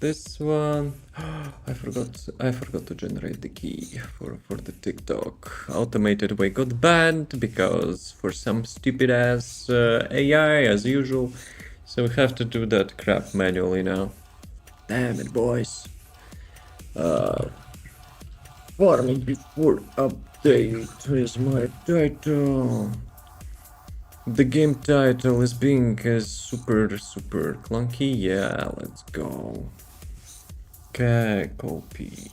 this one. I forgot to generate the key for the TikTok. Automated way got banned because for some stupid ass AI as usual. So we have to do that crap manually now. Damn it, boys. Farming before update is my title. The game title is being super clunky. Yeah, let's go. Okay, copy.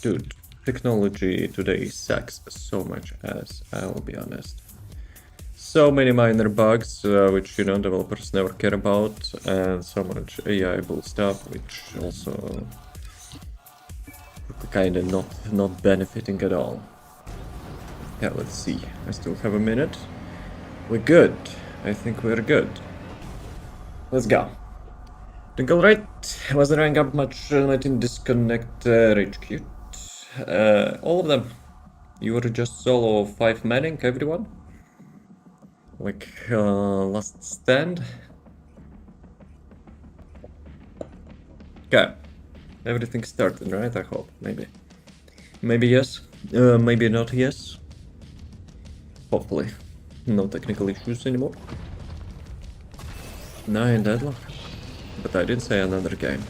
Dude, technology today sucks so much ass, I'll be honest. So many minor bugs, which, you know, developers never care about, and so much AI bull stuff, which also kinda not benefiting at all. Yeah, let's see. I still have a minute. We're good. I think we're good. Let's go. Twinkle right. Wasn't rank up much. Letting disconnect. Rage cute. All of them. You were just solo 5 manning, everyone? Like, last stand? Okay. Everything started, right? I hope. Maybe. Maybe yes. Maybe not yes. Hopefully. No technical issues anymore. 9 deadlock. But I did say another game.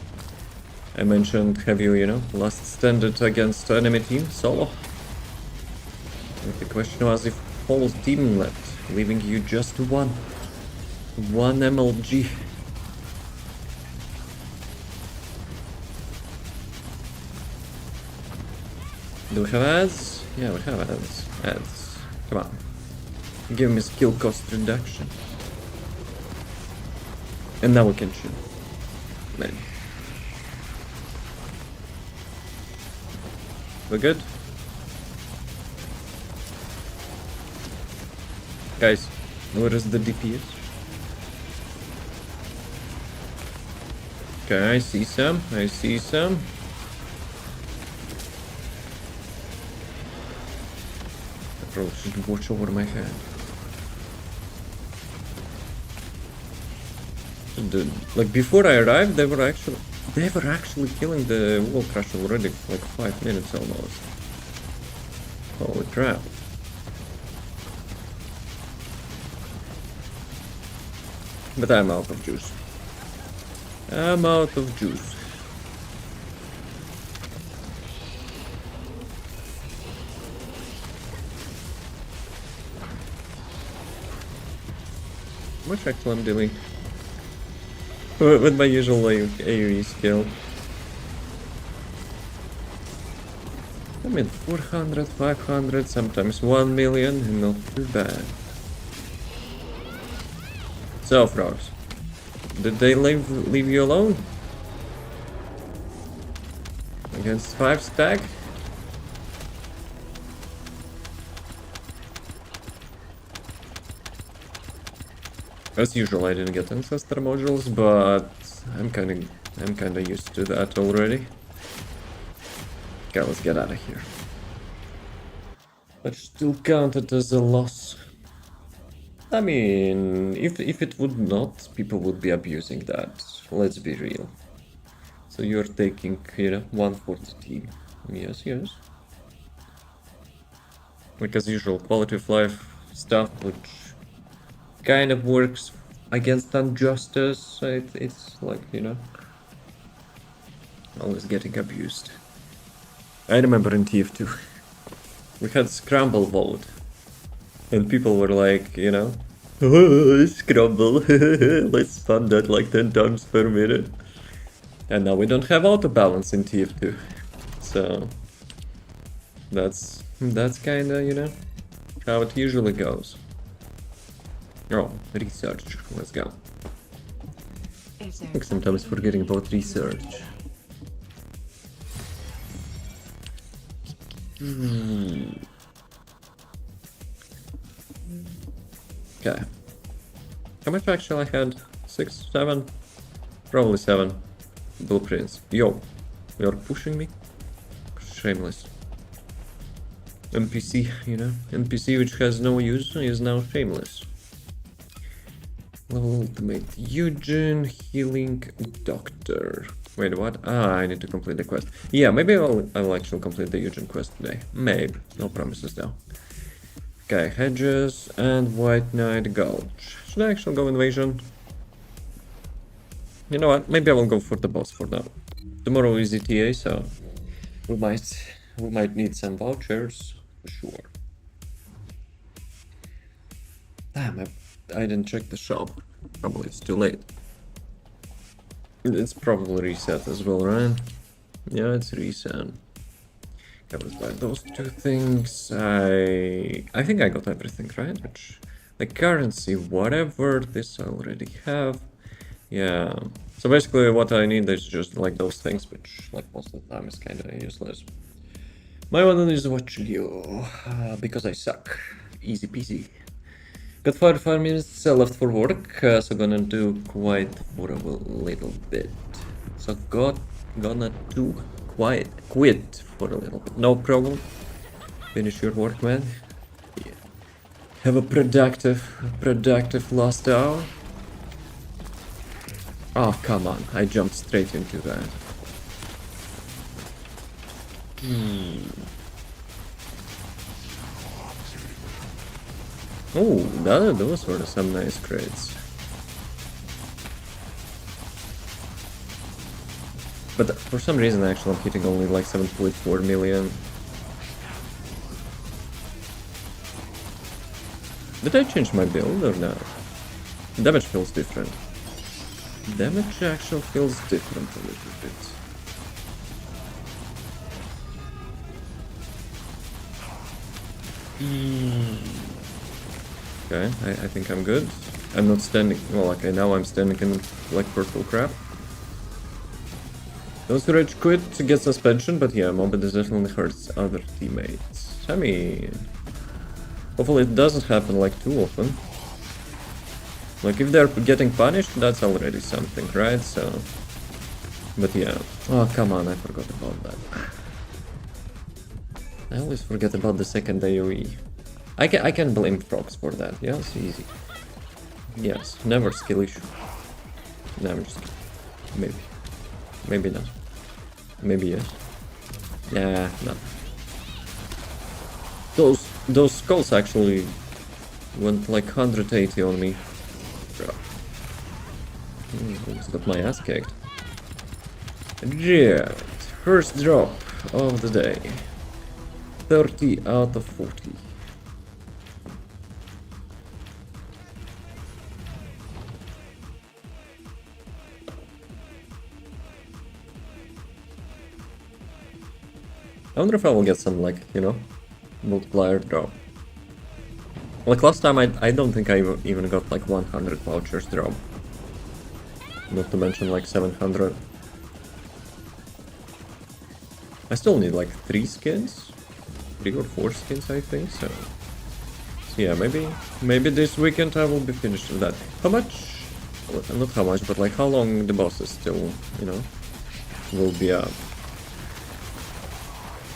I mentioned, have you, you know, last standard against enemy team solo? And the question was if whole team left, leaving you just one. One MLG. Do we have ads? Yeah, we have ads. Ads. Come on. Give me skill cost reduction. And now we can shoot. Man. We're good? Guys, where is the DPS? Okay, I see some. I see some. I probably should watch over my head. Like before I arrived, they were actually killing the wall crush already, like 5 minutes almost. Holy crap. But I'm out of juice. I'm out of juice. How much actually I'm dealing with my usual AoE skill? I mean, 400, 500, sometimes 1 million, not too bad. So, frogs, did they leave you alone? Against 5 stack? As usual, I didn't get ancestor modules, but I'm kinda used to that already. Okay, let's get out of here. But still counted as a loss. I mean, if it would not, people would be abusing that. Let's be real. So you're taking, you know, 1 for the team. Yes, yes. Like as usual, quality of life stuff, which kind of works against injustice. It's like, you know, always getting abused. I remember in TF2, we had scramble vote. And people were like, you know, oh, scramble, let's fund that like 10 times per minute. And now we don't have auto balance in TF2. So that's kinda, you know, how it usually goes. Oh, research, let's go. I think sometimes forgetting about research. Okay. How much actually I had? 6, 7? Probably 7 blueprints. Yo, you're pushing me? Shameless. NPC, you know? NPC which has no use is now shameless. Level ultimate Yujin, healing doctor. Wait, what? Ah, I need to complete the quest. Yeah, maybe I'll actually complete the Yujin quest today. Maybe. No promises though. Okay, hedges and White Knight Gulch. Should I actually go invasion? You know what? Maybe I will go for the boss for now. Tomorrow is ETA, so we might need some vouchers for sure. Damn, I didn't check the shop. Probably it's too late. It's probably reset as well, right? Yeah, it's reset. Okay, let's buy those two things. I think I got everything, right? Which the currency, whatever, this I already have. Yeah. So basically what I need is just like those things, which like most of the time is kinda useless. My one is watching you, because I suck. Easy peasy. Got 45 minutes left for work, so gonna do quite for a little bit. So gonna do quit for a little bit. No problem. Finish your work, man. Yeah. Have a productive last hour. Oh, come on. I jumped straight into that. Oh, those were some nice crates. But for some reason, actually, I'm hitting only like 7.4 million. Did I change my build or not? Damage feels different. Damage actually feels different a little bit. Okay, I think I'm good. I'm not standing... Well, okay, now I'm standing in like purple crap. Those rage quit to get suspension, but yeah, Mob definitely hurts other teammates. I mean... Hopefully it doesn't happen like too often. Like if they're getting punished, that's already something, right? So... But yeah. Oh, come on, I forgot about that. I always forget about the second AoE. I can blame frogs for that, yeah, it's easy. Yes, never skill issue. Never skill. Maybe. Maybe not. Maybe yes. Yeah, no. Those skulls actually went like 180 on me. Bro. Almost got my ass kicked. Yeah, first drop of the day. 30 out of 40. I wonder if I will get some, like, you know, multiplier drop. Like last time, I don't think I even got like 100 vouchers drop. Not to mention like 700. I still need like 3 skins? 3 or 4 skins, I think, so yeah, maybe this weekend I will be finished with that. How much? Well, not how much, but like how long the boss is still, you know, will be up.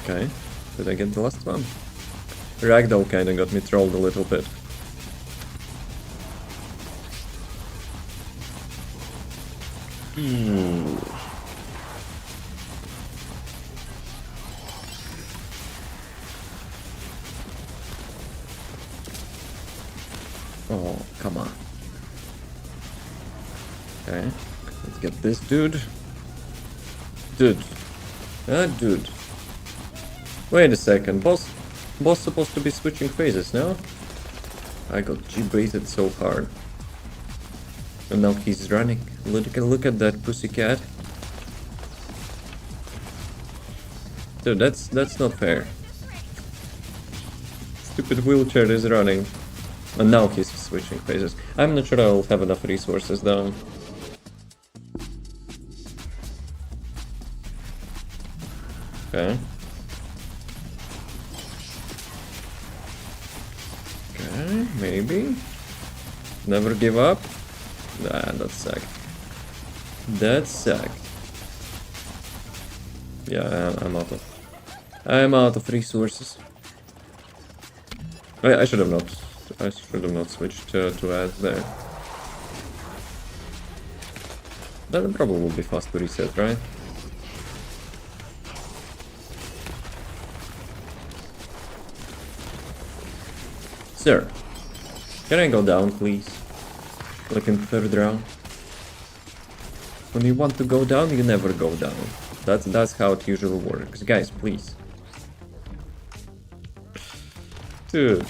Okay, did I get the last one? Ragdoll kinda got me trolled a little bit. Oh, come on. Okay, let's get this dude. Dude. Dude. Wait a second, boss supposed to be switching phases, no? I got G-baited so hard. And now he's running. Look at that pussycat. Dude, that's not fair. Stupid wheelchair is running. And now he's switching phases. I'm not sure I'll have enough resources though. Okay. Okay, maybe. Never give up. Nah, that sucked. That sucked. Yeah, I'm out of resources. I should have not switched to ads there. Then probably will be fast to reset, right? Sir, can I go down, please? Like in third round? When you want to go down, you never go down. That's how it usually works. Guys, please. Dude.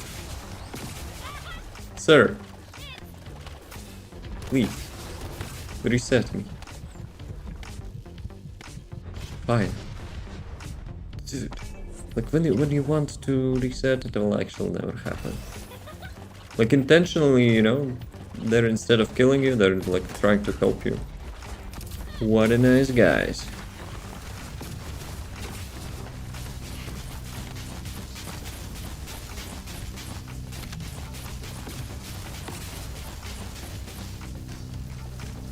Sir. Please. Reset me. Fine. Dude. Like when you want to reset, it will actually never happen. Like intentionally, you know, they're instead of killing you, they're like trying to help you. What a nice guys.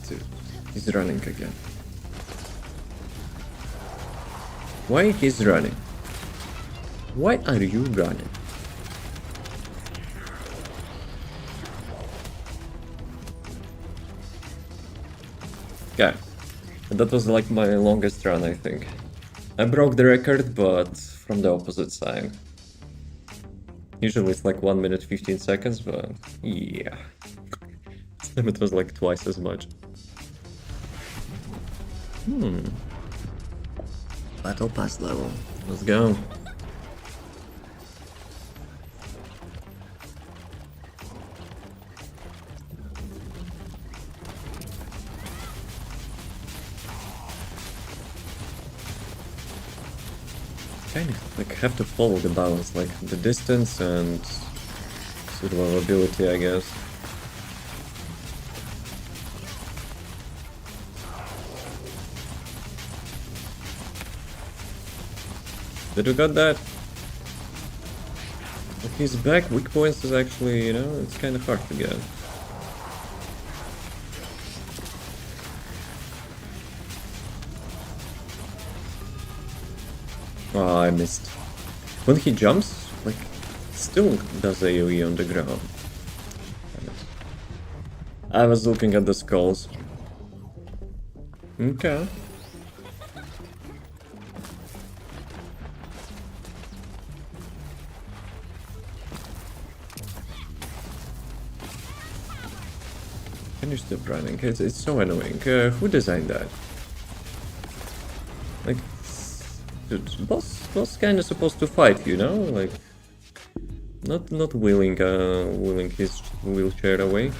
Dude, he's running again. Why he's running? Why are you running? Okay. That was like my longest run, I think. I broke the record, but from the opposite side. Usually it's like 1 minute 15 seconds, but yeah. This time it was like twice as much. Battle pass level. Let's go. Kind of like have to follow the balance, like the distance and survivability, I guess. Did you got that? If he's back, weak points is actually, you know, it's kind of hard to get. Oh, I missed. When he jumps, like, still does AoE on the ground. I was looking at the skulls. Okay. Can you stop running? It's so annoying. Who designed that? Like, dude, boss kind of supposed to fight, you know, like not wheeling his wheelchair away.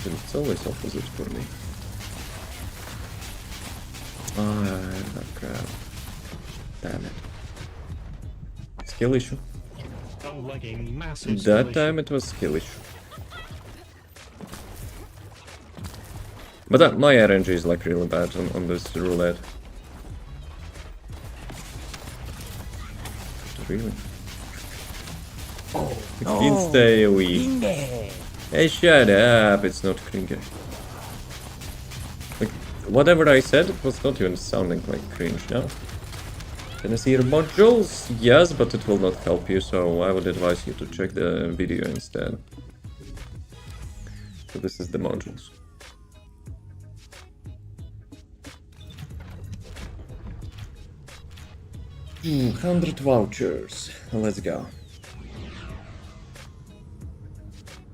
Dude, it's always opposite for me. Ah, crap! Damn it! Skill issue. That time it was skill issue. But my RNG is like really bad on this roulette. Really? Oh, Insta AoE. Hey, shut up, it's not cringe. Like, whatever I said, it was not even sounding like cringe, no? Can I see your modules? Yes, but it will not help you, so I would advise you to check the video instead. So this is the modules. 100 vouchers. Let's go.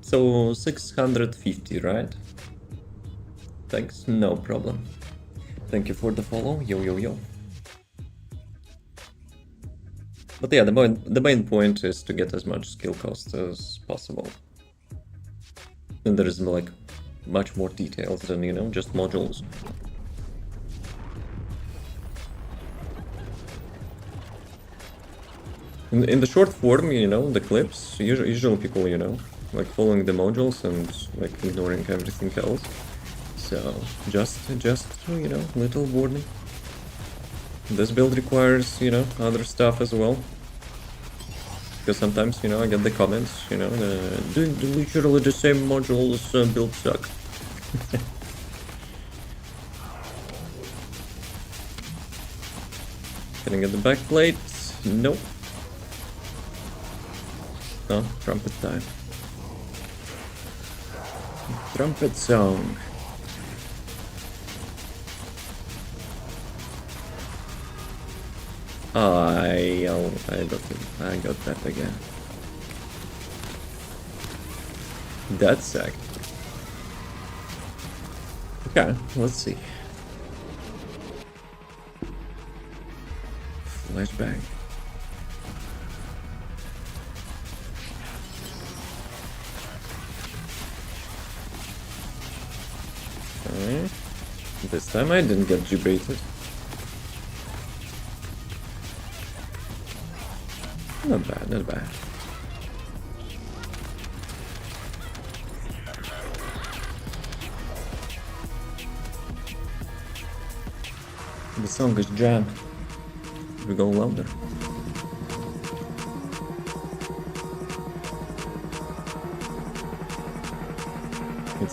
So 650, right? Thanks, no problem. Thank you for the follow. Yo yo yo. But yeah, the main point is to get as much skill cost as possible. And there is like much more details than, you know, just modules. In the short form, you know, the clips, usually people, you know, like following the modules and like ignoring everything else. So just you know, little warning. This build requires, you know, other stuff as well. Because sometimes, you know, I get the comments, you know, doing literally the same modules build suck. Can I get the back plate? Nope. No, trumpet time. Trumpet song. I got that again. That's sick. Okay, let's see. Flashback. Okay. This time I didn't get debated. Not bad, not bad. The song is jam. We go louder.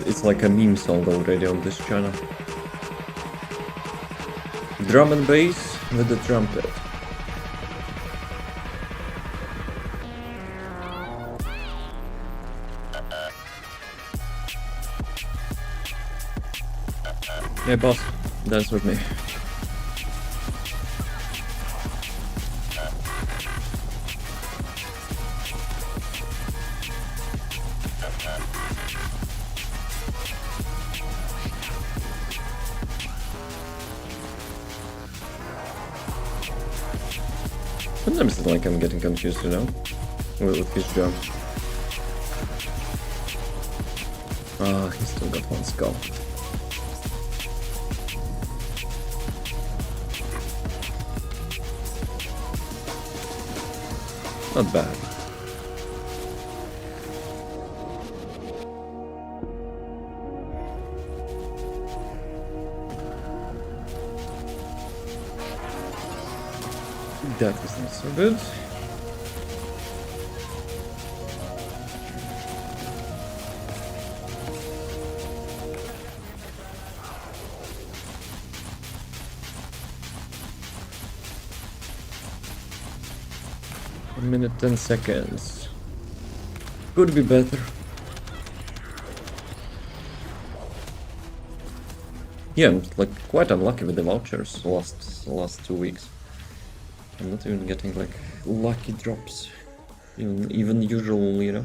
It's like a meme song already on this channel. Drum and bass with the trumpet. Hey boss, dance with me. Sometimes it's like I'm getting confused, you know, with his drum. Ah, he still got one skull. Not bad. That was not so good. A minute 10 seconds. Could be better. Yeah, I'm like quite unlucky with the vouchers last 2 weeks. I'm not even getting like lucky drops, even usual, you know,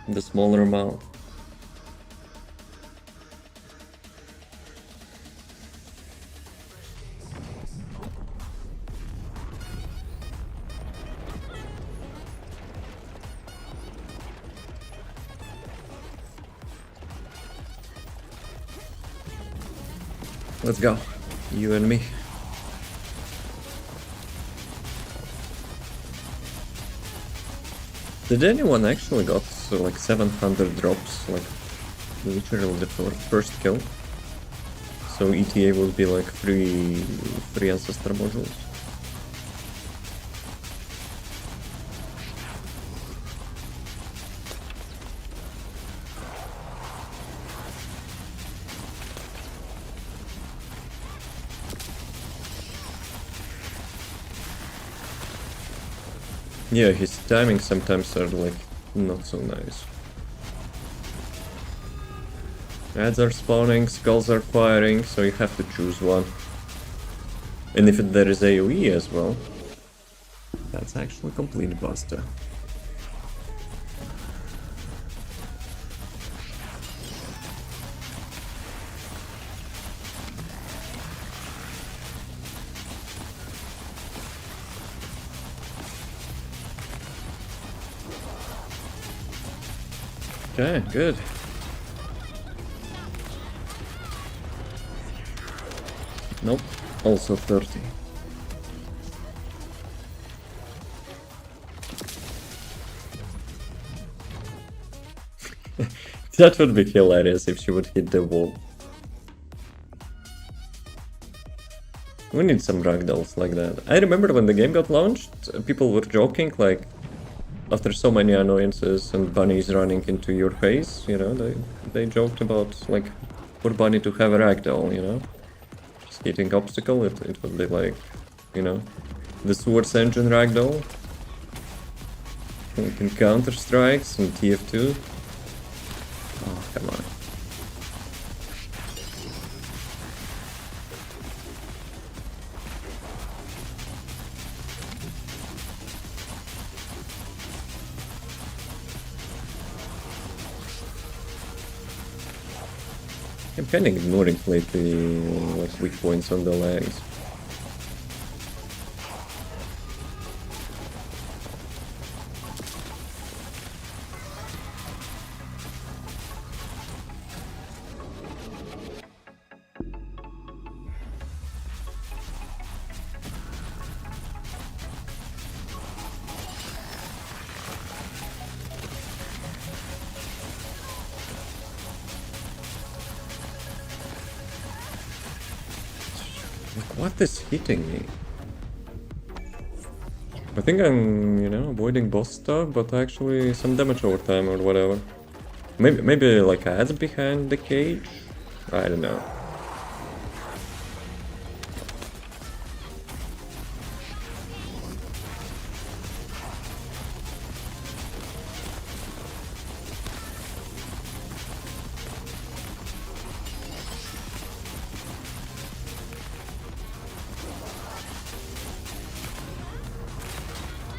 the smaller amount. Let's go, you and me. Did anyone actually got like 700 drops, like literally the first kill? So ETA will be like three ancestor modules. Yeah, his timing sometimes are like not so nice. Ads are spawning, skulls are firing, so you have to choose one. And if there is AoE as well, that's actually complete buster. Okay, good. Nope, also 30. That would be hilarious if she would hit the wall. We need some ragdolls like that. I remember when the game got launched, people were joking like, after so many annoyances and bunnies running into your face, you know, they joked about like for bunny to have a ragdoll, you know, just hitting obstacle, it would be like, you know, the Swords Engine ragdoll, like in Counter Strikes and TF2. Oh, come I'm kinda ignoring lately, like, weak points on the legs. Like, what is hitting me? I think I'm, avoiding boss stuff, but actually some damage over time or whatever. Maybe like ads behind the cage? I don't know.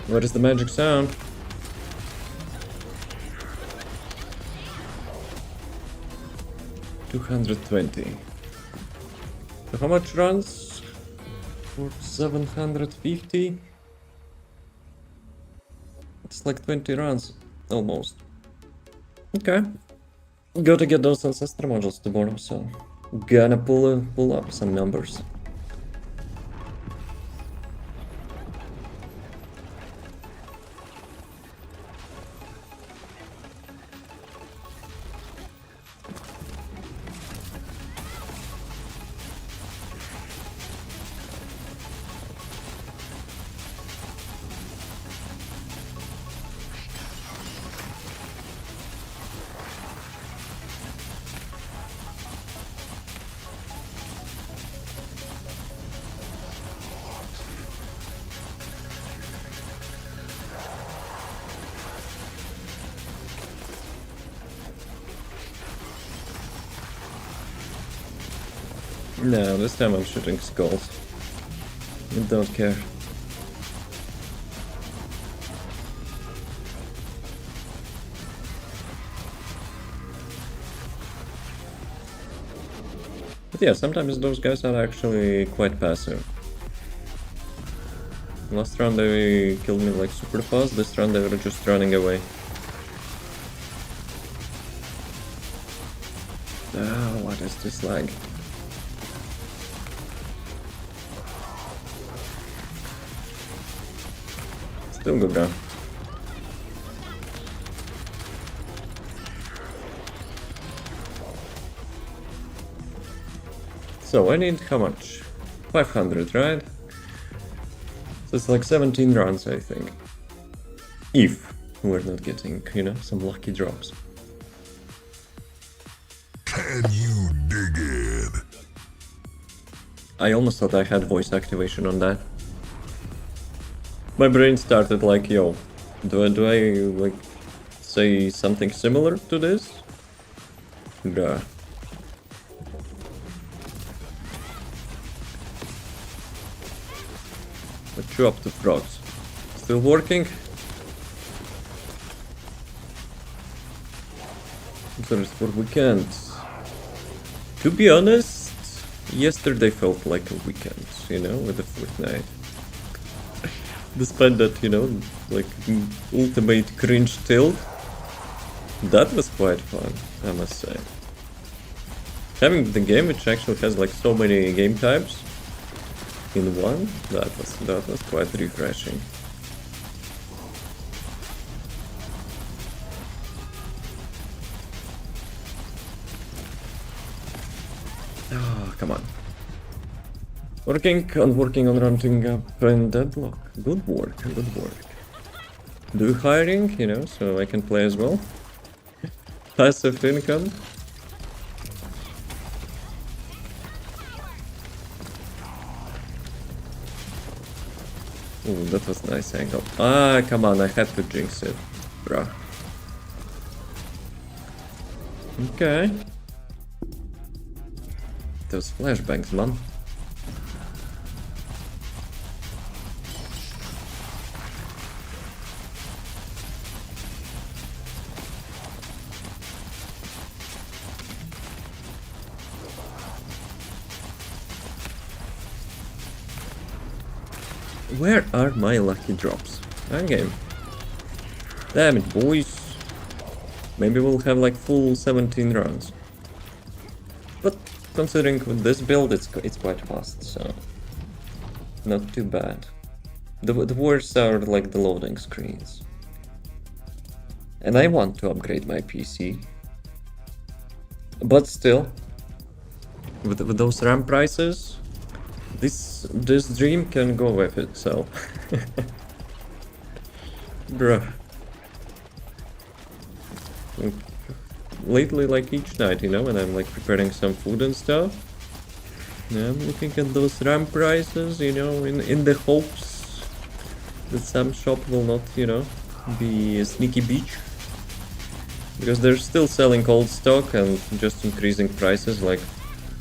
What is the magic sound? $220. So how much runs? For 750? It's like 20 runs, almost. Okay. Gotta get those ancestor modules tomorrow, so gonna pull up some numbers. No, this time I'm shooting skulls. I don't care. But yeah, sometimes those guys are actually quite passive. Last round they killed me like super fast, this round they were just running away. Ah, what is this lag? Still good round. So I need how much? 500, right? So it's like 17 rounds, I think. If we're not getting, some lucky drops. Can you dig it? I almost thought I had voice activation on that. My brain started like, yo, do I like say something similar to this? Bruh. But chew up the frogs. Still working? There's for weekends. To be honest, yesterday felt like a weekend, with the Fortnite. Despite that, like ultimate cringe tilt, that was quite fun, I must say. Having the game which actually has like so many game types in one, that was quite refreshing. Oh, come on. Working on ramping up in deadlock. Good work, good work. Do hiring, so I can play as well. Passive income. Ooh, that was nice angle. Ah, come on, I had to jinx it, bruh. Okay. Those flashbangs, man. Where are my lucky drops? Okay. Damn it, boys. Maybe we'll have like full 17 rounds. But considering with this build, it's quite fast, so not too bad. The worst are like the loading screens. And I want to upgrade my PC. But still, with those RAM prices, this dream can go with it, so... Bruh. Lately, like each night, you know, when I'm like preparing some food and stuff, yeah, I'm looking at those RAM prices, you know, in the hopes that some shop will not, you know, be a sneaky bitch. Because they're still selling old stock and just increasing prices like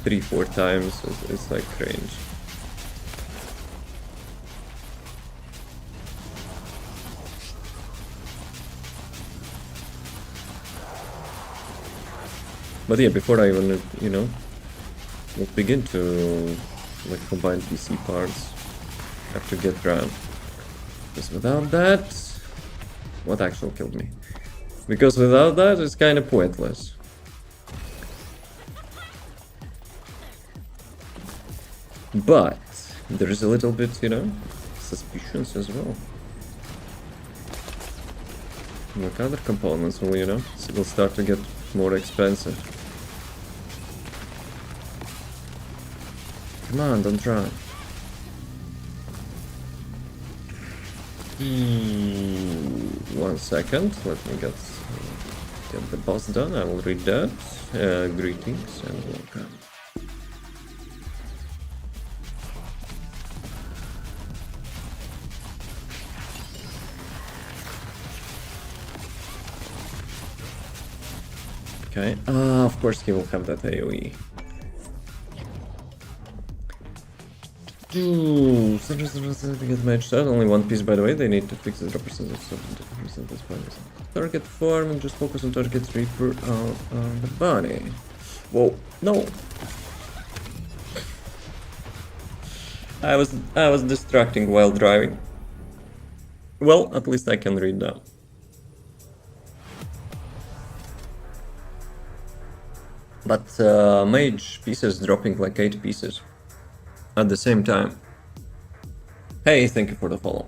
3-4 times. It's like cringe. But yeah, before I even, you know, begin to like combine PC parts, I have to get RAM. Because without that, what actually killed me? Because without that, it's kind of pointless. But there is a little bit, you know, suspicions as well. Like other components will, you know, will start to get more expensive. Come on, don't run. 1 second, let me get the boss done. I will read that. Greetings and welcome. Okay, of course he will have that AoE. Ooh, get matched out. Only one piece, by the way. They need to fix the drop percentage. Target farm and just focus on target reaper out on the body. Whoa, no. I was distracting while driving. Well, at least I can read now. But mage pieces dropping like 8 pieces at the same time. Hey, thank you for the follow.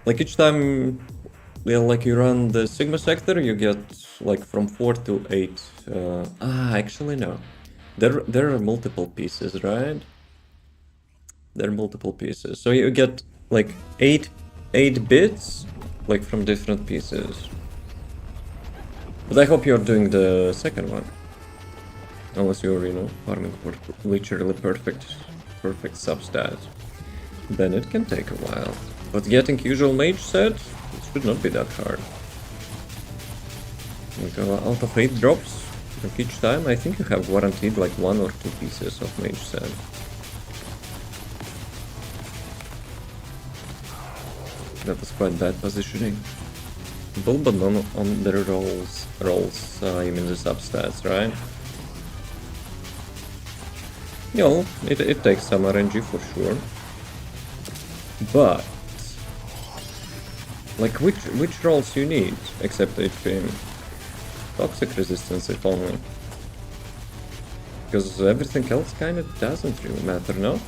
Like each time, yeah, like you run the Sigma sector, you get like from 4 to 8. Actually no, there are multiple pieces, right? There are multiple pieces, so you get like 8 bits, like from different pieces. But I hope you're doing the second one. Unless you're, you know, farming for literally perfect substat. Then it can take a while. But getting usual mage set, it should not be that hard. Like out of 8 drops, like each time, I think you have guaranteed like 1 or 2 pieces of mage set. That was quite bad positioning. Bull, but none on the rolls, you mean the substats, right? You know, it takes some RNG for sure. But like which rolls you need except HP? Toxic resistance if only. Because everything else kinda doesn't really matter, no?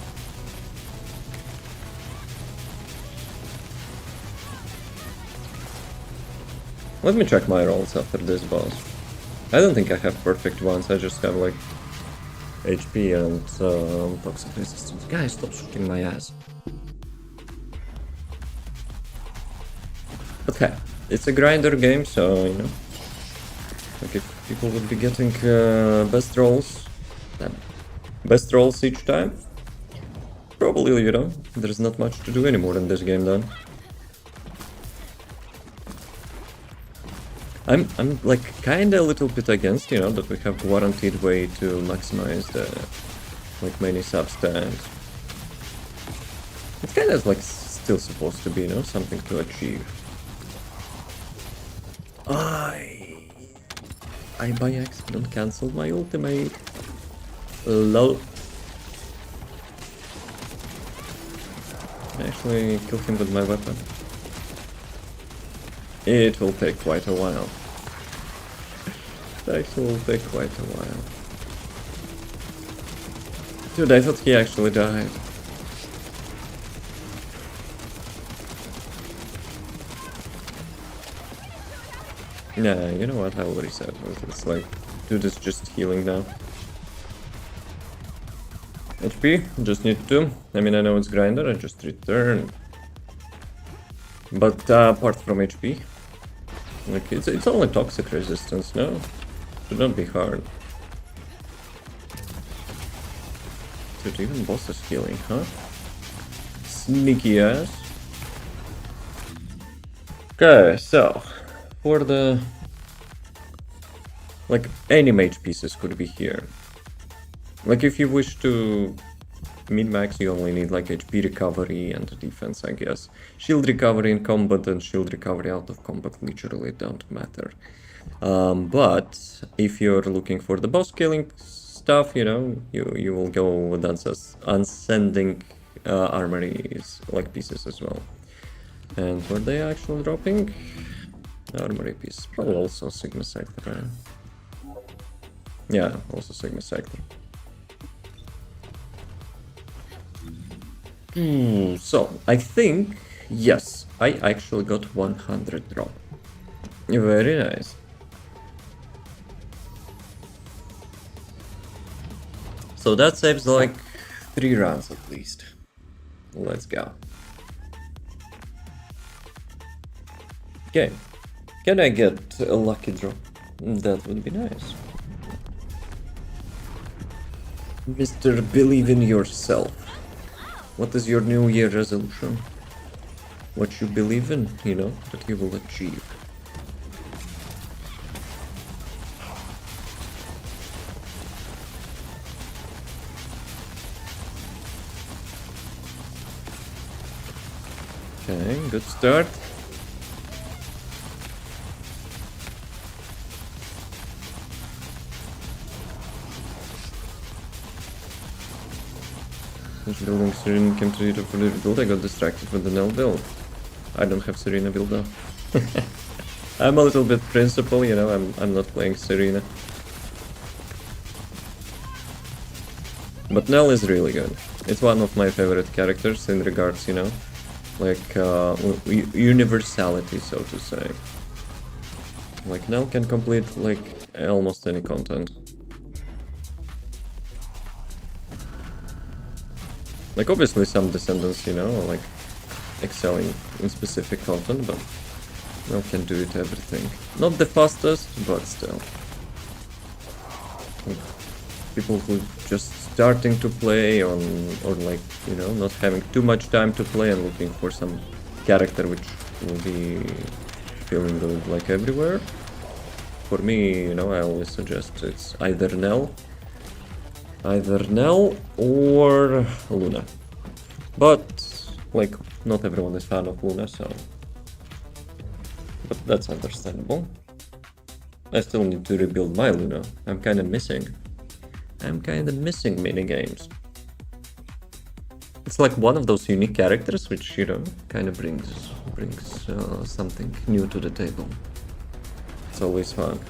Let me check my rolls after this boss. I don't think I have perfect ones, I just have like HP and toxic resistance. Guys, stop shooting my ass. Okay, it's a grinder game, so, you know, like if people would be getting best rolls each time, probably, you know, there's not much to do anymore in this game then. I'm like kinda a little bit against, you know, that we have guaranteed way to maximize the like many substats. It's kinda like still supposed to be, you know, something to achieve. I by accident cancelled my ultimate. Lol. Actually, kill him with my weapon. It will take quite a while. It actually will take quite a while. Dude, I thought he actually died. Nah, you know what? I already said. It's like, dude is just healing now. HP, just need 2. I mean, I know it's grinder, I just returned. But apart from HP, like it's only toxic resistance, no? Should not be hard. Dude, even boss is healing, huh? Sneaky ass. Okay, so for the like any mage pieces could be here. Like if you wish to min-max, you only need like HP recovery and defense, I guess. Shield recovery in combat and shield recovery out of combat literally don't matter. But if you're looking for the boss killing stuff, you know, you will go with ascending armories like pieces as well. And were they actually dropping? Armory piece, probably also Sigma Sector, right? Yeah, also Sigma Sector. So, I think, yes, I actually got 100 drop. Very nice. So that saves like 3 rounds at least. Let's go. Okay, can I get a lucky drop? That would be nice. Mr. Believe in yourself. What is your New Year resolution? What you believe in, you know, that you will achieve. Okay, good start. Building Serena came to it for the build. I got distracted with the Nell build. I don't have Serena build though. I'm a little bit principal, you know, I'm not playing Serena. But Nell is really good. It's one of my favorite characters in regards, you know, like universality, so to say. Like Nell can complete like almost any content. Like obviously some Descendants, you know, are like excelling in specific content, but Nell can do it everything. Not the fastest, but still. Like, people who just starting to play or like, you know, not having too much time to play and looking for some character which will be feeling good like everywhere. For me, you know, I always suggest it's either Nell or Luna. But, like, not everyone is fan of Luna, so... But that's understandable. I still need to rebuild my Luna. I'm kinda missing minigames. It's like one of those unique characters which, you know, kinda brings something new to the table. It's always fun.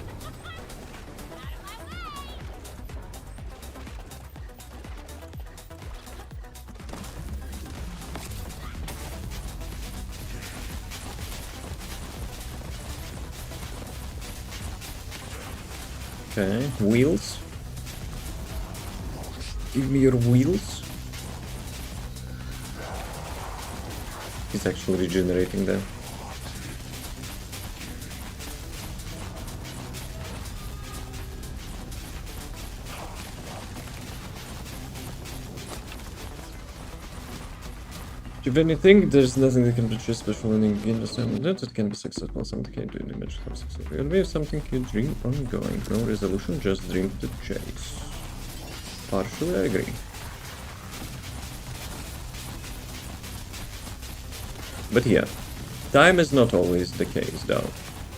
Okay, wheels. Give me your wheels. He's actually regenerating them. If anything, there's nothing that can produce special ending in Descendant. It can be successful, something can do in the image of successful. It will be something you dream ongoing. No resolution, just dream to chase. Partially, I agree. But yeah, time is not always the case though.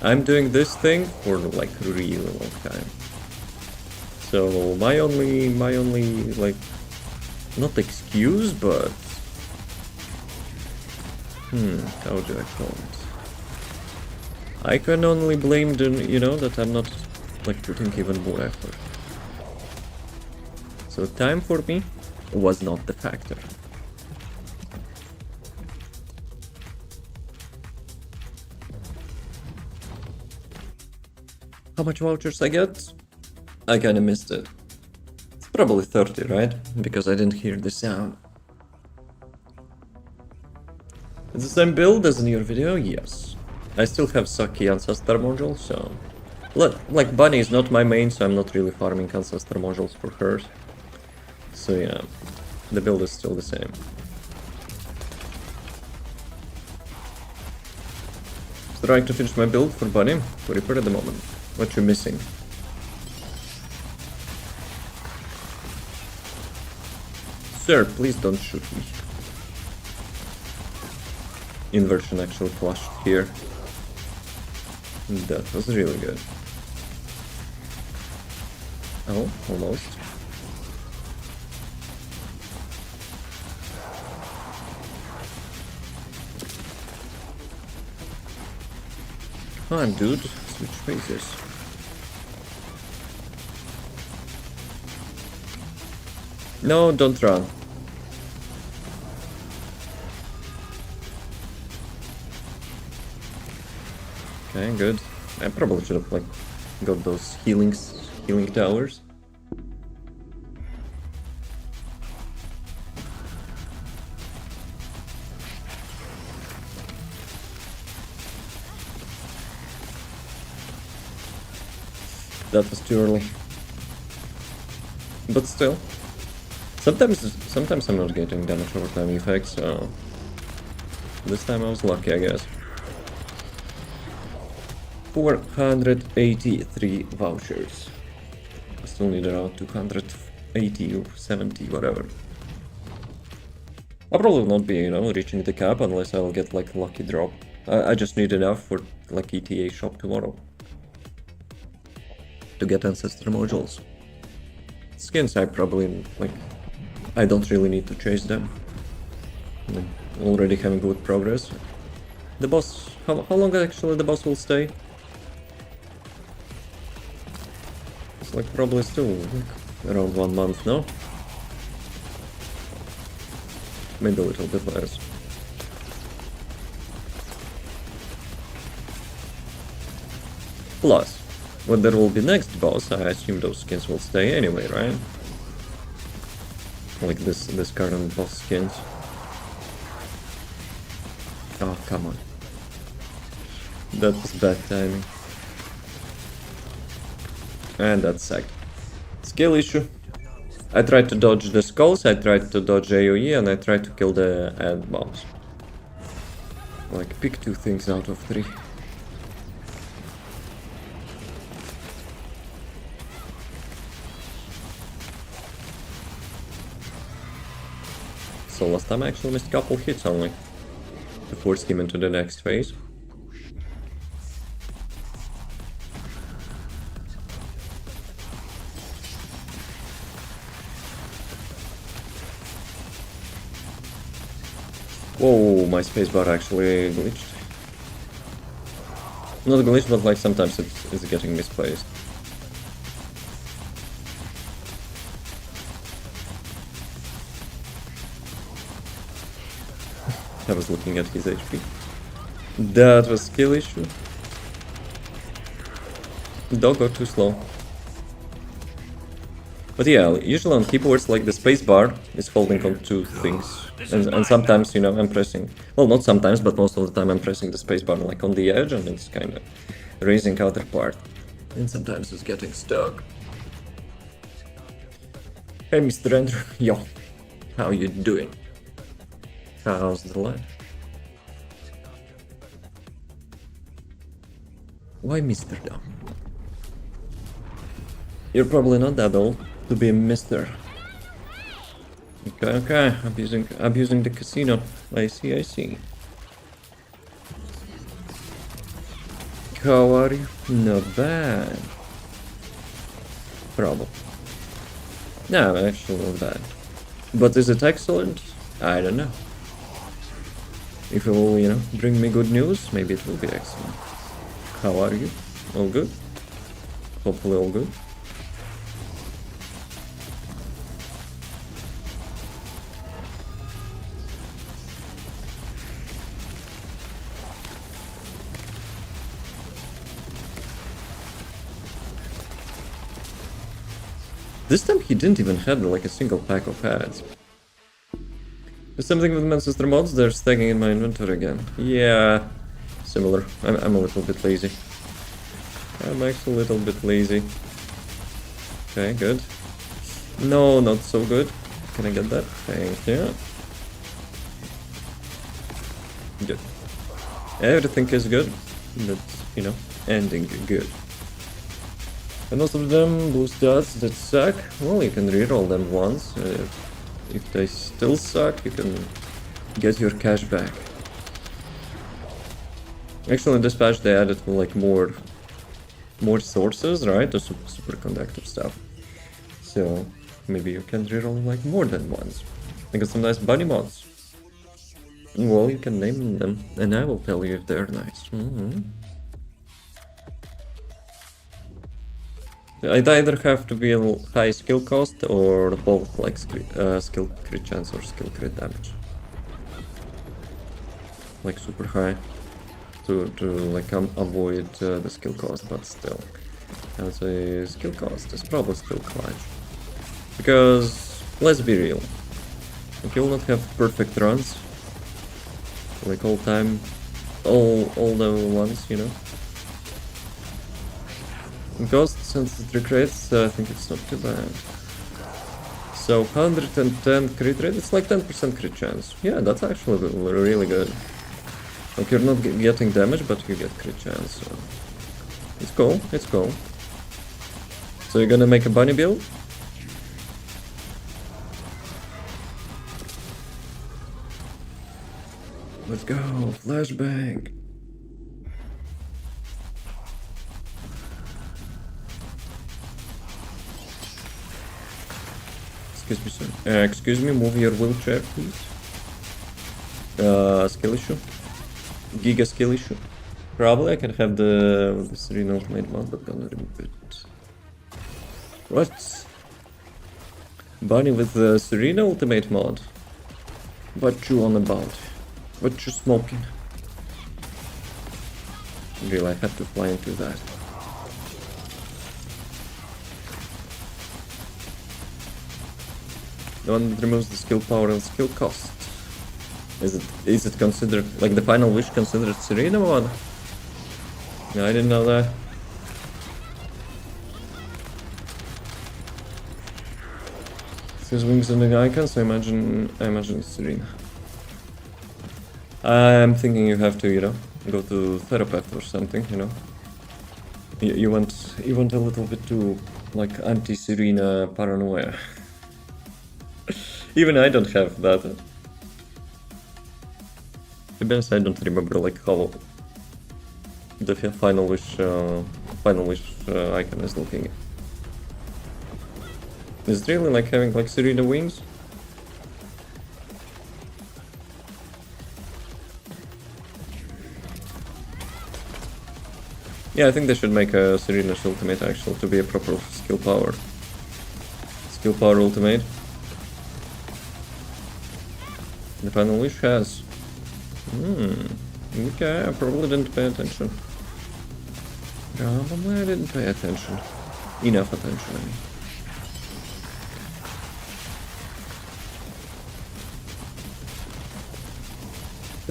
I'm doing this thing for like really long time. So my only like, not excuse, but How do I call it? I can only blame the, that I'm not, like, putting even more effort. So time for me was not the factor. How much vouchers I get? I kinda missed it. It's probably 30, right? Because I didn't hear the sound. It's the same build as in your video? Yes. I still have Saki Ancestor module, so... Like, Bunny is not my main, so I'm not really farming Ancestor modules for hers. So yeah, the build is still the same. Trying to finish my build for Bunny, for Reaper at the moment. What you missing? Sir, please don't shoot me. Inversion actually flashed here. That was really good. Oh, almost. Come on, dude. Switch faces. No, don't run. Okay, good. I probably should have, like, got those healing towers. That was too early. But still. Sometimes I'm not getting damage over time effects, so... This time I was lucky, I guess. 483 vouchers. I still need around 280 or 70, whatever. I'll probably not be, reaching the cap unless I'll get, like, a lucky drop. I just need enough for, like, ETA shop tomorrow. To get Ancestor modules. Skins I probably, like... I don't really need to chase them. I'm already having good progress. The boss... How long actually the boss will stay? It's like probably still like, around 1 month, no? Maybe a little bit less. Plus, when there will be next boss, I assume those skins will stay anyway, right? Like this current boss skins. Oh, come on. That was bad timing. And that's sacked. Skill issue. I tried to dodge the skulls, I tried to dodge AoE, and I tried to kill the ant bombs. Like, pick 2 things out of 3. So last time I actually missed a couple hits only to force him into the next phase. Whoa, my spacebar actually glitched. Not glitched, but like sometimes it's getting misplaced. I was looking at his HP. That was skill issue. Dog got too slow. But yeah, usually on keyboards like the spacebar is holding on 2 things. And sometimes, I'm pressing... Well, not sometimes, but most of the time I'm pressing the spacebar like on the edge and it's kind of raising other part. And sometimes it's getting stuck. Hey, Mr. Andrew. Yo, how you doing? How's the lad? Why Mr. Dumb? You're probably not that old to be a Mr. Okay, abusing the casino. I see. How are you? Not bad. Probably. No, actually not bad. But is it excellent? I don't know. If it will, you know, bring me good news, maybe it will be excellent. How are you? All good? Hopefully all good. This time he didn't even have like a single pack of pads. There's something with Manchester mods, they're stacking in my inventory again. Yeah, similar. I'm a little bit lazy. I'm actually a little bit lazy. Okay, good. No, not so good. Can I get that? Thank you. Good. Everything is good. That's, you know, ending good. And most of them boost dots that suck. Well, you can reroll them once. If they still suck, you can get your cash back. Actually, in this patch they added like more sources, right? The superconductive stuff. So maybe you can reroll like more than once. I got some nice bunny mods. Well, you can name them, and I will tell you if they're nice. I'd either have to be a high skill cost or both, like skill crit chance or skill crit damage. Like super high to like avoid the skill cost, but still. I would say skill cost is probably still clutch. Because, let's be real, like you'll not have perfect runs, like all time, all the ones, you know. Ghost, since it recreates, I think it's not too bad. So 110 crit rate, it's like 10% crit chance. Yeah, that's actually really good. Like you're not getting damage, but you get crit chance. So it's cool, it's cool. So you're gonna make a bunny build? Let's go, flashbang. Excuse me, sir. Excuse me, move your wheelchair, please. Skill issue. Giga skill issue. Probably I can have the Serene Ultimate mod, but gonna remove it. What? Bunny with the Serene Ultimate mod? What you on about? What you smoking? Really, I have to fly into that. The one that removes the skill power and skill cost. Is it considered, like the final wish considered Serena mod? No, I didn't know that. It says wings on the icon, so I imagine it's Serena. I'm thinking you have to, you know, go to therapist or something, you know. You want a little bit too like anti-Serena paranoia. Even I don't have that. To be honest, I don't remember like how the final wish icon is looking. Is it really like having like Serena wings? Yeah, I think they should make a Serena's ultimate actually to be a proper skill power ultimate. The final wish has. Okay, I probably didn't pay attention. Probably I didn't pay attention. Enough attention, I mean.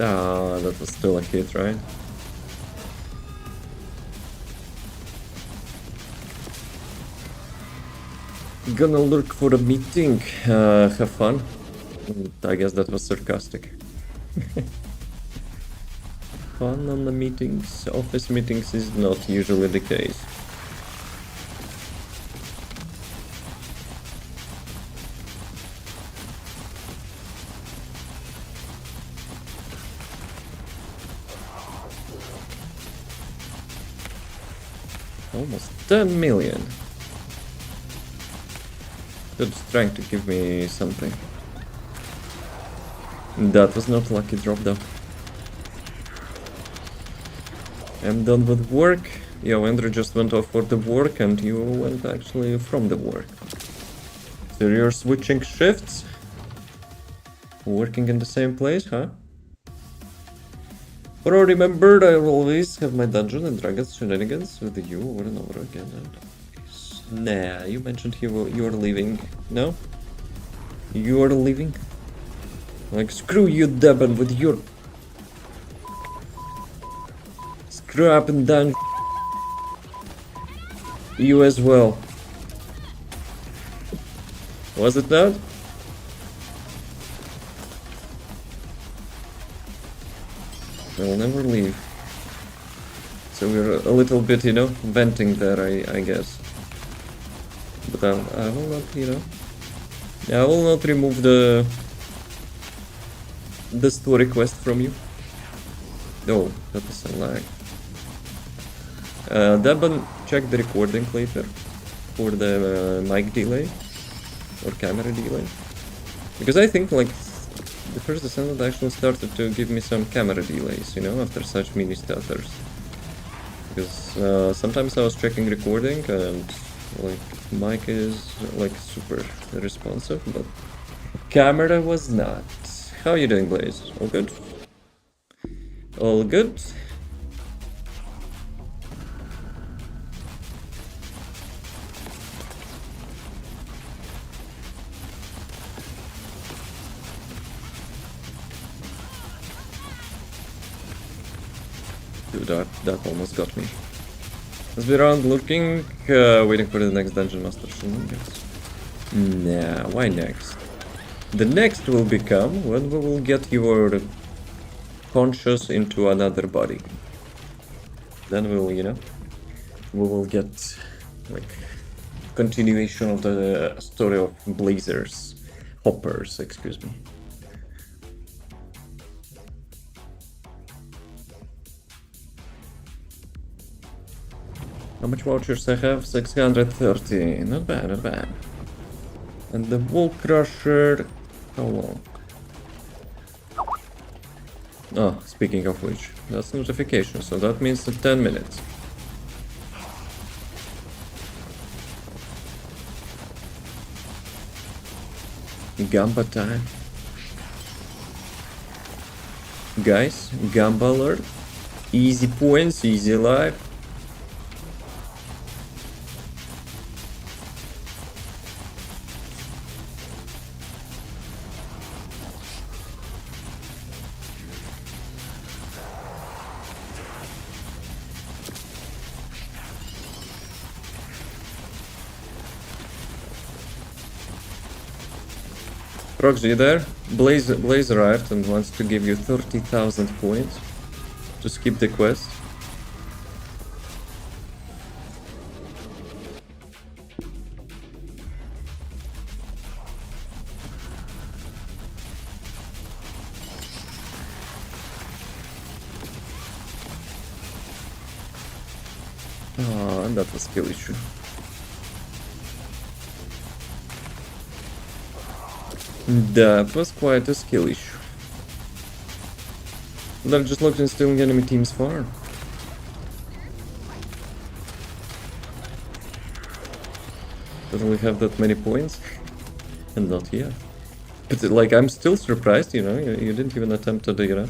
Ah, that was still a hit, right? Gonna look for a meeting. Have fun. I guess that was sarcastic. Fun on the meetings. Office meetings is not usually the case. Almost 10 million. They're just trying to give me something. That was not a lucky drop though. I'm done with work. Yo, Andrew just went off for the work and you went actually from the work. So you're switching shifts? Working in the same place, huh? But I remembered I will always have my Dungeons and Dragons shenanigans with you over and over again. And... Nah, you mentioned you're leaving. No? You're leaving? Like, screw you, Devon, with your... Screw up and down. You as well. Was it not? I'll never leave. So we're a little bit, you know, venting there, I guess. But I will not, you know... I will not remove the story quest from you. No, that is a lag. Deben, check the recording later for the mic delay or camera delay. Because I think like the first Descendant actually started to give me some camera delays, you know, after such mini stutters. Because sometimes I was checking recording and like mic is like super responsive, but camera was not. How are you doing, Blaze? All good? All good? Dude, that almost got me. Let's be around looking, waiting for the next Dungeon Master shenanigans. Nah, why next? The next will become when we will get your conscious into another body. Then we'll, you know, we will get like continuation of the story of Blazers, Hoppers, excuse me. How much vouchers I have? 630. Not bad, not bad. And the Wall Crusher... How long? Oh, speaking of which, that's notification, so that means 10 minutes. Gamba time. Guys, Gamba alert. Easy points, easy life. Proxy there. Blaze arrived and wants to give you 30,000 points to skip the quest. Oh, and that was a skill issue. That was quite a skill issue. They're just locked in stealing enemy team's farm. Doesn't we have that many points? And not yet. But like, I'm still surprised, you know, you didn't even attempt to, you know,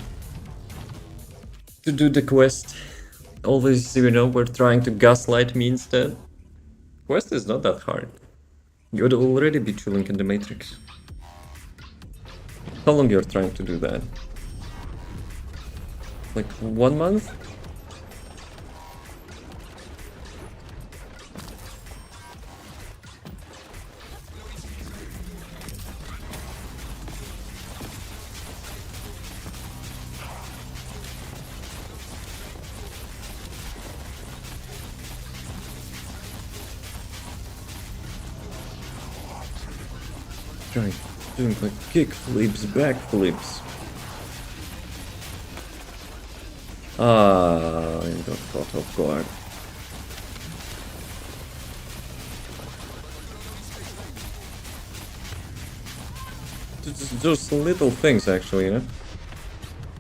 to do the quest. Always, you know, we're trying to gaslight me instead. Quest is not that hard. You'd already be chilling in the Matrix. How long you're trying to do that? Like 1 month? Trying doing like kick flips, back flips. Ah, I got caught off guard. Just little things actually, you know?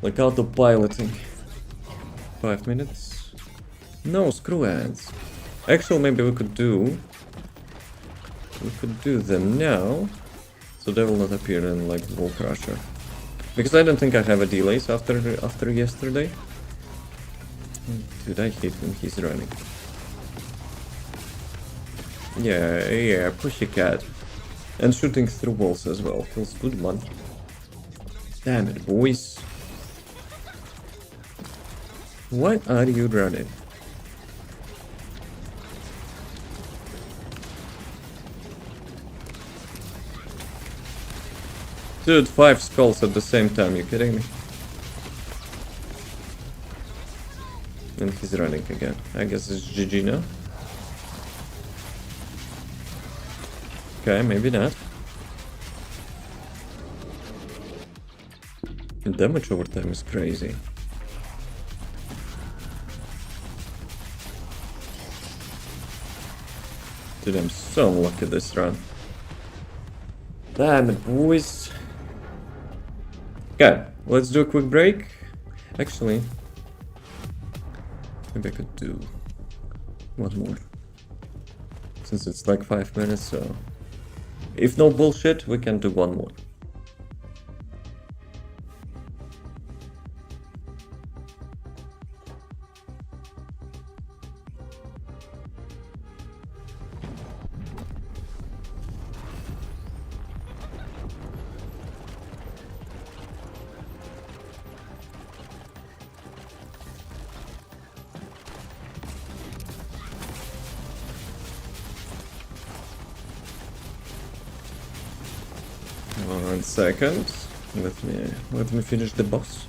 Like autopiloting. 5 minutes. No, screw ads. Actually, maybe we could do them now, so they will not appear in like Wall Crusher. Because I don't think I have a delays after yesterday. Dude, I hate when he's running. Yeah, pussycat. And shooting through walls as well. Feels good, man. Damn it, boys. Why are you running? Dude, 5 skulls at the same time, you kidding me? And he's running again. I guess it's GG now. Okay, maybe not. Damage over time is crazy. Dude, I'm so unlucky this run. Damn it, boys. Okay, let's do a quick break. Actually, maybe I could do one more. Since it's like 5 minutes, so... If no bullshit, we can do one more. One second. Let me finish the boss.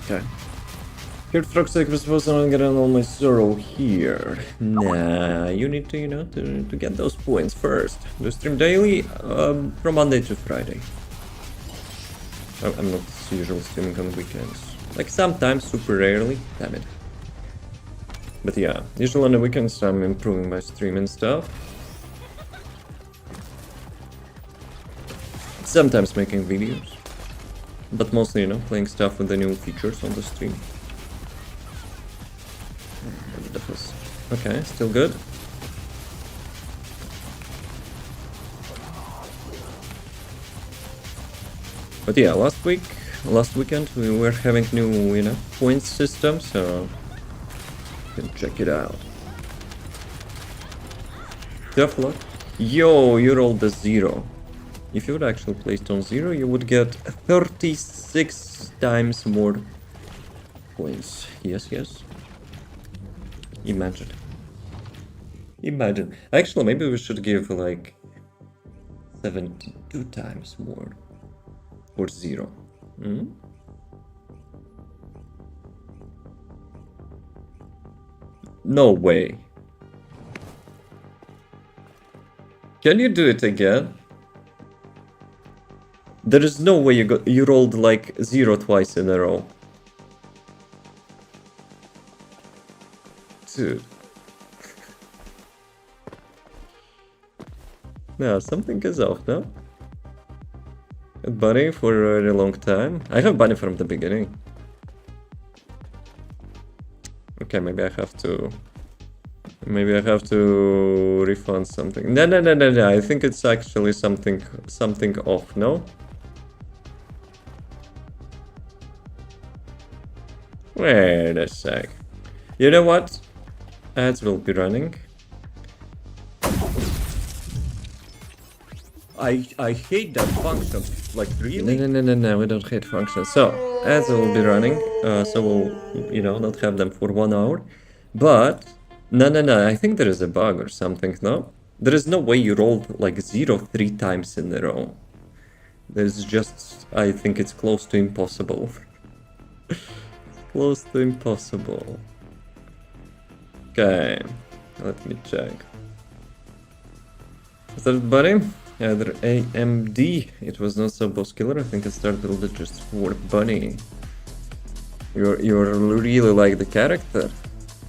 Okay. Here Frog Stick was supposed to get on all my sorrow here. Nah, you need to, you know, to get those points first. Do stream daily, from Monday to Friday. I'm not usually streaming on weekends. Like sometimes, super rarely, damn it. But yeah, usually on the weekends I'm improving my stream and stuff. Sometimes making videos. But mostly, you know, playing stuff with the new features on the stream. Okay, still good. But yeah, last weekend, we were having new, you know, points system, so you can check it out. Tough luck. Yo, you rolled a 0. If you would actually placed on 0, you would get 36 times more points. Yes, yes. Imagine. Imagine. Actually, maybe we should give like 72 times more. Or 0. Hmm? No way. Can you do it again? There is no way you rolled like 0 twice in a row. Dude. No, something is off, no? Bunny for a very long time. I have Bunny from the beginning. Okay, maybe I have to... Maybe I have to refund something. No. I think it's actually something off, no? Wait a sec. You know what? Ads will be running. I hate that function. Like, really? No, we don't hate functions. So, ads will be running. So we'll, you know, not have them for 1 hour. But, no, I think there is a bug or something, no? There is no way you rolled like 0 3 times in a row. There's just, I think it's close to impossible. Close to impossible. Okay, let me check. Is that buddy? Either AMD. It was not so boss killer. I think I started just for bunny. You really like the character.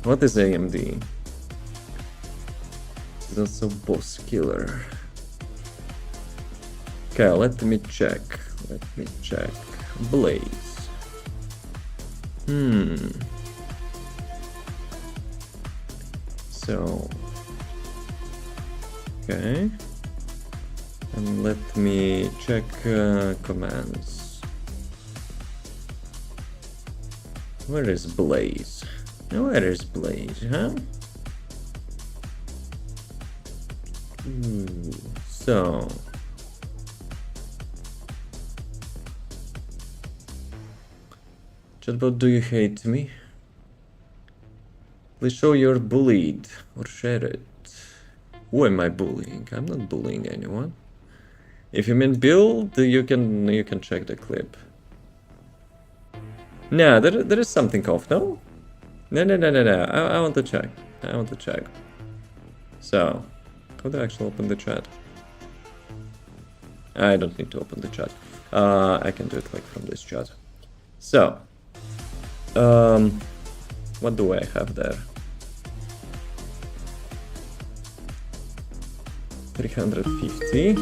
What is AMD? It's not so boss killer. Okay, let me check. Blaze. So. Okay. And let me check commands. Where is Blaze? Where is Blaze, huh? So. Chatbot, do you hate me? Please show you're bullied or share it. Who am I bullying? I'm not bullying anyone. If you mean build, you can check the clip. Nah, there is something off, no? No. I want to check. So, how do I actually open the chat? I don't need to open the chat. I can do it like from this chat. So, what do I have there? 350.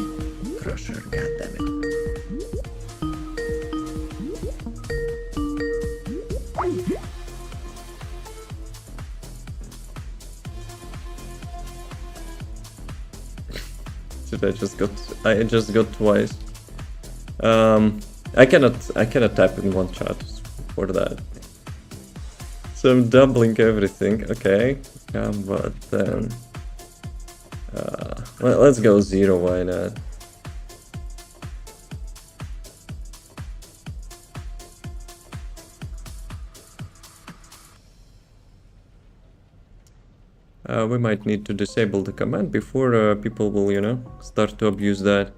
Crusher, goddammit. I just got twice. I cannot type in one chat for that. So I'm doubling everything. Okay. But then well, let's go 0, why not? We might need to disable the command before people will, start to abuse that.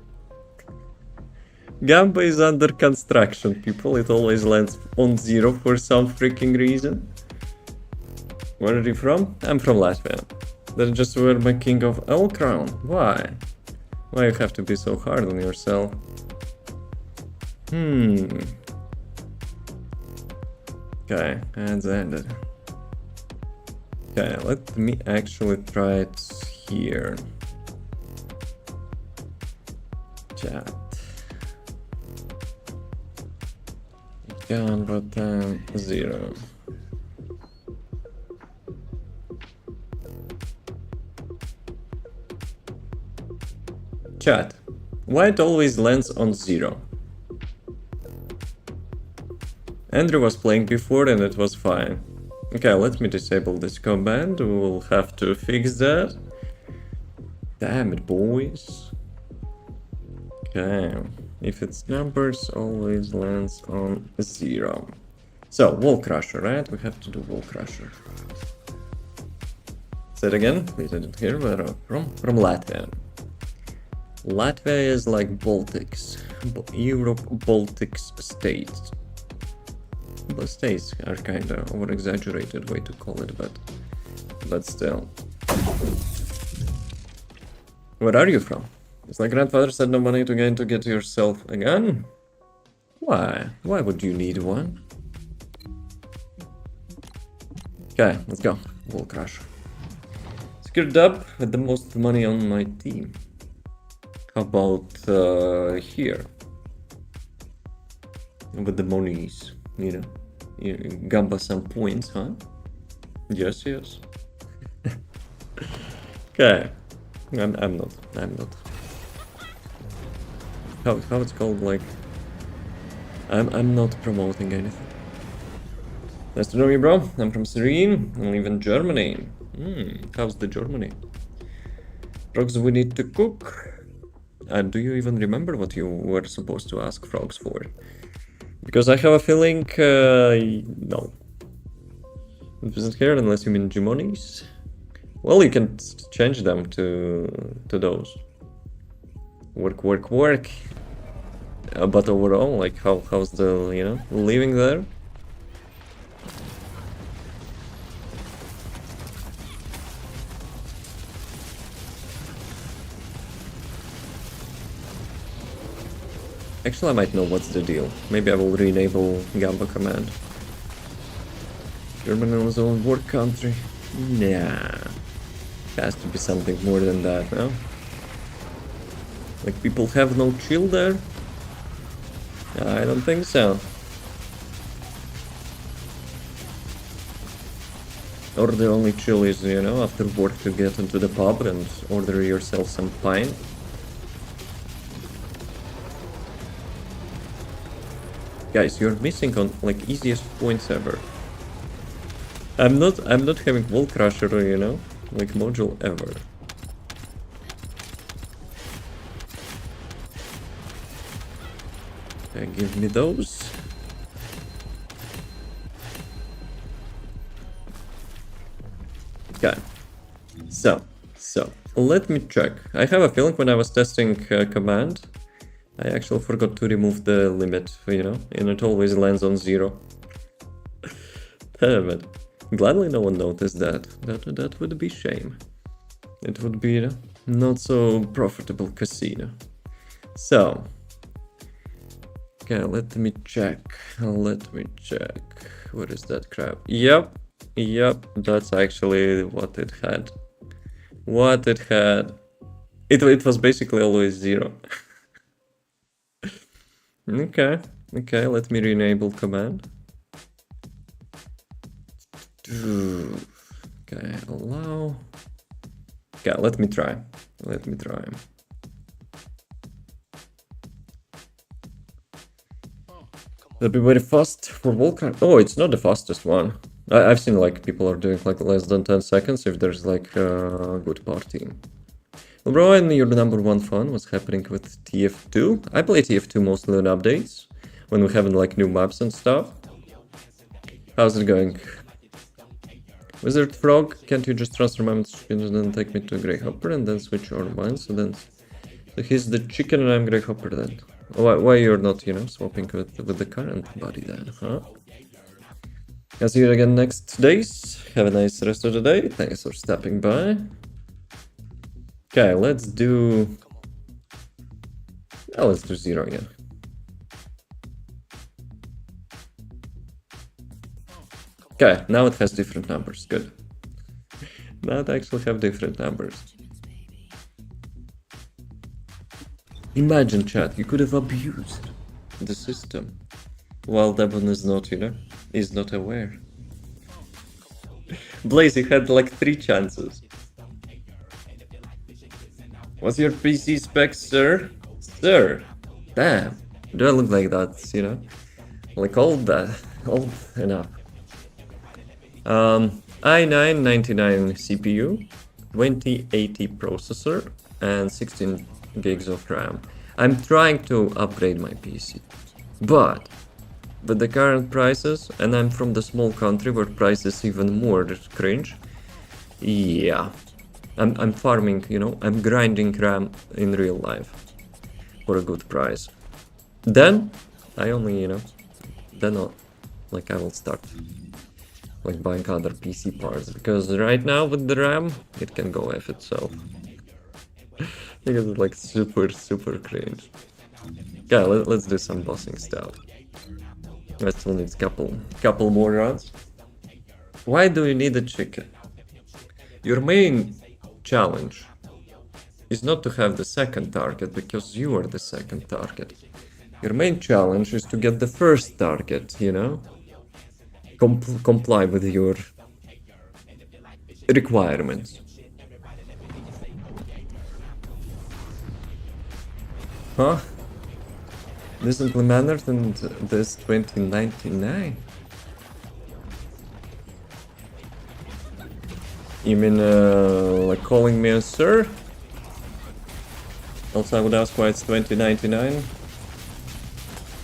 Gamba is under construction, people. It always lands on 0 for some freaking reason. Where are you from? I'm from Latvia. That's just where my king of L crown. Why? Why you have to be so hard on yourself? Okay, and ended. Okay, let me actually try it here. Chat. Gone, but then 0. Chat. Why it always lands on 0? Andrew was playing before and it was fine. Okay, let me disable this command. We'll have to fix that. Damn it, boys. Okay. If it's numbers, always lands on 0. So, Wall Crusher, right? We have to do Wall Crusher. Say it again, please, I didn't hear where from Latvia. Latvia is like Baltics. Europe, Baltics states. But states are kinda over-exaggerated way to call it, but still. Where are you from? It's my grandfather said no money to get yourself a gun. Why? Why would you need one? Okay, let's go. Wall Crush. Secured up with the most money on my team. How about here? With the monies, you gamba some points, huh? Yes. Okay. I'm not. How it's called, like I'm not promoting anything. Nice to know you, bro. I'm from Serene. I live in Germany. How's the Germany? Frogs we need to cook. Do you even remember what you were supposed to ask frogs for? Because I have a feeling, no. It isn't here unless you mean Gimonies. Well, you can change them to those. Work. But overall, like, how's the, living there? Actually, I might know what's the deal. Maybe I will re-enable Gamba command. Germany on its own war country. Nah. Has to be something more than that, no? Like, people have no chill there? I don't think so. Or the only chill is, you know, after work to get into the pub and order yourself some pint. Guys, you're missing on, like, easiest points ever. I'm not having Wall Crusher, you know, like, module ever. Okay, give me those. Okay, so, let me check. I have a feeling when I was testing command, I actually forgot to remove the limit, you know, and it always lands on 0. Damn it. Gladly no one noticed that. That would be shame. It would be, you know, not so profitable casino. So, okay, let me check. What is that crap? Yep, that's actually what it had. It was basically always 0. Okay, let me re-enable command. Okay, allow. Okay, let me try. That'll be very fast for Vulcan. Oh, it's not the fastest one. I've seen like people are doing like less than 10 seconds if there's like a good party. Well, bro, and your number one fun was happening with TF2. I play TF2 mostly on updates when we have like new maps and stuff. How's it going? Wizard Frog, can't you just transfer my chicken and then take me to Grey Hopper and then switch our minds? So he's the chicken and I'm Grey Hopper then. Why you're not, you know, swapping with the current body then, huh? I'll see you again next days. Have a nice rest of the day. Thanks for stopping by. Okay, let's do 0 again. Okay, now it has different numbers. Good. Now it actually have different numbers. Imagine, chat, you could have abused the system while Devon is not, you know, is not aware. Blaze, you had like 3 chances. What's your PC specs, sir? Sir! Damn. Do I look like that, you know? Like old enough. i9-99 CPU, 2080 processor, and 16 gigs of RAM. I'm trying to upgrade my PC, but with the current prices, and I'm from the small country where prices even more cringe, yeah, I'm farming, you know, I'm grinding RAM in real life for a good price. Then I only, you know, like I will start like buying other PC parts, because right now with the RAM it can go F itself. Because it's like super cringe. Yeah, let's do some bossing stuff. I still need couple more runs. Why do you need a chicken? Your main challenge is not to have the second target, because you are the second target. Your main challenge is to get the first target, you know? Comply with your requirements. Huh? Decently mannered and this 2099? You mean like calling me a sir? Also I would ask why it's 2099.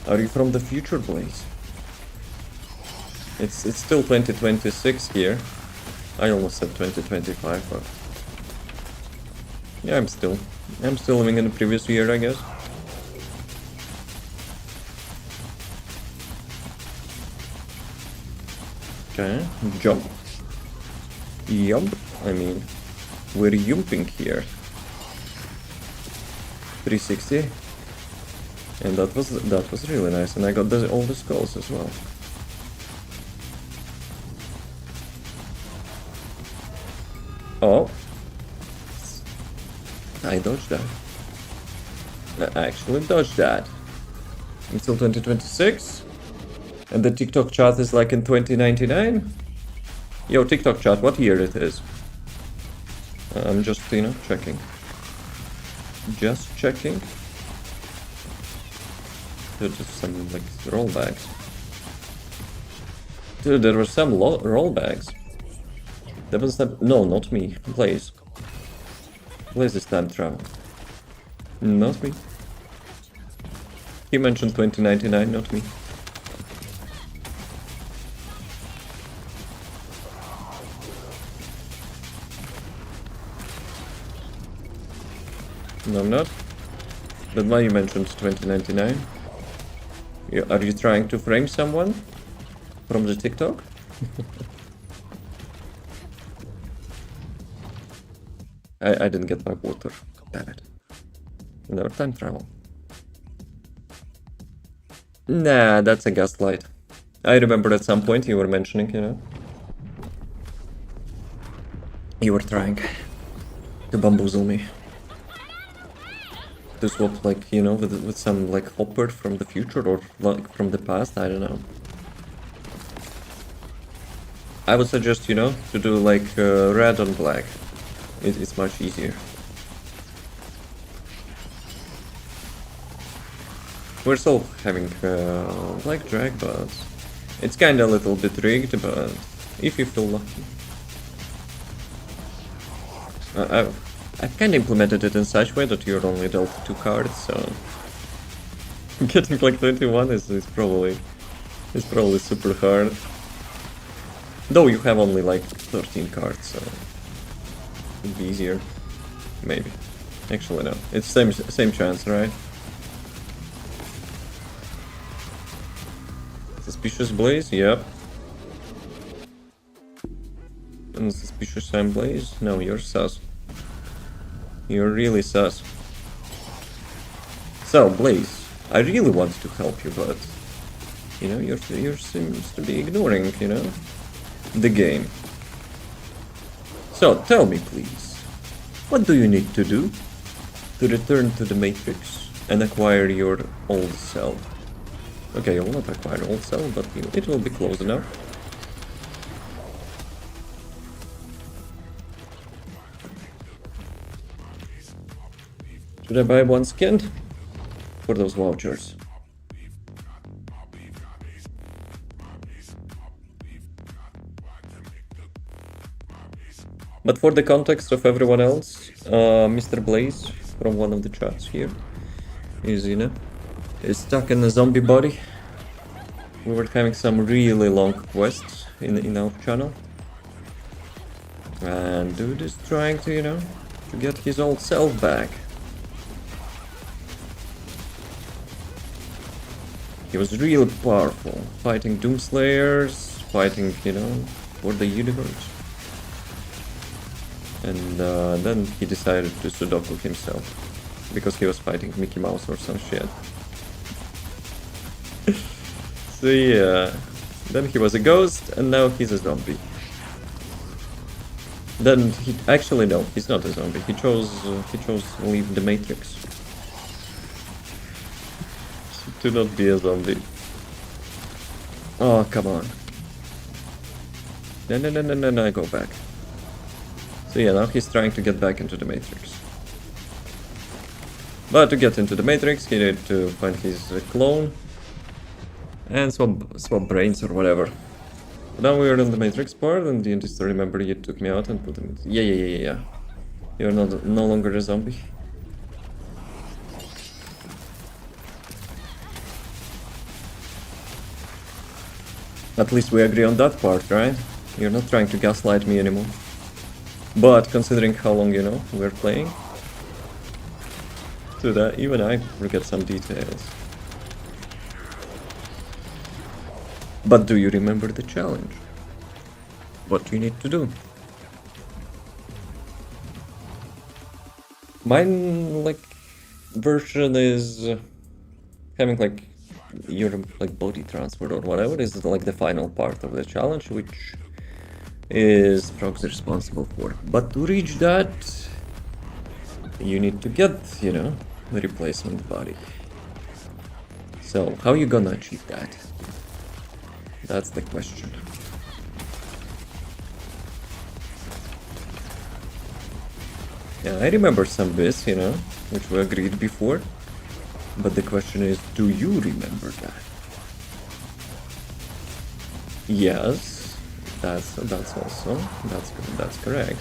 Are you from the future, Blaze? It's still 2026 here. I almost said 2025, but yeah, I'm still living in the previous year, I guess. Okay, jump. Yump. I mean, we're yumping here. 360. And that was really nice, and I got all the skulls as well. Oh. I dodged that. I actually dodged that. Until 2026. And the TikTok chat is like in 2099. Yo, TikTok chat, what year it is? I'm just, checking. Just checking. There's just some, like, rollbacks. Dude, there were some rollbacks. That was that. No, not me. Blaze. Blaze is time travel. Not me. He mentioned 2099, not me. No, I'm not. But why you mentioned 2099? Are you trying to frame someone from the TikTok? I didn't get my water. Damn it. Never time travel. Nah, that's a gaslight. I remember at some point you were mentioning, You were trying to bamboozle me. To swap, like, with some, like, hopper from the future or, like, from the past, I don't know. I would suggest, to do, like, red on black. It's much easier. We're still having, like, drag bots. It's kinda a little bit rigged, but if you feel lucky. I've kinda implemented it in such way that you're only dealt 2 cards, so... Getting, like, 21 is probably super hard. Though you have only, like, 13 cards, so... It'd be easier. Maybe. Actually, no. It's same chance, right? Suspicious Blaze? Yep. And Suspicious Sam Blaze? No, you're sus. You're really sus. So, Blaze, I really wanted to help you, but... You seems to be ignoring, the game. So, tell me, please. What do you need to do to return to the Matrix and acquire your old self? Okay, you will not acquire old self, but it will be close enough. Should I buy one skin? For those vouchers. But for the context of everyone else, Mr. Blaze from one of the chats here is, is stuck in a zombie body. We were having some really long quests in our channel. And dude is trying to, to get his old self back. He was really powerful, fighting Doomslayers, fighting, for the universe. And then he decided to Sudoku himself, because he was fighting Mickey Mouse or some shit. So yeah, then he was a ghost, and now he's a zombie. Then he actually no, he's not a zombie. He chose to leave the Matrix. To not be a zombie. Oh, come on. No, go back. So yeah, now he's trying to get back into the Matrix. But to get into the Matrix, he needed to find his clone and swap brains or whatever. Now we're in the Matrix part, and you just remember you took me out and put him in. Yeah. You're no longer a zombie. At least we agree on that part, right? You're not trying to gaslight me anymore. But considering how long, we're playing, to that, even I forget some details. But do you remember the challenge? What you need to do? Mine, like, version is having like your like body transport or whatever is like the final part of the challenge, which is Frog's responsible for. But to reach that, you need to get, you know, the replacement body. So how you gonna achieve that? That's the question. Yeah, I remember some bits, you know, which we agreed before. But the question is, do you remember that? Yes, that's also that's correct.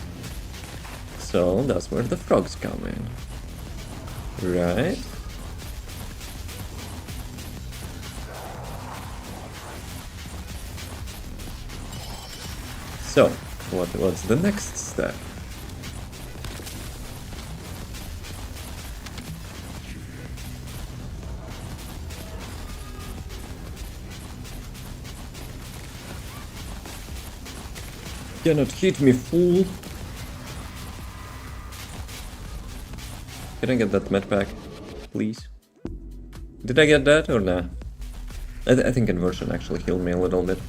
So that's where the frogs come in, right? So what's the next step? Cannot hit me, fool! Can I get that med pack, please? Did I get that or nah? I think conversion actually healed me a little bit.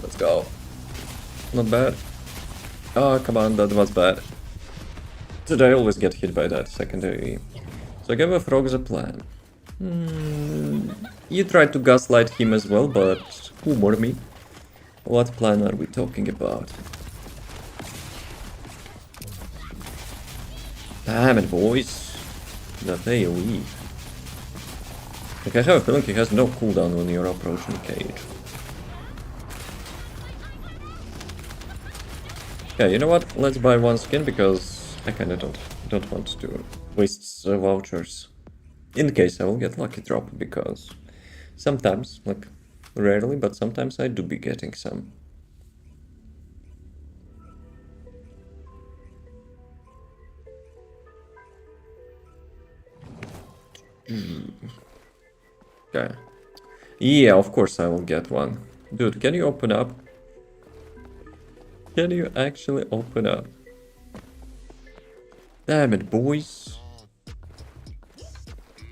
Let's go. Not bad. Oh, come on, that was bad. Did I always get hit by that secondary? So give a frogs a plan. You tried to gaslight him as well, but humor me. What plan are we talking about? Damn it, boys. That AoE. Like, I have a feeling he has no cooldown when you're approaching cage. Okay, you know what? Let's buy one skin because I kinda don't want to waste vouchers. In case I will get lucky drop, because sometimes, like rarely, but sometimes I do be getting some. Okay. Yeah, of course I will get one. Dude, can you open up? Can you actually open up? Damn it, boys.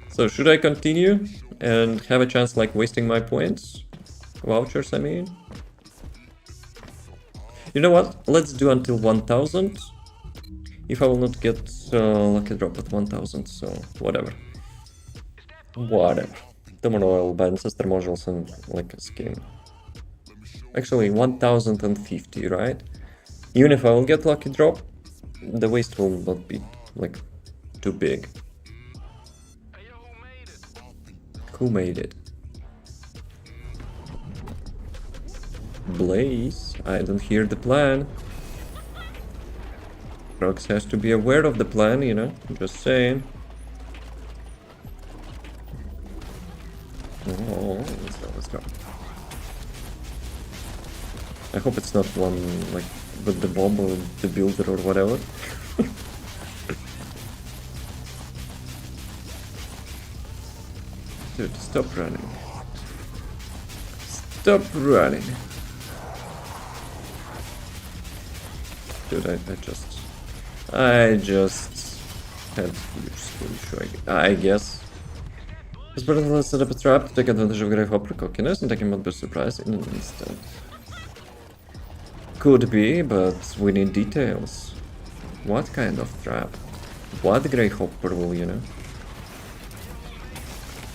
So should I continue and have a chance like wasting my points? Vouchers, I mean? You know what? Let's do until 1000. If I will not get lucky drop at 1000, so whatever. Whatever. Tomorrow I'll buy ancestor modules and like a skin. Actually 1050, right? Even if I will get lucky drop, the waste will not be like too big. Who made it? Blaze? I don't hear the plan. Rox has to be aware of the plan, you know? Just saying. Oh, let's go. I hope it's not one like with the bomb or the builder or whatever. Dude, stop running. Stop running. Dude, I just had huge skill issue, I guess. It's better to set up a trap to take advantage of Grey Hopper cockiness and take him out by surprise in an instant. Could be, but we need details. What kind of trap? What Grey Hopper will, you know?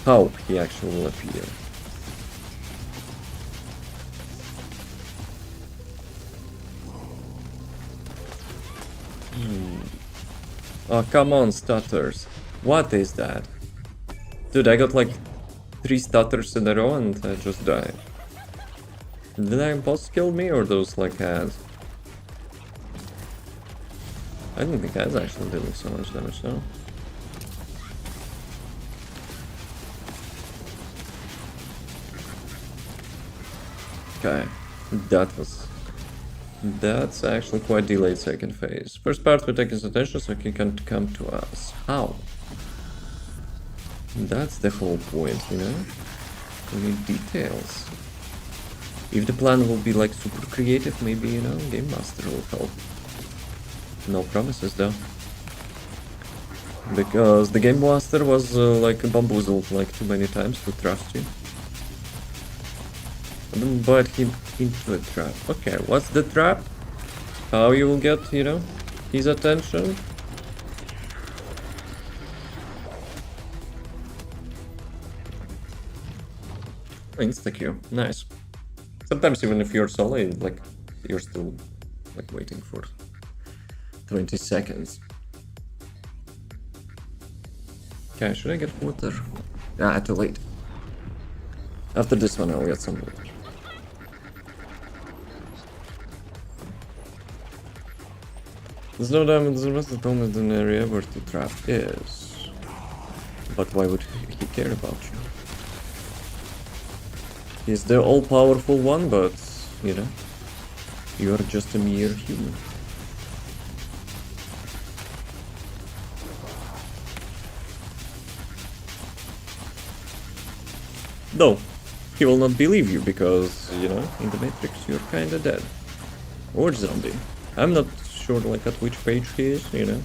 How he actually will appear. Oh, come on, stutters. What is that? Dude, I got like 3 stutters in a row and I just died. Did I boss kill me or those like ads? I don't think ads actually dealing so much damage now. Okay, that's actually quite delayed second phase. First part, we take his attention so he can come to us. How? That's the whole point, you know? We need details. If the plan will be like super creative, maybe, you know, Game Master will help. No promises though. Because the Game Master was like bamboozled like too many times to trust you. I didn't bite him into a trap. Okay, what's the trap? How you will get, you know, his attention? Insta-Q, nice. Sometimes even if you're solid, like, you're still, like, waiting for 20 seconds. Okay, should I get water? Ah, too late. After this one, I'll get some water. There's no diamond, there must have only an area where the trap is. But why would he care about you? He's the all-powerful one, but, you know, you are just a mere human. No, he will not believe you because, you know, in the Matrix you're kinda dead. Or zombie. I'm not sure like at which page he is, you know.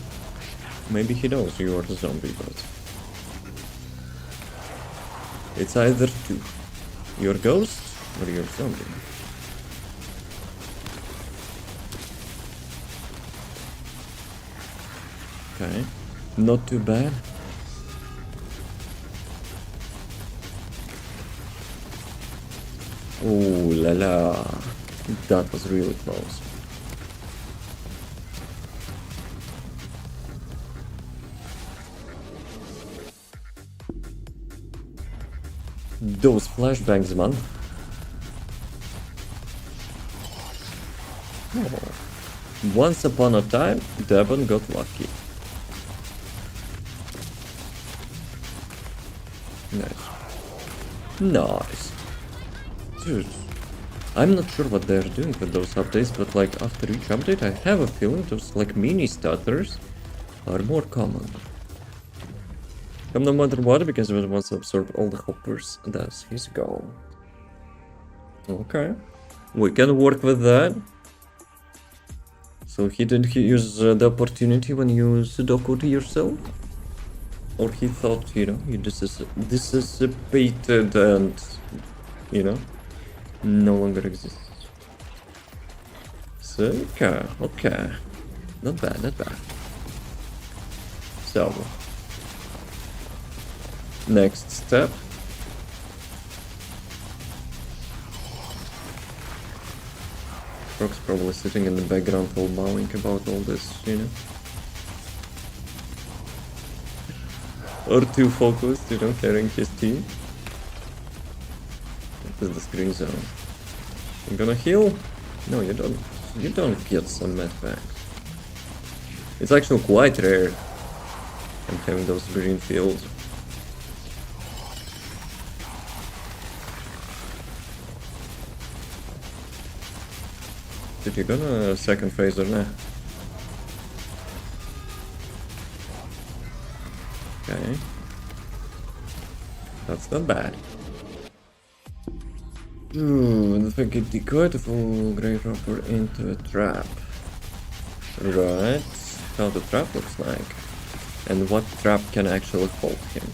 Maybe he knows you are the zombie, but... It's either two. You're ghost or you're zombie. Okay, not too bad. Ooh la la, that was really close. Those flashbangs, man. Oh. Once upon a time, Devon got lucky. Nice. Nice. Dude, I'm not sure what they're doing with those updates, but like after each update, I have a feeling those like mini stutters are more common. Come no matter what, because it wants to absorb all the hoppers. That's his goal. Okay. We can work with that. So he didn't use the opportunity when you Sudoku yourself? Or he thought, you know, you dissipated and, you know, no longer exists. So, okay. Not bad, not bad. So, next step. Frog's probably sitting in the background all mowing about all this, you know. Or too focused, you know, carrying his team. This is the screen zone. I'm gonna heal? No, you don't. You don't get some med packs. It's actually quite rare. I'm having those green fields. Did you gonna second phase or not? Okay. That's not bad. Ooh, if I could decoy the full grey robber into a trap. Right. How the trap looks like. And what trap can actually hold him.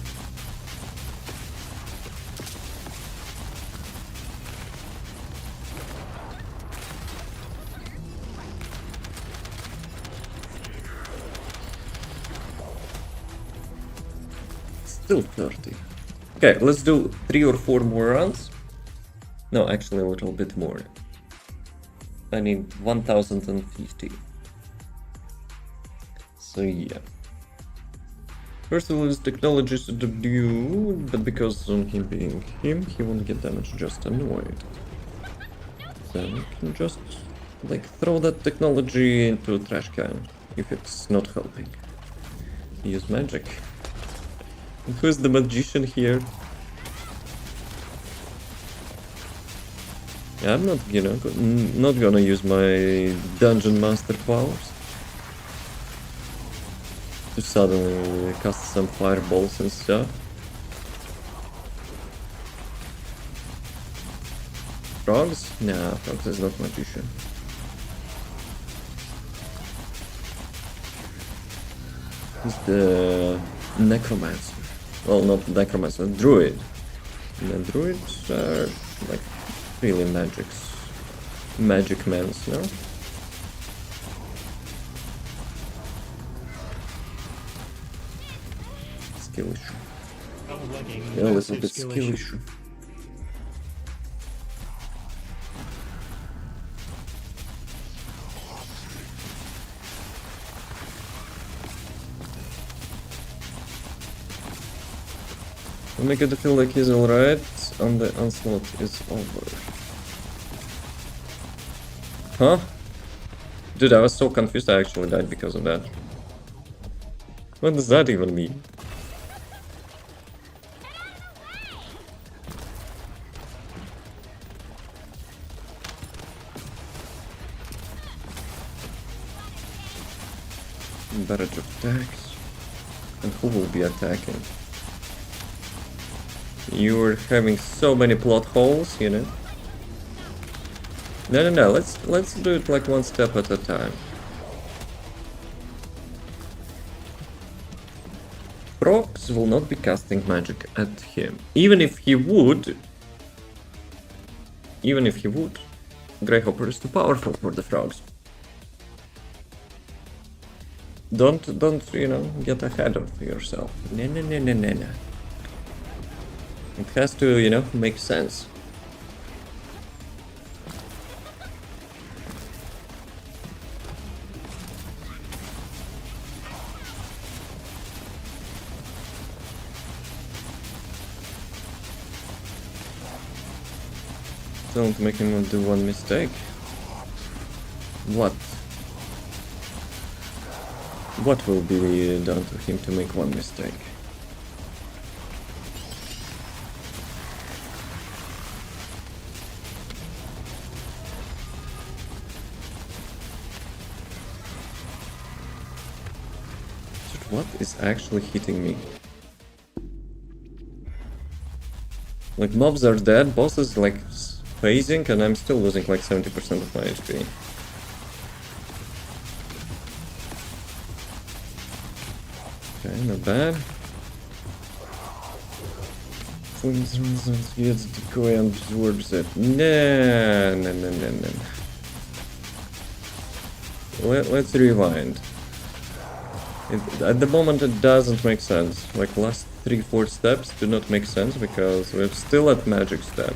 Still 30. Okay, let's do 3 or 4 more rounds. No, actually a little bit more. I need 1050. So yeah. First we'll use technology to subdue, but because on him being him, he won't get damage, just annoyed. Then we can just like throw that technology into a trash can, if it's not helping. Use magic. And who's the magician here? Yeah, I'm not, you know, not gonna use my dungeon master powers to suddenly cast some fireballs and stuff. Frogs? Nah, Frogs is not magician. He's the necromancer. Well, not necromancer, druid. And the druids are like really magic mans, no? Skill issue. Yeah, a little bit skill issue. I make it feel like he's alright, and the onslaught is over. Huh? Dude, I was so confused, I actually died because of that. What does that even mean? Barrage of attacks. And who will be attacking? You're having so many plot holes, you know? No, let's do it like one step at a time. Frogs will not be casting magic at him. Even if he would, Greyhopper is too powerful for the frogs. Don't, you know, get ahead of yourself. No. It has to, you know, make sense. Don't make him do one mistake. What? What will be done to him to make one mistake? What is actually hitting me? Like, mobs are dead, boss is like phasing, and I'm still losing like 70% of my HP. Okay, not bad. Gets decoy and absorbs it. No. Let's rewind. At the moment it doesn't make sense. Like last 3-4 steps do not make sense because we're still at magic step.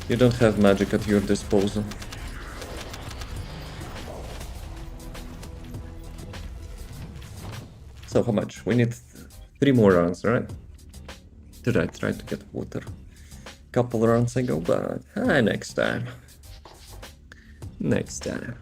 You don't have magic at your disposal. So how much? We need 3 more rounds, right? Did I try to get water? Couple rounds ago, but next time. Next time.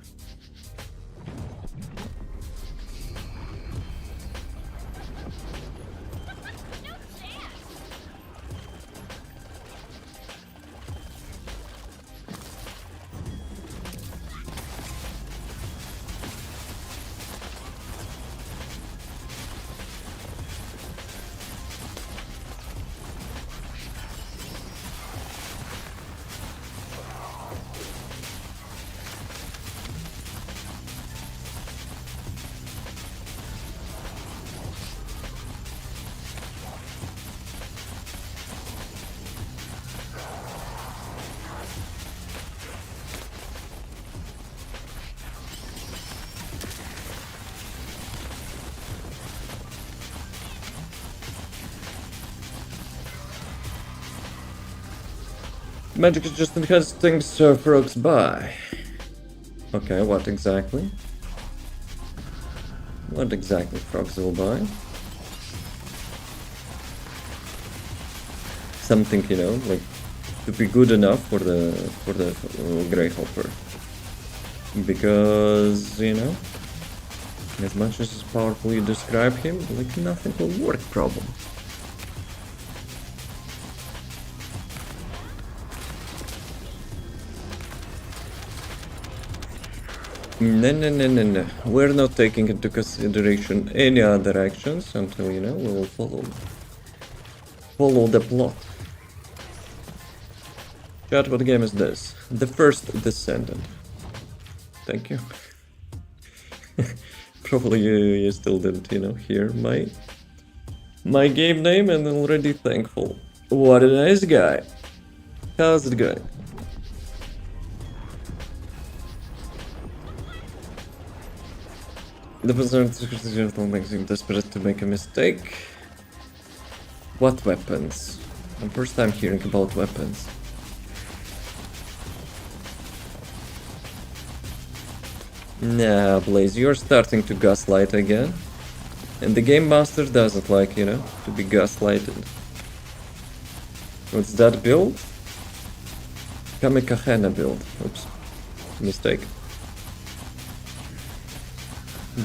Magic is just enhanced things so frogs buy. Okay, what exactly? What exactly frogs will buy? Something, you know, like to be good enough for the Greyhopper. Because, you know, as much as powerful you describe him, like nothing will work problem. No. We're not taking into consideration any other actions until, you know, we will follow the plot. Chat, what game is this? The first Descendant. Thank you. Probably you still didn't, hear my game name and already thankful. What a nice guy. How's it going? The person makes him desperate to make a mistake. What weapons? The first time hearing about weapons. Nah, Blaze, you're starting to gaslight again. And the Game Master doesn't like, to be gaslighted. What's that build? Kamikahena build. Oops. Mistake.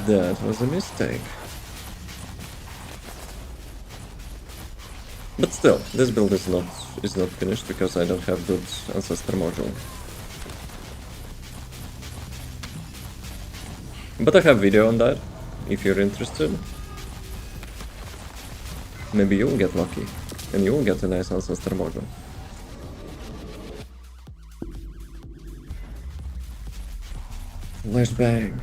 That was a mistake. But still, this build is not finished because I don't have good ancestor module. But I have video on that, if you're interested. Maybe you'll get lucky, and you'll get a nice ancestor module. Flashbang.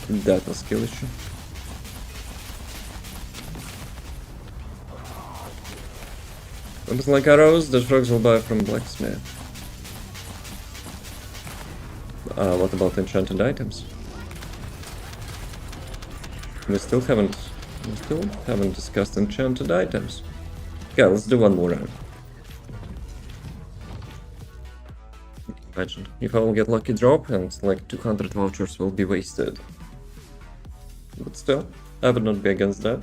That was skill issue. Looks like arrows the frogs will buy from blacksmith. What about enchanted items? We still haven't discussed enchanted items. Yeah, let's do one more round. Imagine if I will get lucky drop and like 200 vouchers will be wasted. But still, I would not be against that.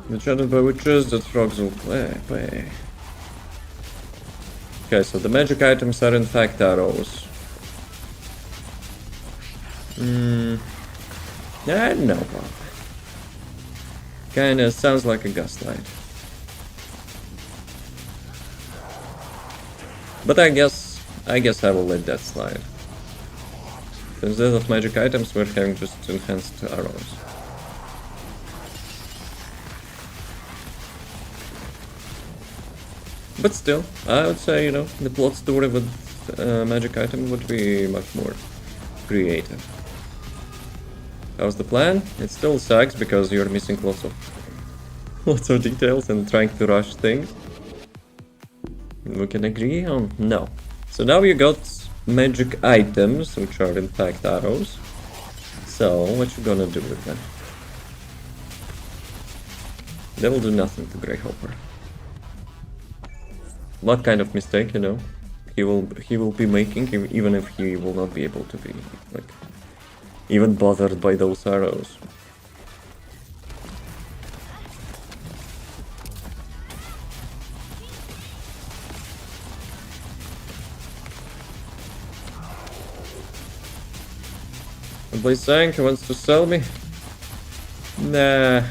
Enchanted vouchers that frogs will play. Okay, so the magic items are in fact arrows. I don't know. Kinda sounds like a gaslight. But I guess I will let that slide. Instead of magic items, we're having just enhanced arrows. But still, I would say, the plot story with magic item would be much more creative. How's the plan? It still sucks because you're missing lots of details and trying to rush things. We can agree on no. So now you got magic items, which are in fact arrows. So what you gonna do with them? They will do nothing to Greyhopper. What kind of mistake, he will be making, even if he will not be able to be even bothered by those arrows. Blaze saying he wants to sell me? Nah.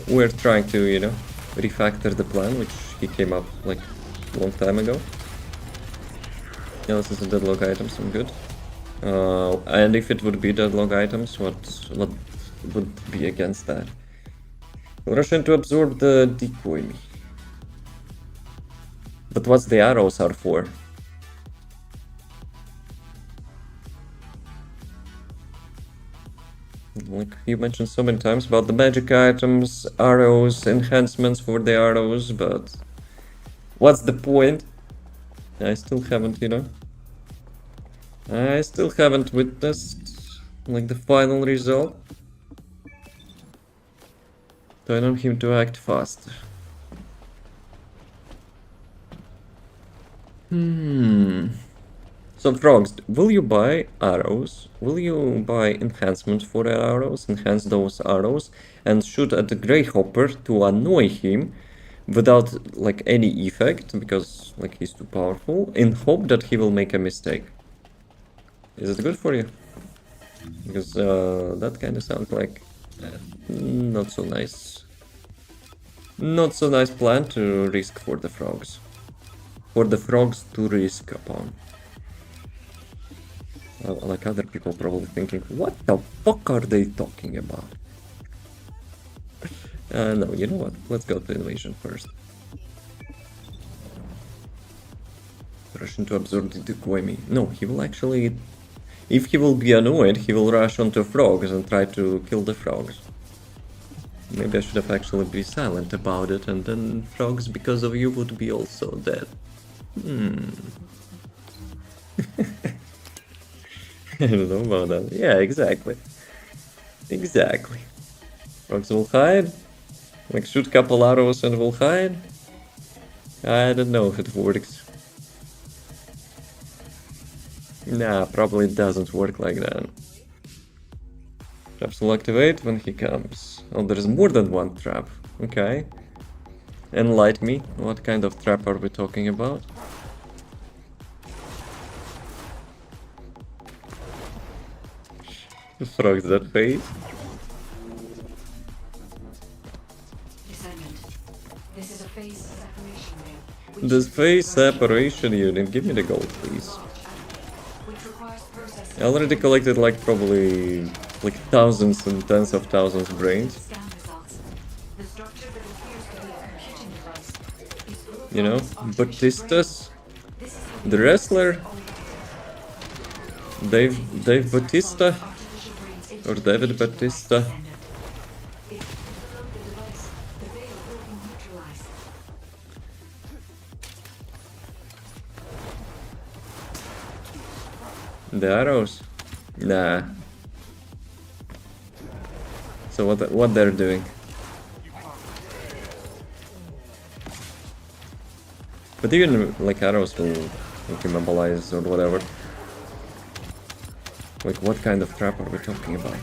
We're trying to, refactor the plan, which he came up a long time ago. Yeah, this is a deadlock item, so I'm good. And if it would be deadlock items, what would be against that? Russian to absorb the decoy. But what's the arrows are for? Like you mentioned so many times about the magic items, arrows, enhancements for the arrows, but what's the point? I still haven't, I still haven't witnessed the final result. So I want him to act fast. So frogs, will you buy arrows? Will you buy enhancements for arrows? Enhance those arrows and shoot at the Greyhopper to annoy him without any effect because he's too powerful, in hope that he will make a mistake. Is it good for you? Because that kind of sounds like not so nice. Not so nice plan to risk for the frogs. for the frogs to risk upon. Like other people probably thinking, what the fuck are they talking about? No, you know what? Let's go to invasion first. Rushing to absorb the Dukwemi. No, he will actually... If he will be annoyed, he will rush onto frogs and try to kill the frogs. Maybe I should have actually been silent about it, and then frogs, because of you, would be also dead. I don't know about that. Yeah, exactly. Exactly. Frogs will hide. Like, shoot couple arrows and will hide. I don't know if it works. Nah, probably doesn't work like that. Traps will activate when he comes. Oh, there's more than one trap. Okay. Enlighten me. What kind of trap are we talking about? Frogs that face. Descendant. This is a phase separation rail. This phase separation unit. Give me the gold, please. Which requires processing. I already collected like probably like thousands and tens of thousands of brains. Scan results. The structure that appears to be a computing device is proof You know, of this artificial Batistas, brain. This is how the wrestler, Dave Batista, artificial brains into or David Batista. Descendant. If you overload the device, the veil will be neutralized. The arrows? Nah. So what they're doing? But even like arrows will like immobilize or whatever. Like what kind of trap are we talking about?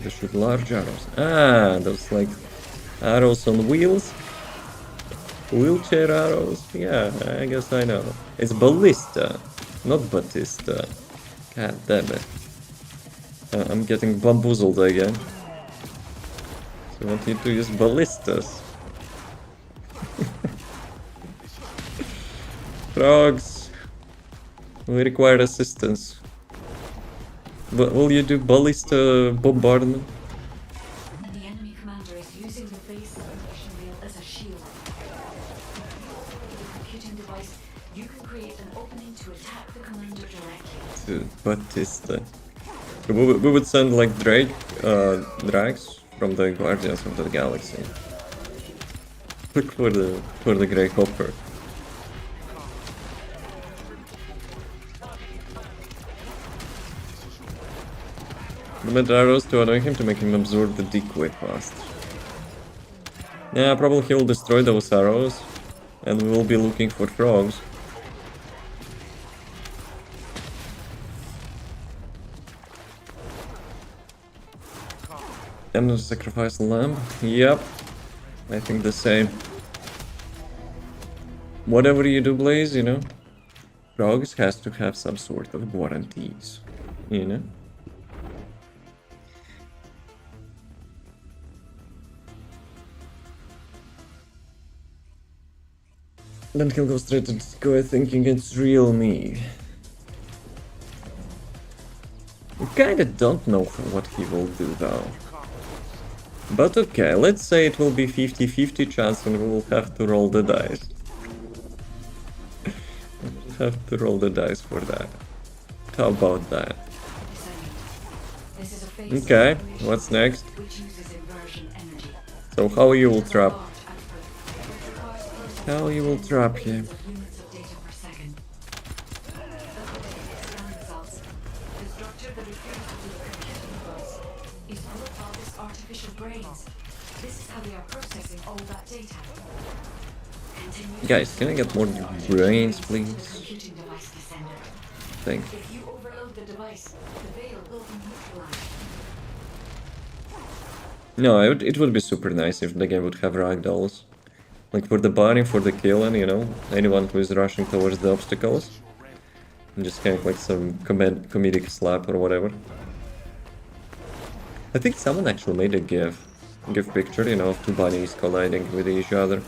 They shoot large arrows. Ah, those like arrows on wheels. Wheelchair arrows. Yeah, I guess I know. It's ballista, not Batista. God damn it. I'm getting bamboozled again. So I want you to use ballistas. Frogs. We require assistance. Will you do ballista bombardment? The enemy commander is using the phase separation rail as a shield. With the computing device, you can create an opening to attack the commander directly. To Batista. We would send like drags from the Guardians of the Galaxy. Look for the Grey Hopper. Commit arrows to annoy him to make him absorb the decoy fast. Yeah, probably he'll destroy those arrows, and we will be looking for frogs. Time to sacrifice a lamb? Yep. I think the same. Whatever you do, Blaze, you know, frogs has to have some sort of guarantees, you know? Then he'll go straight to Discord thinking it's real me. We kinda don't know what he will do though. But okay, let's say it will be 50-50 chance and we will have to roll the dice. We'll have to roll the dice for that. How about that? Descendant. This is a phase Okay, separation what's next? which uses inversion energy. So how you will trap? Large output, which requires processing How you will trap him? of units of data per second. Scan results. The structure that appears to be a computing device is proof of this artificial brains. This is how they are processing all that data. Continue. Guys, can I get more brains, The please? computing device descendant. Thank you. If you overload the device, the veil will be neutralized. No, it would be super nice if the game would have ragdolls. Like for the bunny, for the killing, you know, anyone who is rushing towards the obstacles. And just kind of like some comedic slap or whatever. I think someone actually made a GIF picture, you know, of two bunnies colliding with each other.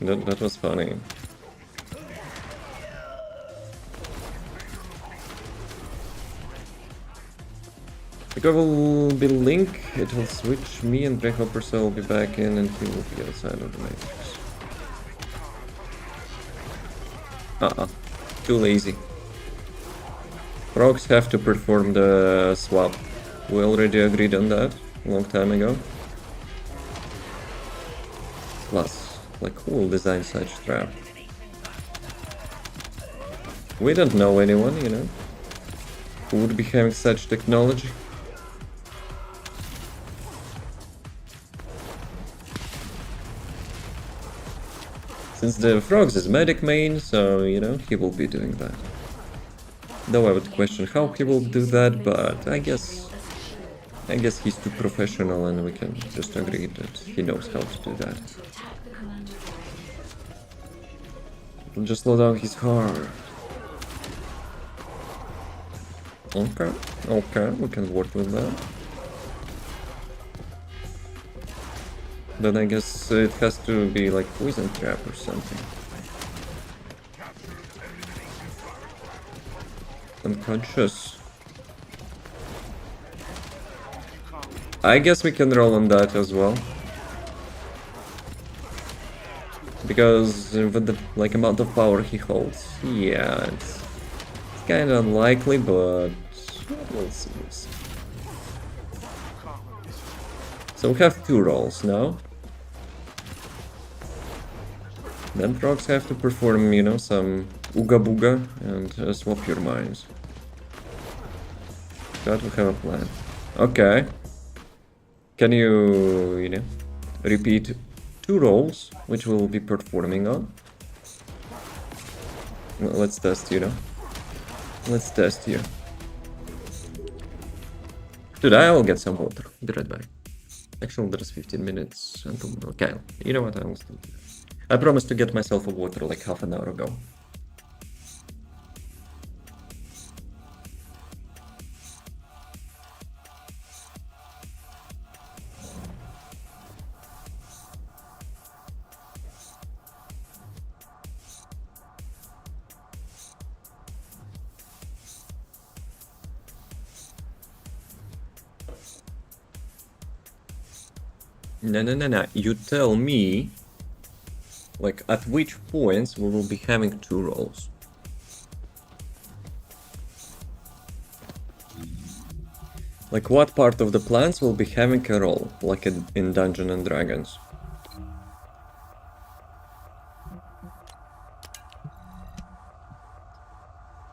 That was funny. Because will be Link, it will switch me and Greyhopper will be back in and he will be outside of the matrix. Too lazy. Frogs have to perform the swap. We already agreed on that a long time ago. Plus, like, who will design such trap? We don't know anyone, you know, who would be having such technology. Since the Frogs is medic main, so, you know, he will be doing that. Though I would question how he will do that, but I guess he's too professional and we can just agree that he knows how to do that. It'll just slow down his heart. Okay, we can work with that. Then I guess it has to be like poison trap or something. Unconscious. I guess we can roll on that as well. Because with the like amount of power he holds, yeah, it's kind of unlikely, but we'll see. So we have 2 rolls now. Then Frogs have to perform, you know, some ooga booga and swap your minds. Got to have a plan. Okay. Can you know, repeat 2 rolls, which we'll be performing on? Well, let's test, you know. Let's test here. Dude, I will get some water. Be right back. Actually, there's 15 minutes until... Okay, you know what, I will still do that. I promised to get myself a water like half an hour ago. No. You tell me, like, at which points we will be having 2 rolls. Like, what part of the plans will be having a roll, like in Dungeons and Dragons?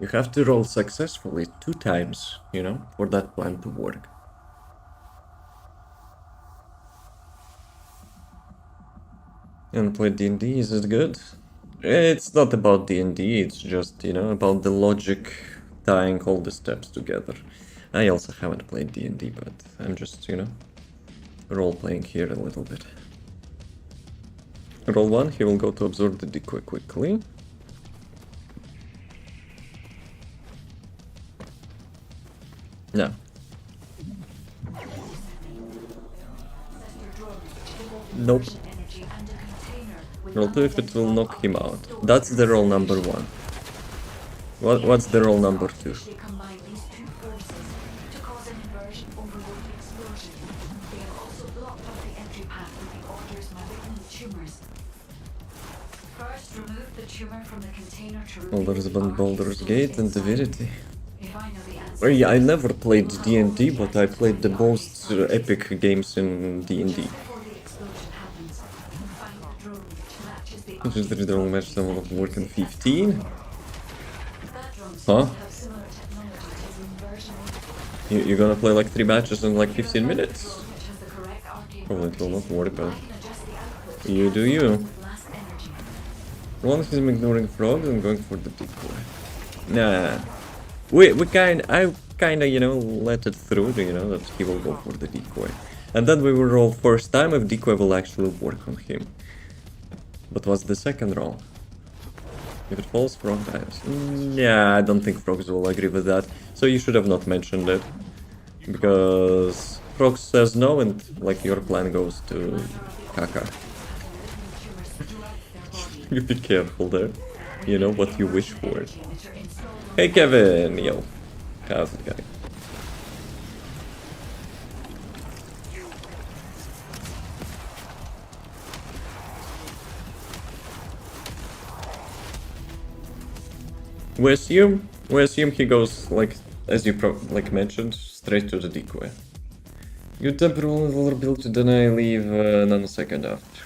You have to roll successfully 2 times, you know, for that plan to work. And play D&D, is it good? It's not about D&D, it's just, you know, about the logic tying all the steps together. I also haven't played D&D, but I'm just, you know, role-playing here a little bit. Roll 1, he will go to absorb the decoy quickly. No. Nope. Roll 2 if it will knock him out. That's the roll number 1. What's the roll number 2? Boulders Bond, Baldur's Gate and Divinity. Oh yeah, I never played D&D, but I played the most epic games in D&D. Just the drone match level of work in 15? Huh? You're gonna play like 3 matches in like 15 minutes? Probably it will not work, but... You do you. One of him ignoring frogs and going for the decoy. Nah. I kinda, you know, let it through, you know, that he will go for the decoy. And then we will roll first time if decoy will actually work on him. But what's the second roll? If it falls, frog dies. Yeah, I don't think frogs will agree with that. So you should have not mentioned it. Because frog says no and like your plan goes to caca. You be careful there. You know what you wish for. Hey Kevin, yo. How's it going? We assume he goes like, as you like mentioned, straight to the decoy. You temporal vulnerability, then I leave nanosecond after.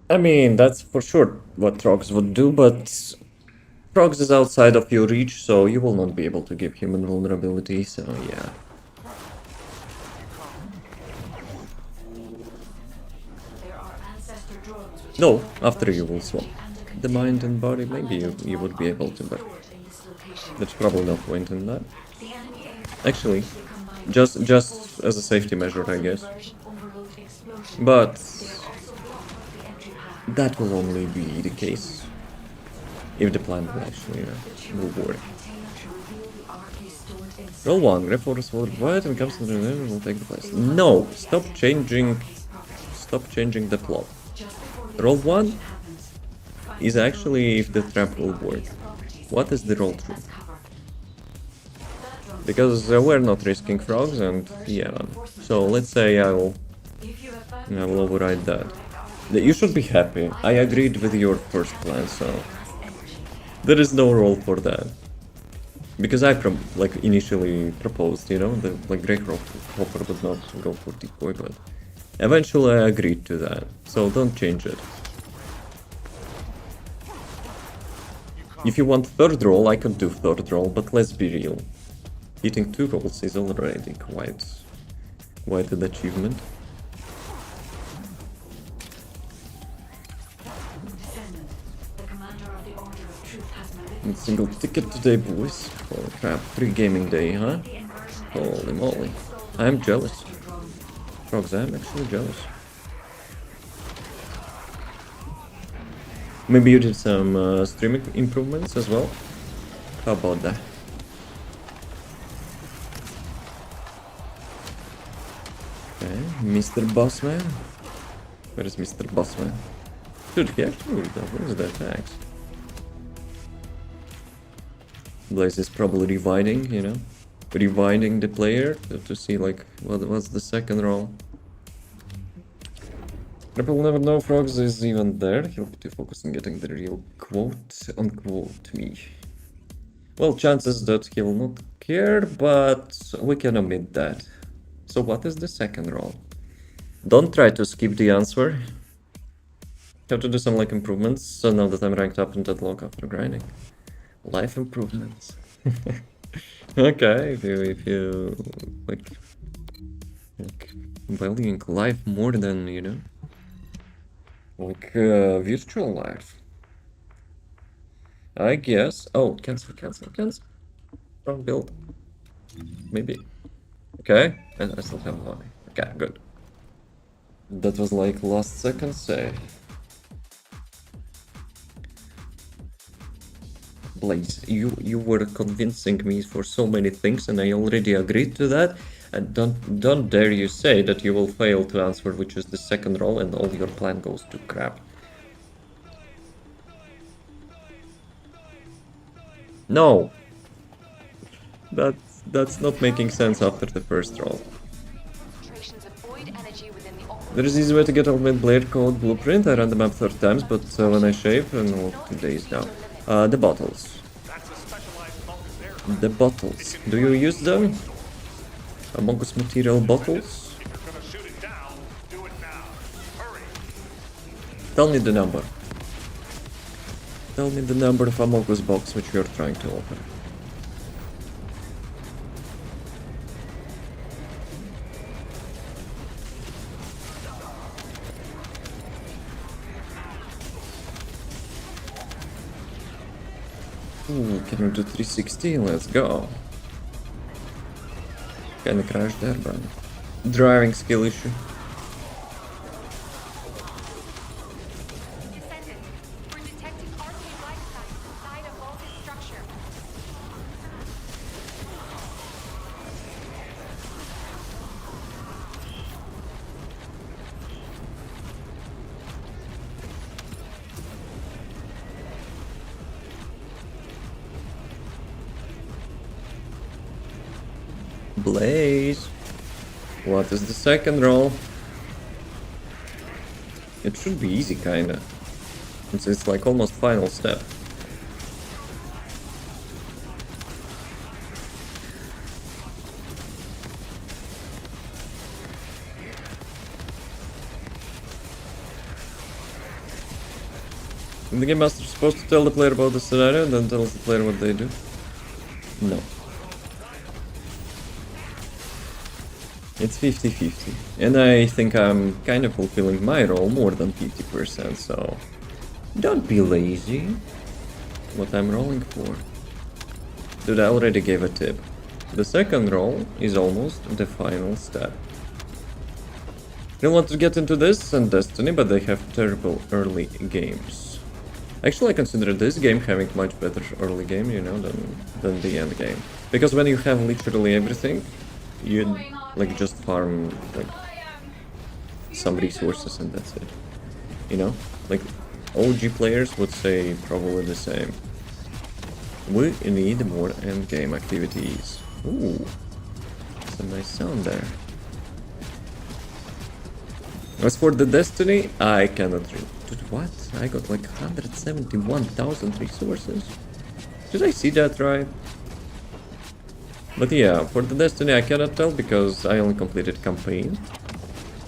I mean, that's for sure what Trogs would do, but Trogs is outside of your reach, so you will not be able to give him invulnerability, so yeah. There are ancestor drones which No, have after you version will swap energy and a the mind and container. body, maybe you would be able to, but Stored in this location. there's probably no point in that. The enemy Actually, combined just as a safety measure, I guess. version overload explosion. But They are also blocked the entry path. that will only be the case if the plan will actually, will work. Container to reveal the arc is stored inside. Roll 1, reforce will required and comes to the end will take the place. No! Stop changing the plot. Just before the Roll 1 explosion happens, find is the actually if the drones trap match will the work. arc's properties. What is the roll Use it through? as cover. That drone Because we're not risking frogs and yeah. So let's say I will If you have found I will override that. You should be happy. I agreed with your first plan, so there is no role for that. Because I like initially proposed, the like Grey Hopper would not go for decoy, but eventually I agreed to that. So don't change it. If you want third roll, I could do third roll, but let's be real. Hitting 2 rolls is already quite an achievement. Descendant, the commander of the Order of Truth has manipulated Single ticket today, boys. Holy crap, pre-gaming day, huh? the inversion Holy moly. I'm jealous. drone. Frogs, I'm actually jealous. Maybe you did some streaming improvements as well? How about that? Okay, Mr. Bossman. Where is Mr. Bossman? Dude, he actually doubles the attacks. Blaze is probably rewinding, rewinding the player to see like what's the second roll. Rep will never know Frogs is even there. He'll be too focused on getting the real quote-unquote me. Well, chances that he'll not care, but we can omit that. So what is the second roll? Don't try to skip the answer. Have to do some like improvements, so now that I'm ranked up in deadlock after grinding. Life improvements. Okay, if you like valuing life more than, like virtual life. I guess. Oh, cancel. Wrong build. Maybe. Okay, and I still have money. Okay, good. That was like last second save. Blaze, you were convincing me for so many things, and I already agreed to that. And don't dare you say that you will fail to answer which is the second roll, and all your plan goes to crap. No, that's not making sense after the first roll. There is easy way to get Ultimate Blade Code Blueprint. I ran the map 30 times, but when I shave, and 2 days now. The bottles. The bottles. Do you use them? Amogus material bottles? Tell me the number. Tell me the number of Amogus box which you're trying to open. Ooh, can we do 360? Let's go. Kinda crashed there, but driving skill issue. Descendant, we're detecting arcane life signs inside a vaulted structure. Blaze. What is the second roll? It should be easy, kinda. It's like almost final step. And the game master is supposed to tell the player about the scenario and then tells the player what they do. No. It's 50-50. And I think I'm kind of fulfilling my role more than 50%, so don't be lazy. What I'm rolling for. Dude, I already gave a tip. The second roll is almost the final step. They want to get into this and Destiny, but they have terrible early games. Actually, I consider this game having much better early game, you know, than the end game. Because when you have literally everything, you like just farm like some resources and that's it. You know, like OG players would say probably the same. We need more end game activities. Ooh, that's a nice sound there. As for the Destiny, I cannot read. Dude, what? I got like 171,000 resources. Did I see that right? But yeah, for the Destiny I cannot tell because I only completed campaign.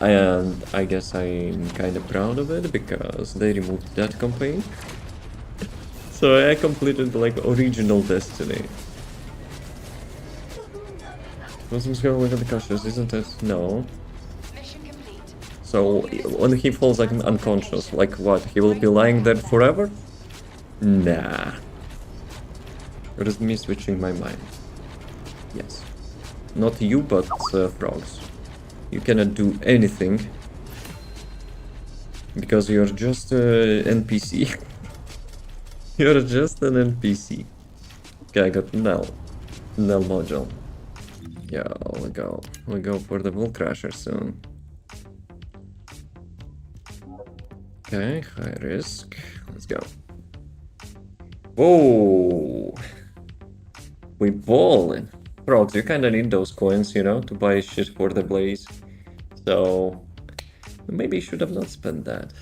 And I guess I'm kinda proud of it because they removed that campaign. So I completed like original Destiny. Muslims go look at the cautious, isn't it? No. Mission complete. So when he falls like unconscious, like what? He will be lying there forever? Nah. It is me switching my mind. Yes. Not you, but frogs. You cannot do anything. Because you're just an NPC. You're just an NPC. Okay, I got Nell. Nell module. Yeah, we go. We go for the Bull Crusher soon. Okay, high risk. Let's go. Whoa! We ballin'. Frogs, you kinda need those coins, you know, to buy shit for the blaze. So maybe you should have not spent that.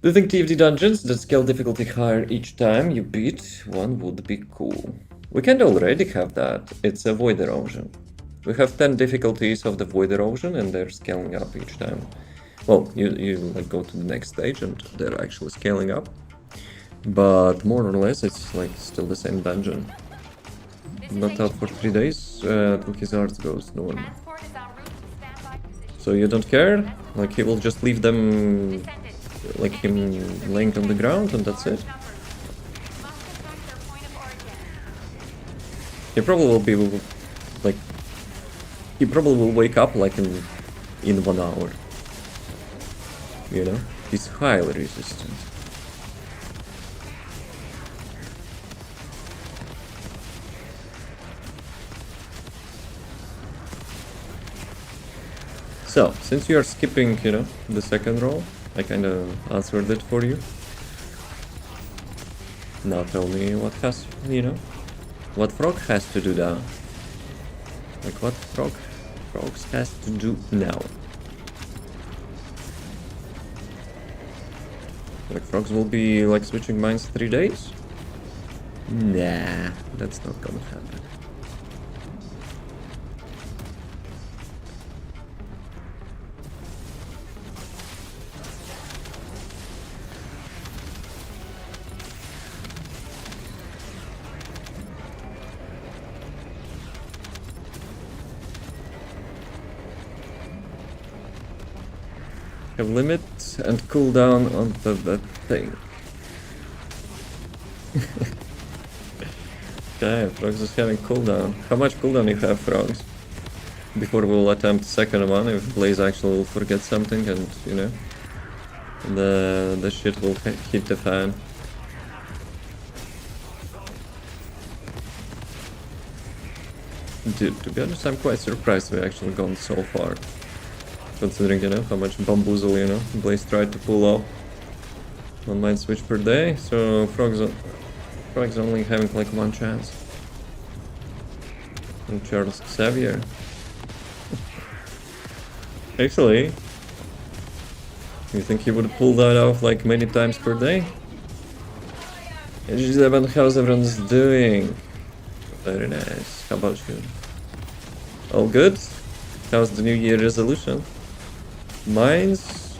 Do you think TFD dungeons that scale difficulty higher each time you beat one would be cool? We can already have that. It's a void erosion. We have 10 difficulties of the void erosion and they're scaling up each time. Well, you like go to the next stage and they're actually scaling up. But more or less it's like still the same dungeon. Not out for 3 days till his heart goes normal. Transport is en route to standby position. So you don't care? Like he will just leave them Descendants. like him laying on the ground and that's it? Numbers. Must confirm their point of origin. He probably will be like he probably will wake up like in 1 hour. You know? He's highly resistant. So, since you are skipping, you know, the second roll, I kind of answered it for you. Now tell me what has, you know, what frog has to do now. Like what frogs has to do now. Like frogs will be like switching minds 3 days? Nah, that's not gonna happen. Have limit and cooldown on that thing. Okay, frogs is having cooldown. How much cooldown you have, frogs? Before we'll attempt second one, if Blaze actually will forget something and, you know, the shit will hit the fan. Dude, to be honest, I'm quite surprised we actually gone so far. Considering, you know, how much bamboozle, you know, Blaze tried to pull off. 1 mind switch per day, so Frog's only having like 1 chance. And Charles Xavier. Actually, You think he would pull that off like many times per day? Yujin, how's everyone's doing? Very nice. How about you? All good? How's the New Year resolution? Mine's...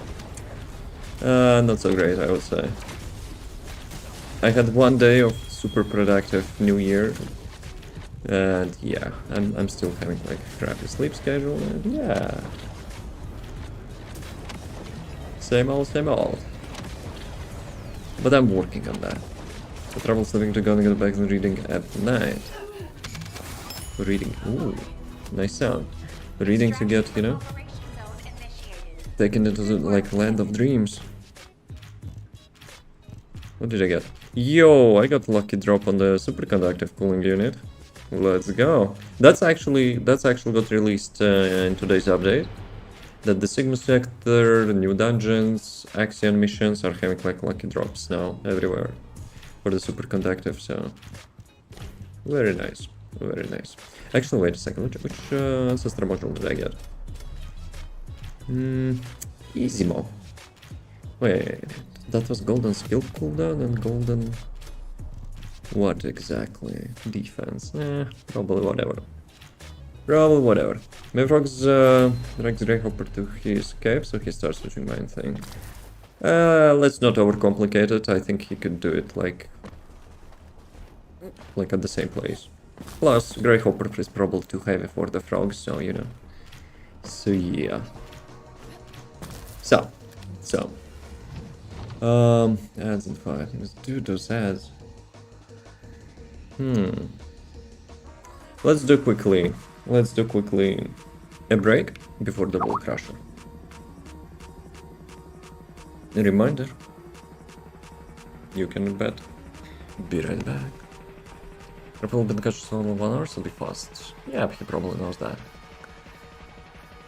not so great, I would say. I had 1 day of super productive New Year. And yeah, I'm still having like a crappy sleep schedule, and yeah. Same old, same old. But I'm working on that. So travel sleeping to go and get back and reading at night. Reading, ooh, nice sound. Reading to get, you know, Operation zone initiated. taken into the like land of dreams. What did I get? Yo, I got lucky drop on the superconductive cooling unit. Let's go. That's actually got released in today's update. That the Sigma sector, the new dungeons, Axion missions are having like lucky drops now everywhere for the superconductive. So very nice, very nice. Actually, wait a second. Which ancestor module did I get? Easimo. Wait, that was golden skill cooldown and golden. What exactly? Defense? Probably whatever. Probably whatever. Mavrock's drags Greyhopper to his cave, so he starts switching mine thing. Let's not overcomplicate it. I think he could do it like at the same place. Plus, Greyhopper is probably too heavy for the frogs, so you know. So yeah. So. Ads and 5. Let's do those ads. Let's do quickly a break before the Wall Crusher. A reminder, you can bet. Be right back. Purple been catch someone in 1 hour, so be fast. Yeah, he probably knows that.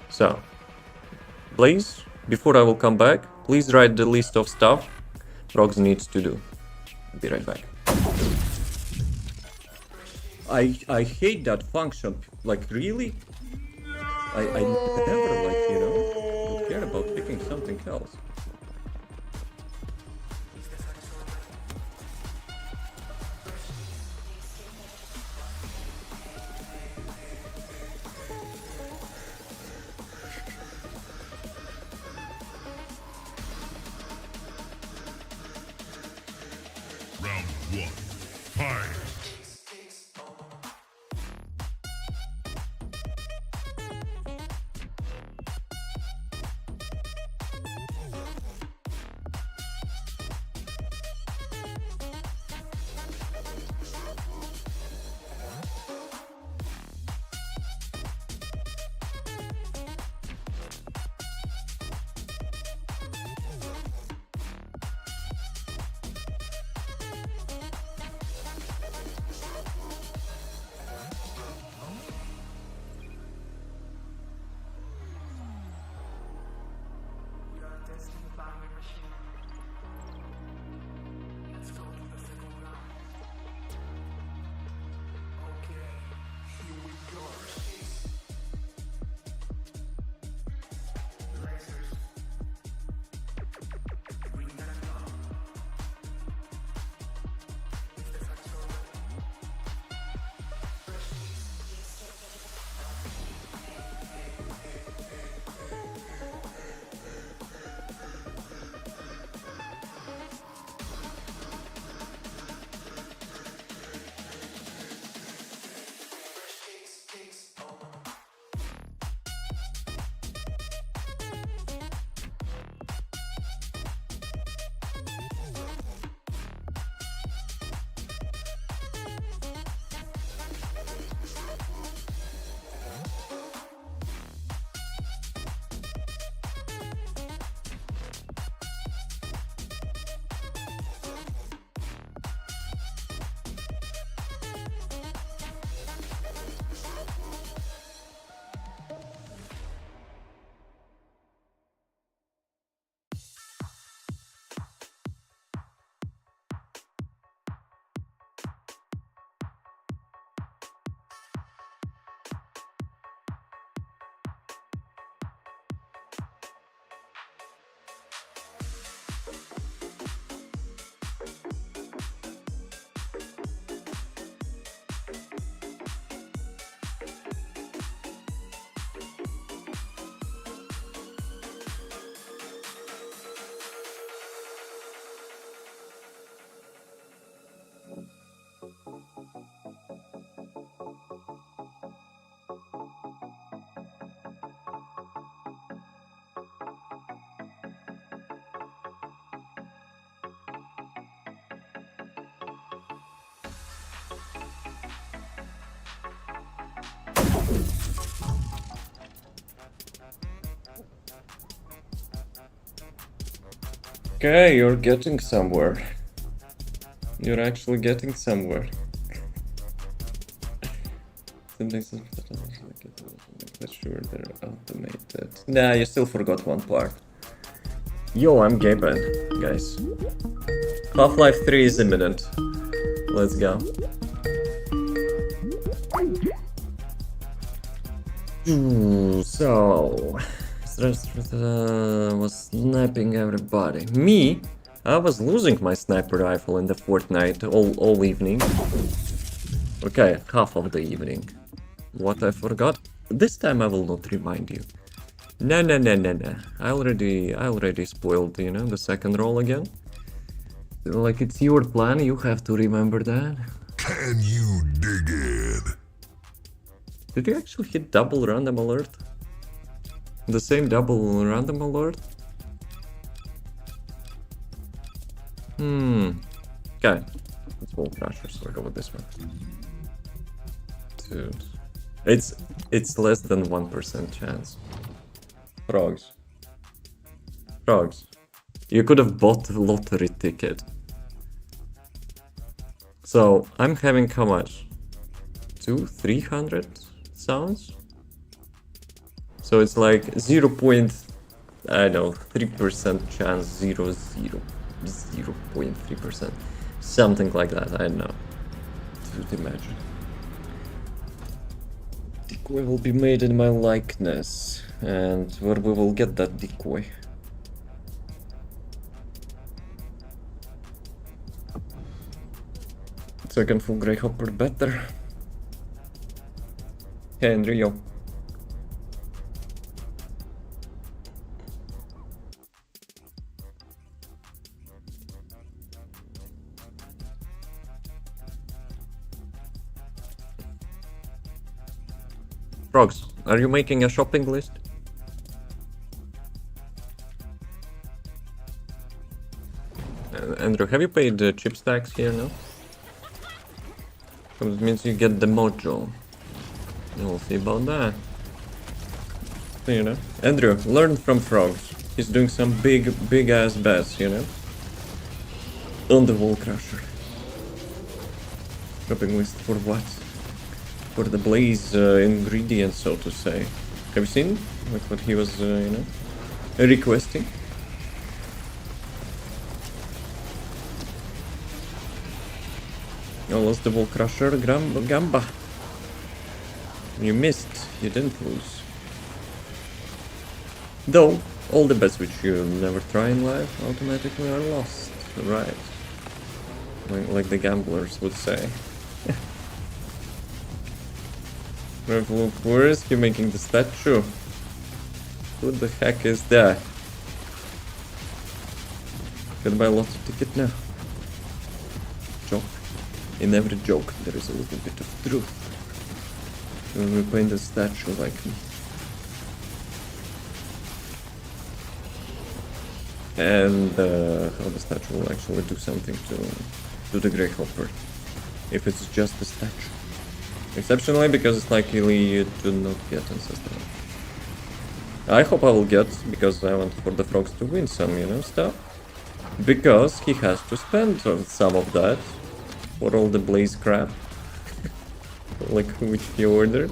So, please, before I will come back, please write the list of stuff Frogs needs to do. Be right back. I hate that function. Like, really? I never, like, you know, would care about picking something else. Round 1. Fight! Okay, you're getting somewhere. You're actually getting somewhere. Some things that sure they're automated. Nah, you still forgot one part. Yo, I'm Gaben, guys. Half-Life 3 is imminent. Let's go. So... was sniping everybody. Me? I was losing my sniper rifle in the Fortnite all evening. Okay, half of the evening. What I forgot? This time I will not remind you. No. I already spoiled, you know, the second roll again. Like, it's your plan, you have to remember that. Can you dig it? Did you actually hit double random alert? The same double random alert? Okay. Let's roll crusher, so I go with this one. Dude. It's less than 1% chance. Frogs. Frogs. You could have bought a lottery ticket. So, I'm having how much? 300 sounds? So it's like 0.3% chance, 0.3%. Something like that, I don't know. Dude, imagine. Decoy will be made in my likeness. And where we will get that decoy? Second full Grey Hopper better. Hey Andrew, yo. Frogs, are you making a shopping list? Andrew, have you paid the chip stacks here now? Because it means you get the mojo. We'll see about that. You know? Andrew, learn from Frogs. He's doing some big ass bets, you know? On the wall crusher. Shopping list for what? For the blaze ingredients, so to say. Have you seen like what he was, you know, requesting? Oh, lost the wall crusher, Gamba. You missed, you didn't lose. Though, all the bets which you never try in life automatically are lost, right? Like the gamblers would say. Where is he making the statue? Who the heck is that? Can buy lots of ticket now. Joke. In every joke there is a little bit of truth. When we paint a statue like me. And how the statue will actually do something to the Grey Hopper. If it's just a statue. Exceptionally, because it's likely you do not get ancestral. I hope I will get, because I want for the Frogs to win some, you know, stuff. Because he has to spend some of that for all the blaze crap. Like which he ordered.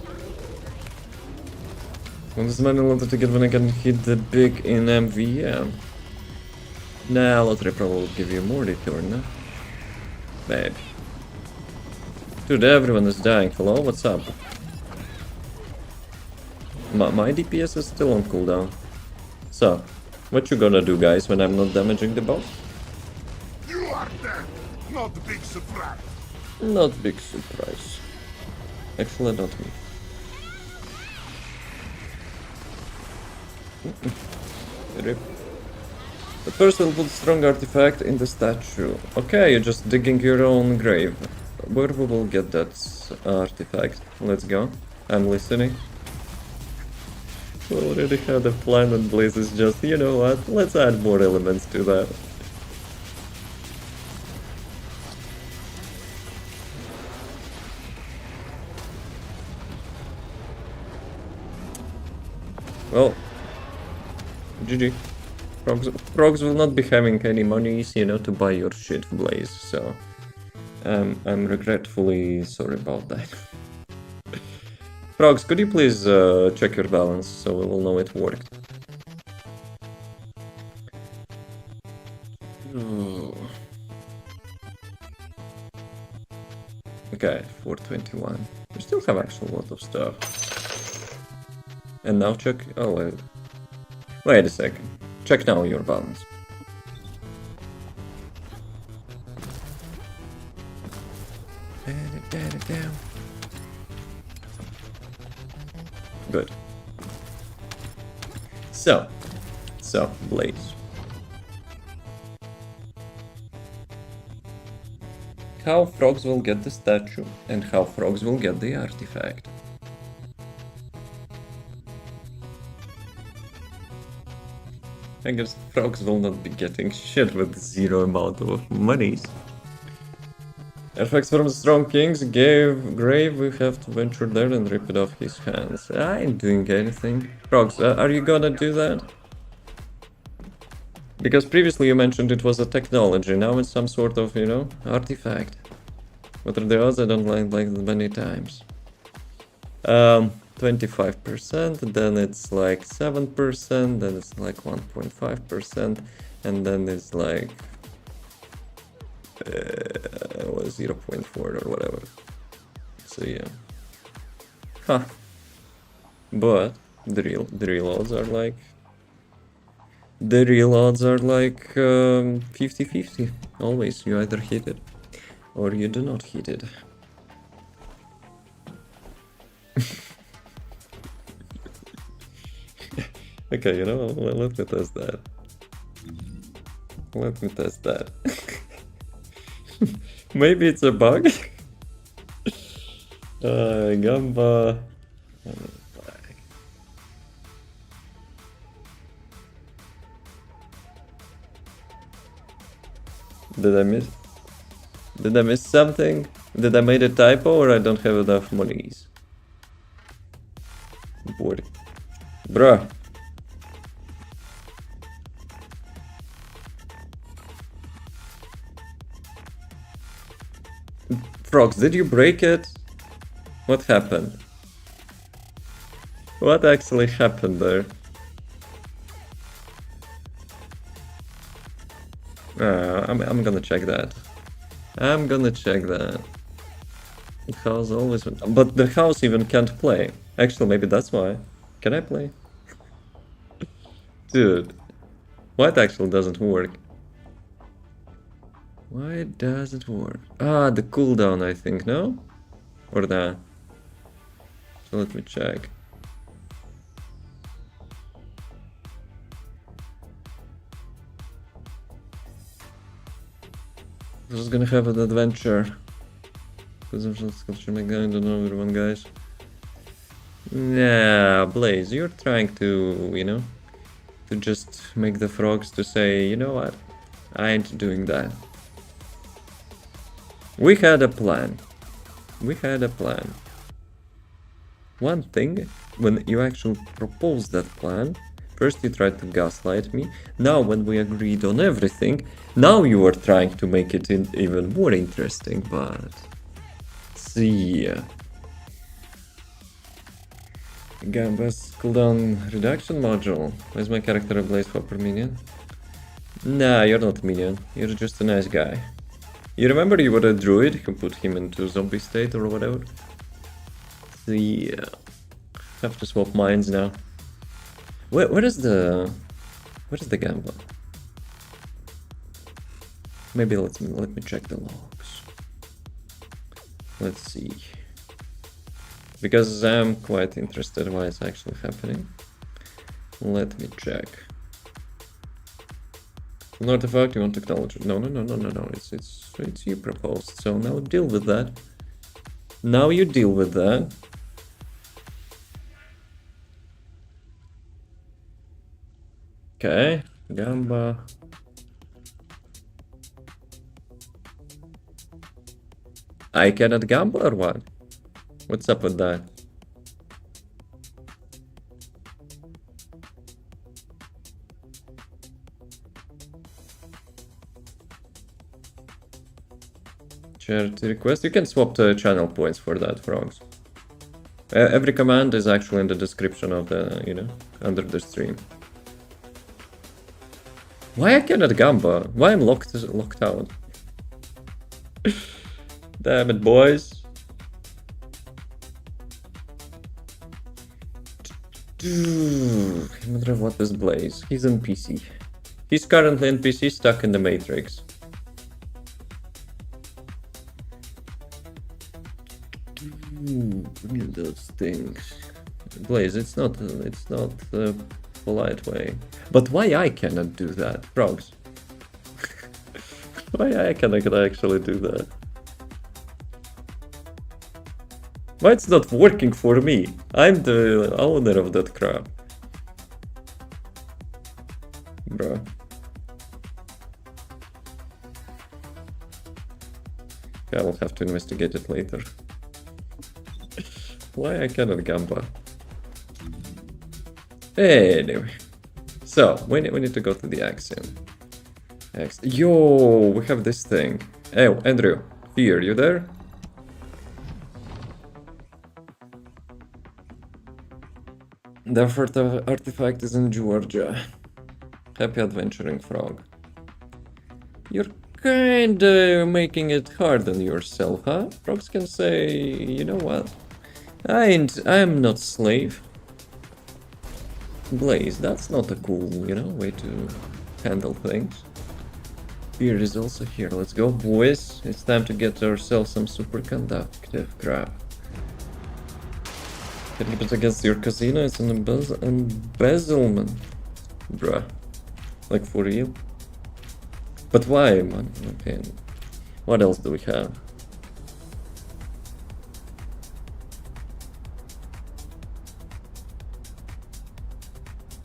What does money wanted to get when I can hit the big in MVM? Nah, lottery probably will give you more return, no? Maybe. Dude, everyone is dying. Hello, what's up? My DPS is still on cooldown. So, what you gonna do, guys, when I'm not damaging the boss? You are dead. Not a big surprise. Not big surprise. Actually, not me. Rip. The person put strong artifact in the statue. Okay, you're just digging your own grave. Where we will get that artifact? Let's go. I'm listening. We already had a plan and Blaze is just, you know what, let's add more elements to that. Well, GG. Frogs will not be having any monies, you know, to buy your shit, Blaze, so... I'm regretfully sorry about that. Frogs, could you please check your balance so we will know it worked? Oh. Okay, 421. We still have actually a lot of stuff. And now check... Oh, wait. Wait a second. Check now your balance. Good. So, Blaze. How frogs will get the statue and how frogs will get the artifact. I guess frogs will not be getting shit with zero amount of monies. Artifacts from strong kings grave, we have to venture there and rip it off his hands. I ain't doing anything. Frogs, are you gonna do that? Because previously you mentioned it was a technology, now it's some sort of, you know, artifact. What are the odds? I don't like many times. 25%, then it's like 7%, then it's like 1.5%, and then it's like 0.4 or whatever. So yeah. Huh. But the real odds are like 50-50. Always, you either hit it or you do not hit it. Okay, you know, let me test that. Let me test that. Maybe it's a bug? Gamba... Did I miss something? Did I made a typo or I don't have enough monies? Bored. Bruh. Frogs, did you break it? What happened? What actually happened there? I'm gonna check that. I'm gonna check that. The house always... But the house even can't play. Actually, maybe that's why. Can I play? Dude. Why it actually doesn't work? Why does it work? Ah, the cooldown, I think, no? Or that? So let me check. I was gonna have an adventure. Consumption sculpture, my guy, I don't know everyone, guys. Yeah, Blaze, you're trying to, you know, to just make the frogs to say, you know what? I ain't doing that. We had a plan. We had a plan. One thing, when you actually proposed that plan, first you tried to gaslight me, now when we agreed on everything, now you are trying to make it even more interesting, but... See ya. Gamba's cooldown reduction module. Why is my character a Blaze Hopper minion? Nah, you're not a minion. You're just a nice guy. You remember you were a druid who put him into zombie state or whatever? See ya. Have to swap minds now. Where is the Gamba? Maybe let me check the logs. Let's see. Because I'm quite interested why it's actually happening. Let me check. An artifact, you want technology? No. It's you proposed. So now deal with that. Now you deal with that. Okay, Gamba. I cannot gamble or what? What's up with that? Charity request. You can swap the channel points for that, frogs. Every command is actually in the description of the, you know, under the stream. Why I cannot gamba? Why I'm locked out? Damn it, boys. I wonder what is Blaze. He's in PC. He's currently in PC, stuck in the Matrix. Give me those things. Blaze, it's not a polite way. But why I cannot do that? Frogs. Why I cannot actually do that? Why it's not working for me? I'm the owner of that crap. Bruh. I will have to investigate it later. Why I cannot gamba? Anyway. So, we need to go to the axiom. Yo, we have this thing. Oh, Andrew, here, you there? The fourth artifact is in Georgia. Happy adventuring, frog. You're kinda making it hard on yourself, huh? Frogs can say, you know what? I'm not slave. Blaze, that's not a cool, you know, way to handle things. Beer is also here. Let's go, boys. It's time to get ourselves some superconductive crap. Can you bet against your casino? It's an embezzlement. Bruh. Like for real? But why, man? Okay. What else do we have?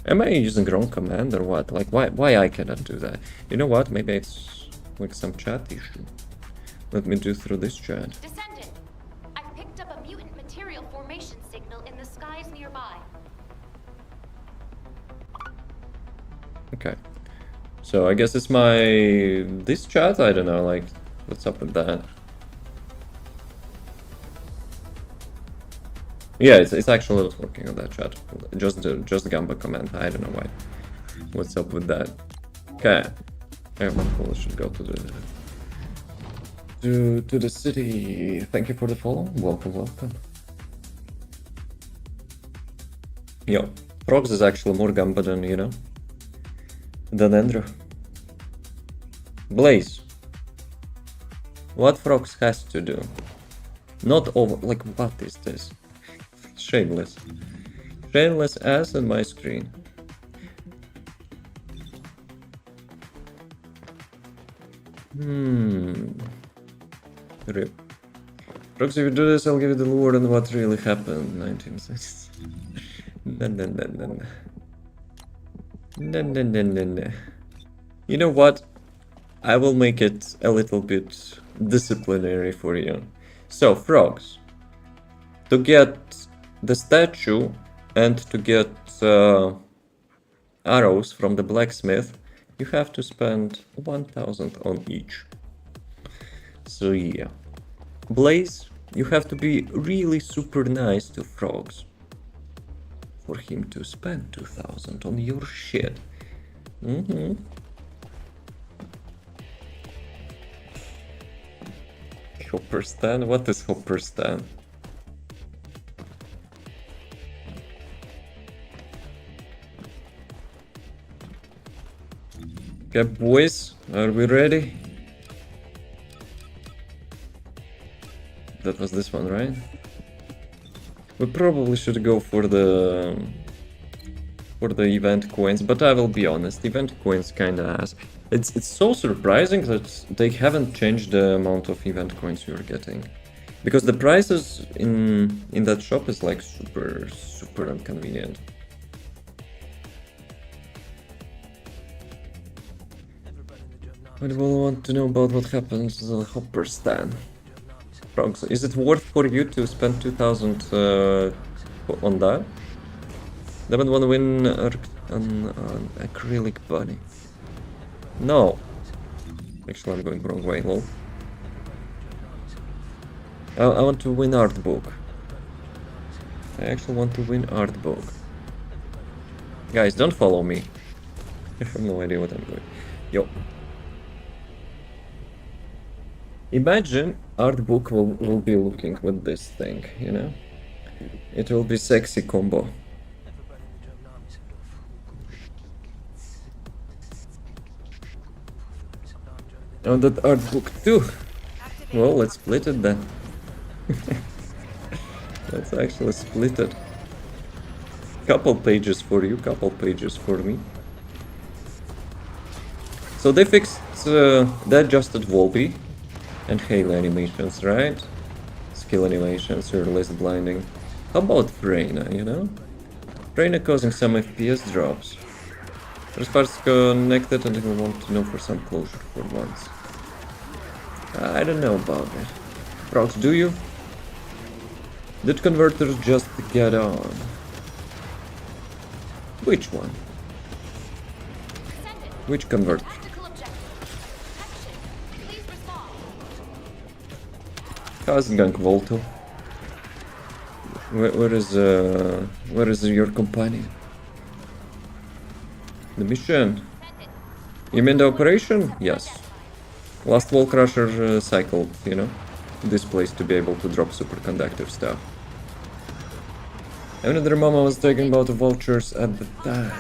Am I using wrong command or what? Like, why I cannot do that? You know what? Maybe it's like some chat issue. Let me do through this chat. Descendant, I picked up a mutant material formation signal in the skies nearby. Okay. So I guess it's this chat? I don't know, like, what's up with that? Yeah, it's actually not working on that chat. Just the Gamba command. I don't know why. What's up with that? Okay. Everyone should go to the city. Thank you for the follow. Welcome. Yo, Frogs is actually more Gamba than, you know, than Andrew. Blaze. What Frogs has to do? Not over. Like, what is this? Shameless. Shameless ass on my screen. Rip. Frogs, if you do this, I'll give you the lore on what really happened. 1960s. No. You know what? I will make it a little bit disciplinary for you. So, Frogs. To get the statue and to get arrows from the blacksmith, you have to spend 1,000 on each. So yeah. Blaze, you have to be really super nice to Frogs for him to spend 2,000 on your shit. Hopper stand? What is Hopper stand? Okay, boys, are we ready? That was this one, right? We probably should go for the event coins, but I will be honest, event coins kinda ass. It's so surprising that they haven't changed the amount of event coins you're getting. Because the prices in that shop is like super inconvenient. I will want to know about what happens to the Hopper stand. Frogs, is it worth for you to spend 2,000 on that? Don't want to win an acrylic bunny. No. Actually, I'm going the wrong way, lol. I want to win art book. I actually want to win art book. Guys, don't follow me. I have no idea what I'm doing. Yo. Imagine art book will be looking with this thing, you know? It will be sexy combo. Oh, that art book too. Well, let's split it then. Let's actually split it. Couple pages for you, couple pages for me. So they fixed, they adjusted Volby and hail animations, right? Skill animations, earliest blinding. How about Freyna, you know? Freyna causing some FPS drops. First part's connected and we want to know for some closure for once. I don't know about that. Prox, do you? Did converters just get on? Which one? Descendant. Which converter? Tactical objective. Action. Please respond. How's Gank Volto? Where is your companion? The mission? Descendant. You mean the operation? Yes. Last Wall Crusher cycled, you know, this place to be able to drop superconductive stuff. Another mama was talking about the vouchers at the time.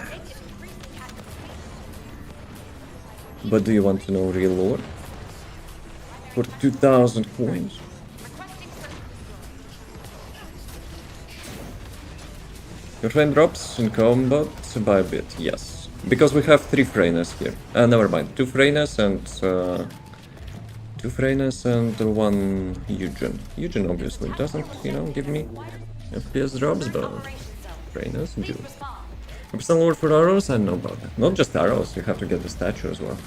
But do you want to know real lore? For 2000 coins. Requesting search. Your friend drops in combat by a bit, yes. Because we have 3 Freynas here. Never mind, 2 Freynas and 2 Freynas and 1 Yujin. Yujin obviously doesn't, you know, give me FPS drops, but Freynas do. Respond. Personal lore for arrows? I don't know about that. Not just arrows, you have to get the statue as well.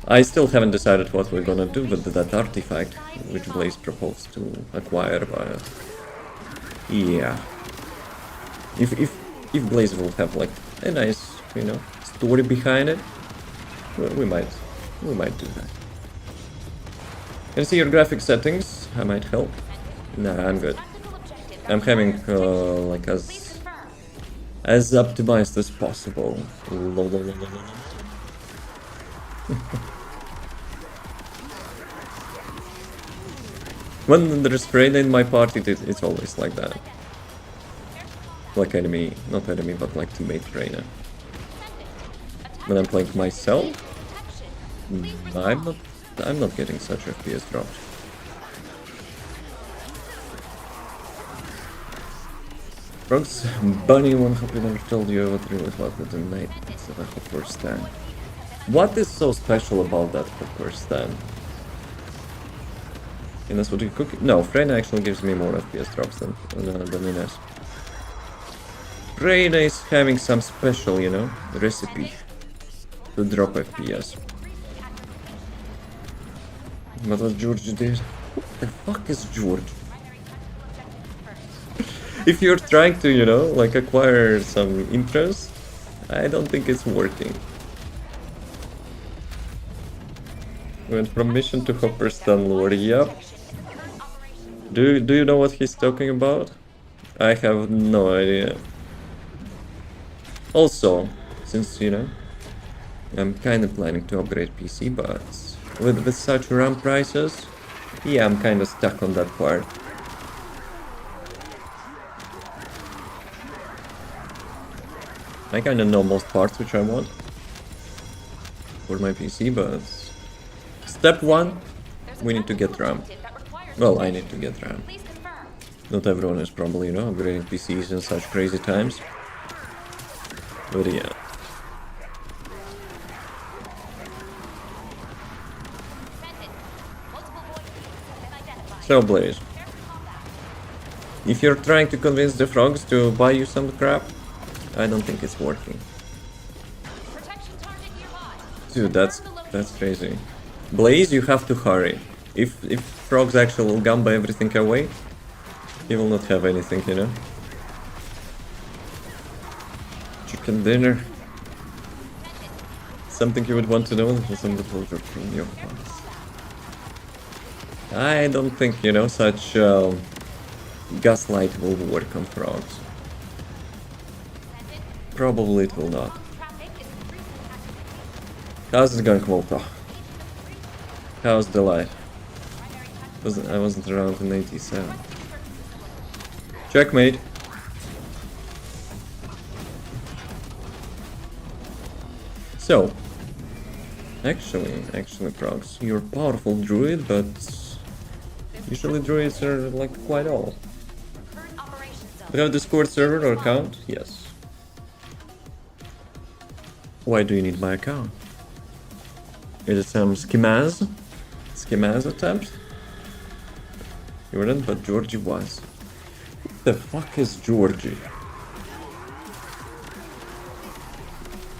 I still haven't decided what we're gonna do with that artifact, which Blaze proposed to acquire, but... yeah. If Blaze will have like a nice, you know, story behind it, we might do that. Can you see your graphic settings? I might help. Nah, I'm good. Tactical objective. I'm having like Please as confirm. optimized as possible. When there's Freyna in my party, it's always like that. Like enemy, not enemy, but like teammate Freyna. When I'm playing myself, I'm not getting such FPS drops. Frogs, Bunny, one hope you never told you what really felt the night of a hopper stand. What is so special about that hopper stand? And that's what you cook? No, Freyna actually gives me more FPS drops than Ines. Freyna is having some special, you know, recipe to drop FPS. But what George did? What the fuck is George? If you're trying to, you know, like acquire some interest, I don't think it's working. Went from mission to hopper stand lore, yep. Do you know what he's talking about? I have no idea. Also, since, you know, I'm kind of planning to upgrade PC, but with such RAM prices, yeah, I'm kind of stuck on that part. I kind of know most parts which I want for my PC, but step 1, we need to get RAM. Well, I need to get RAM. Please confirm. Not everyone is probably, you know, upgrading PCs in such crazy times. But yeah. So Blaze, if you're trying to convince the frogs to buy you some crap, I don't think it's working. Protection target nearby. Dude, that's crazy. Blaze, you have to hurry. If frogs actually will gamba everything away, he will not have anything, you know. Chicken dinner. Something you would want to know from the closure from your house. I don't think, you know, such gaslight will work on frogs. Probably it will not. Traffic is increasing activity. How's it going, Volta? How's the light? Primary tactical I wasn't around in 87. requesting purchase order. Checkmate. So, actually, frogs, you're a powerful druid, but usually druids are like quite old. Current operation zone. Do you have Discord server or account? Yes. Why do you need my account? Is it some schemaz? Schemaz attempt? You weren't, but Georgie was. What the fuck is Georgie?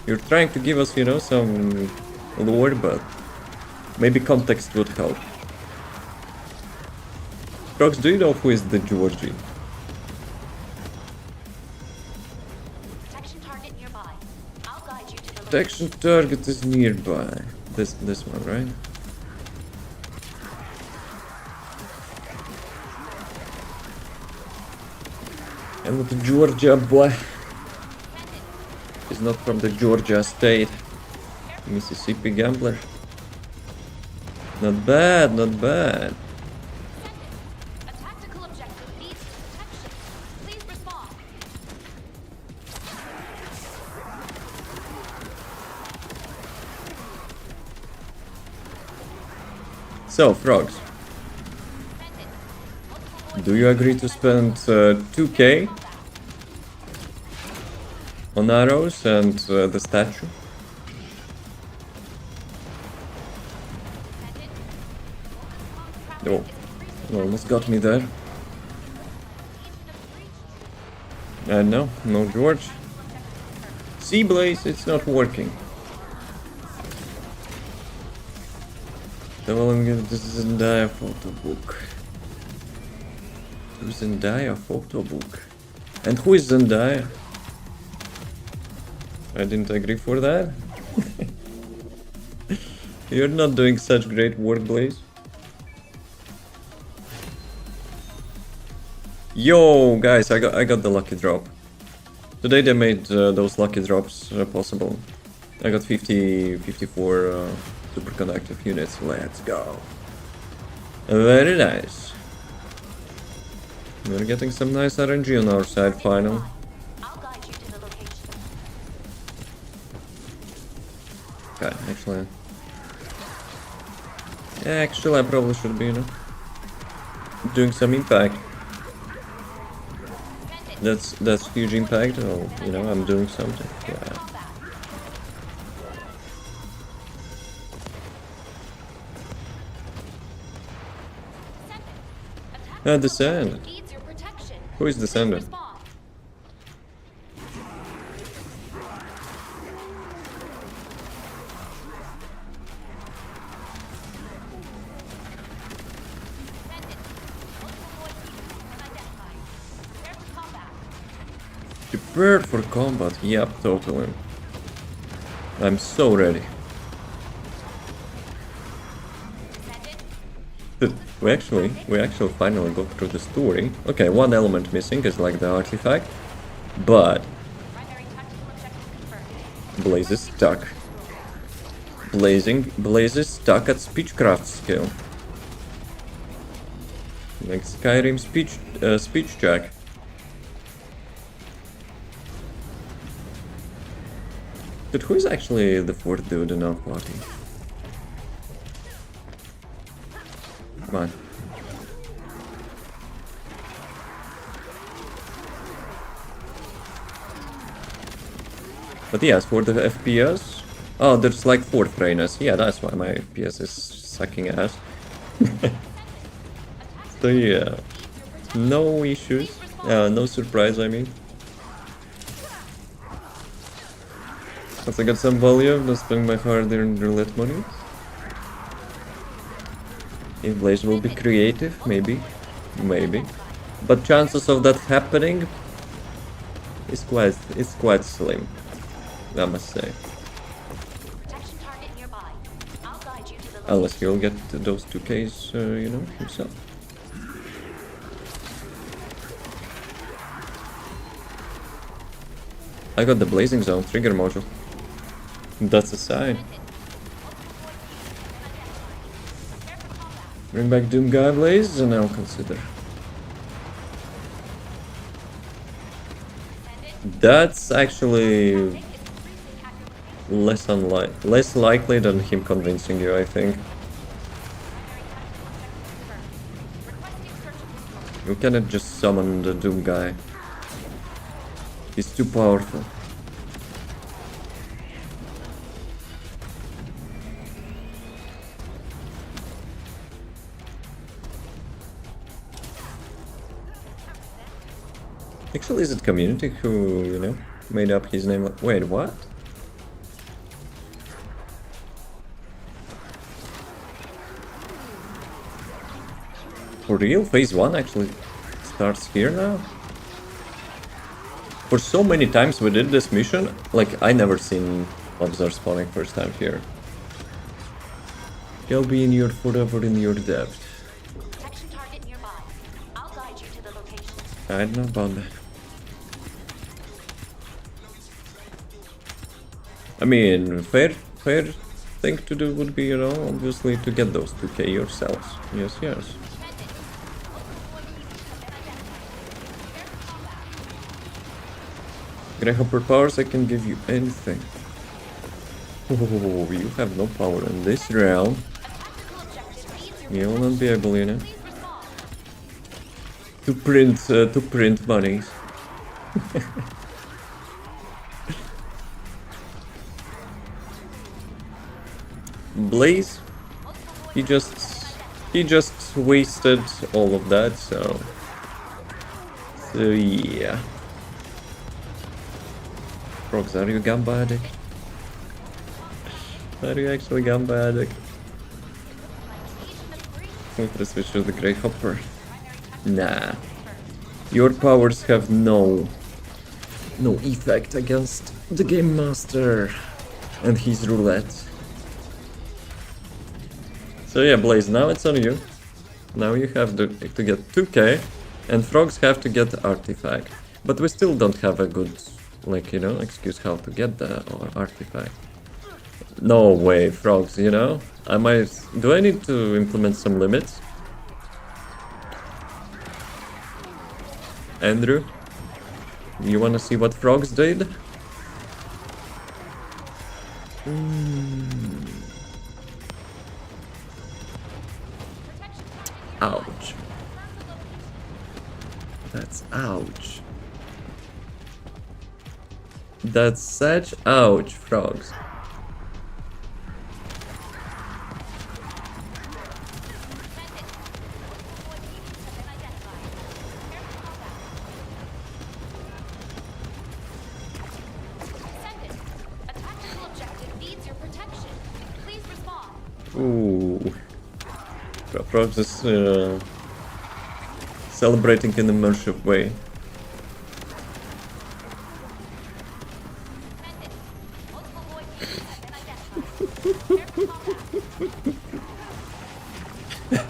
You're trying to give us, you know, some lore, but maybe context would help. Frogs, do you know who is the Georgie? Protection target nearby. I'll guide you to the Protection target is nearby. This one, right? And with the Georgia boy. He's not from the Georgia state. Mississippi gambler. Not bad, not bad. A tactical objective needs protection. Please respond. So, frogs, Descendant. Multiple do you agree to spend 2k on arrows and the statue? Oh, you almost got me there. No, no George. Sea Blaze, it's not working. So I'm gonna this is Zendaya photo book. Zendaya photo book. And who is Zendaya? I didn't agree for that. You're not doing such great work, Blaze. Yo, guys, I got the lucky drop. Today they made those lucky drops possible. I got 54 superconductive units. Let's go. Very nice. We're getting some nice RNG on our side, finally. I'll guide you to the location. Okay, actually, I probably should be, you know, doing some impact. That's huge impact. Oh, you know, I'm doing something. Yeah. Descendant. Needs your protection. Who is Please Descendant? respond. Descendant. Multiple void beacons identified. Prepare for combat. Prepared for combat. Yep, totally. I'm so ready. Descendant. We actually finally got through the story. Okay, one element missing is like the artifact, but Primary tactical objective confirmed. Blaze is stuck. Blaze is stuck at speechcraft skill. Like Skyrim speech check. But who is actually the fourth dude in our party? Come on. But yes, for the FPS... Oh, there's like 4 trainers. Yeah, that's why my FPS is sucking ass. So yeah, no issues. No surprise, I mean. Once I get some volume, I'll spend my hard-earned roulette money. If Blaze will be creative, maybe. But chances of that happening is quite slim, I must say. Protection target nearby. I'll guide you to the Unless he'll get those 2Ks, you know, himself. I got the Blazing Zone trigger module. That's a sign. Bring back Doom Guy Blaze and I'll consider. That's actually less likely than him convincing you, I think. You cannot just summon the Doom Guy. He's too powerful. Actually, is it community who, you know, made up his name? Wait, what? For real? Phase 1 actually starts here now? For so many times we did this mission, like, I never seen mobs are spawning first time here. He'll be in your forever in your depth. protection target nearby. I'll guide you to the location. I don't know about that. I mean, fair thing to do would be, you know, obviously to get those 2K yourselves. Yes, yes. Greyhopper powers, I can give you anything. Oh, you have no power in this realm. You'll not be able, you know, to print bunnies. Blaze, he just wasted all of that, so yeah. Frogs, are you Gamba addict? Are you actually Gamba addict? I'm gonna switch to the Greyhopper. Nah. Your powers have no effect against the Game Master and his roulette. So yeah, Blaze, now it's on you. Now you have to get 2K, and Frogs have to get the artifact. But we still don't have a good, like, you know, excuse how to get the artifact. No way, Frogs, you know? Do I need to implement some limits? Andrew? You wanna see what Frogs did? Ouch. That's ouch. That's such ouch, Frogs. Descendant, a tactical objective needs your protection. Please respond. Ooh. Frogs is celebrating in a immersive way. Multiple void users have been identified. Prepare for combat.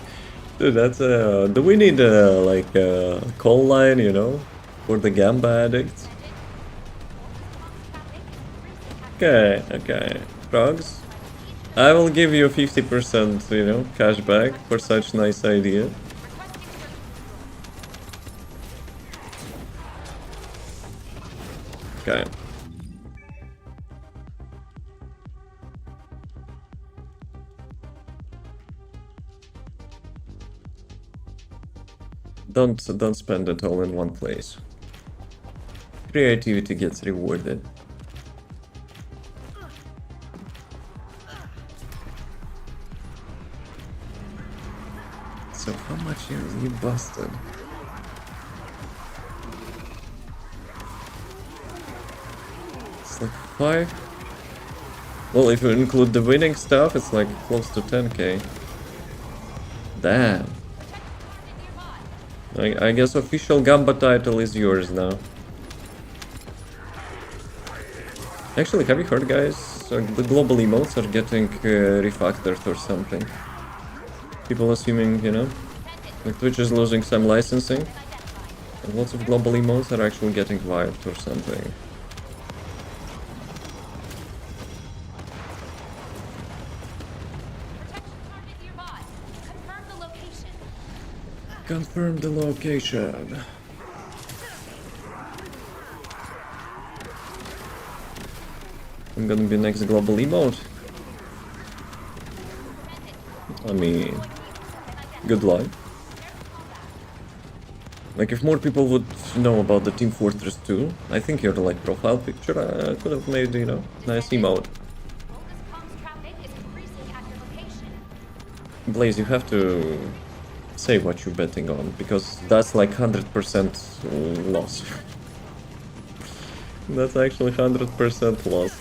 Dude, that's do we need like a call line, you know, for the Gamba addicts? Okay, Frogs. I will give you 50%, you know, cashback for such nice idea. Okay. Don't spend it all in one place. Creativity gets rewarded. So how much you busted? It's like 5. Well, if you include the winning stuff, it's like close to 10K. Damn. I guess official Gamba title is yours now. Actually, have you heard, guys? So the global emotes are getting refactored or something. People assuming, you know, like Twitch is losing some licensing. And lots of global emotes are actually getting wiped or something. Confirm the location. I'm gonna be next global emote. I mean, good luck. Like, if more people would know about the Team Fortress 2, I think your like profile picture could have made, you know, nice emote. Blaze, you have to say what you're betting on, because that's like 100% loss. That's actually 100% loss.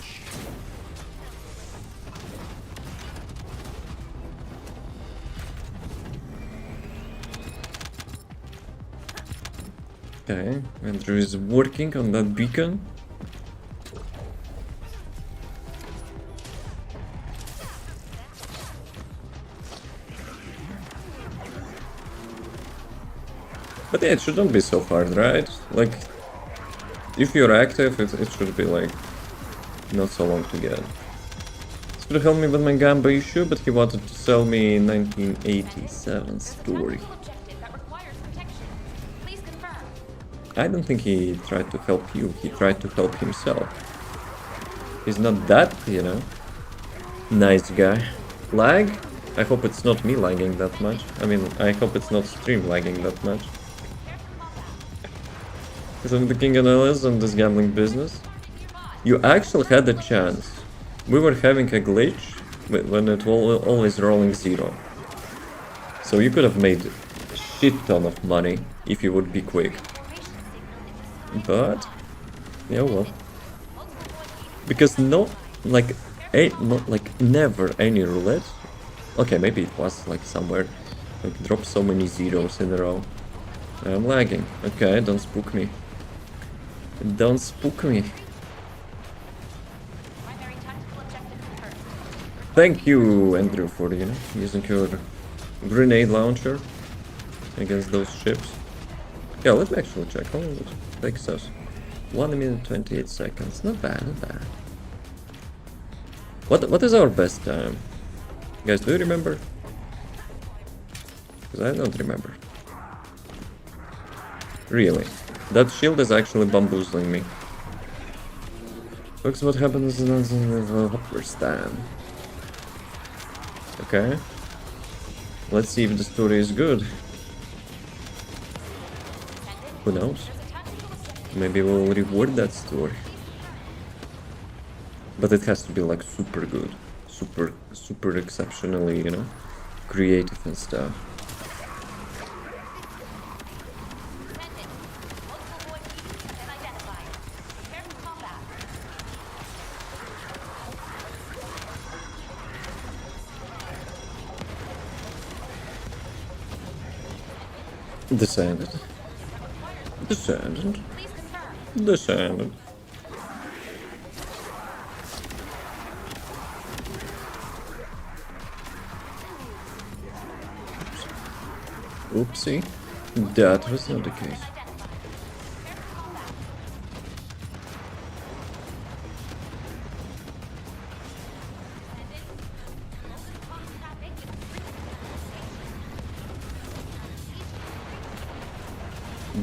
Okay, Andrew is working on that beacon. But yeah, it shouldn't be so hard, right? Like, if you're active, it should be like not so long to get. This would help me with my Gamba issue, but he wanted to sell me 1987 story. I don't think he tried to help you, he tried to help himself. He's not that, you know, nice guy. Lag? I hope it's not me lagging that much. I mean, I hope it's not stream lagging that much. Because I'm the king of LS on this gambling business. You actually had a chance. We were having a glitch when it was always rolling 0. So you could have made a shit ton of money if you would be quick. But yeah, well, because no, like, never any roulette. Okay, maybe it was like somewhere, like, drop so many zeros in a row. I'm lagging. Okay, don't spook me. Don't spook me. Thank you, Andrew, for, you know, using your grenade launcher against those ships. Yeah, let's actually check. How long it takes us? 1 minute 28 seconds. Not bad, not bad. What is our best time? Guys, do you remember? Because I don't remember. Really. That shield is actually bamboozling me. Looks what happens in the hopper stand. Okay. Let's see if the story is good. Who knows? Maybe we'll reward that story. But it has to be like super good. Super exceptionally, you know, creative and stuff. Descendant. Descendant. Descendant. Oopsie. That was not the case.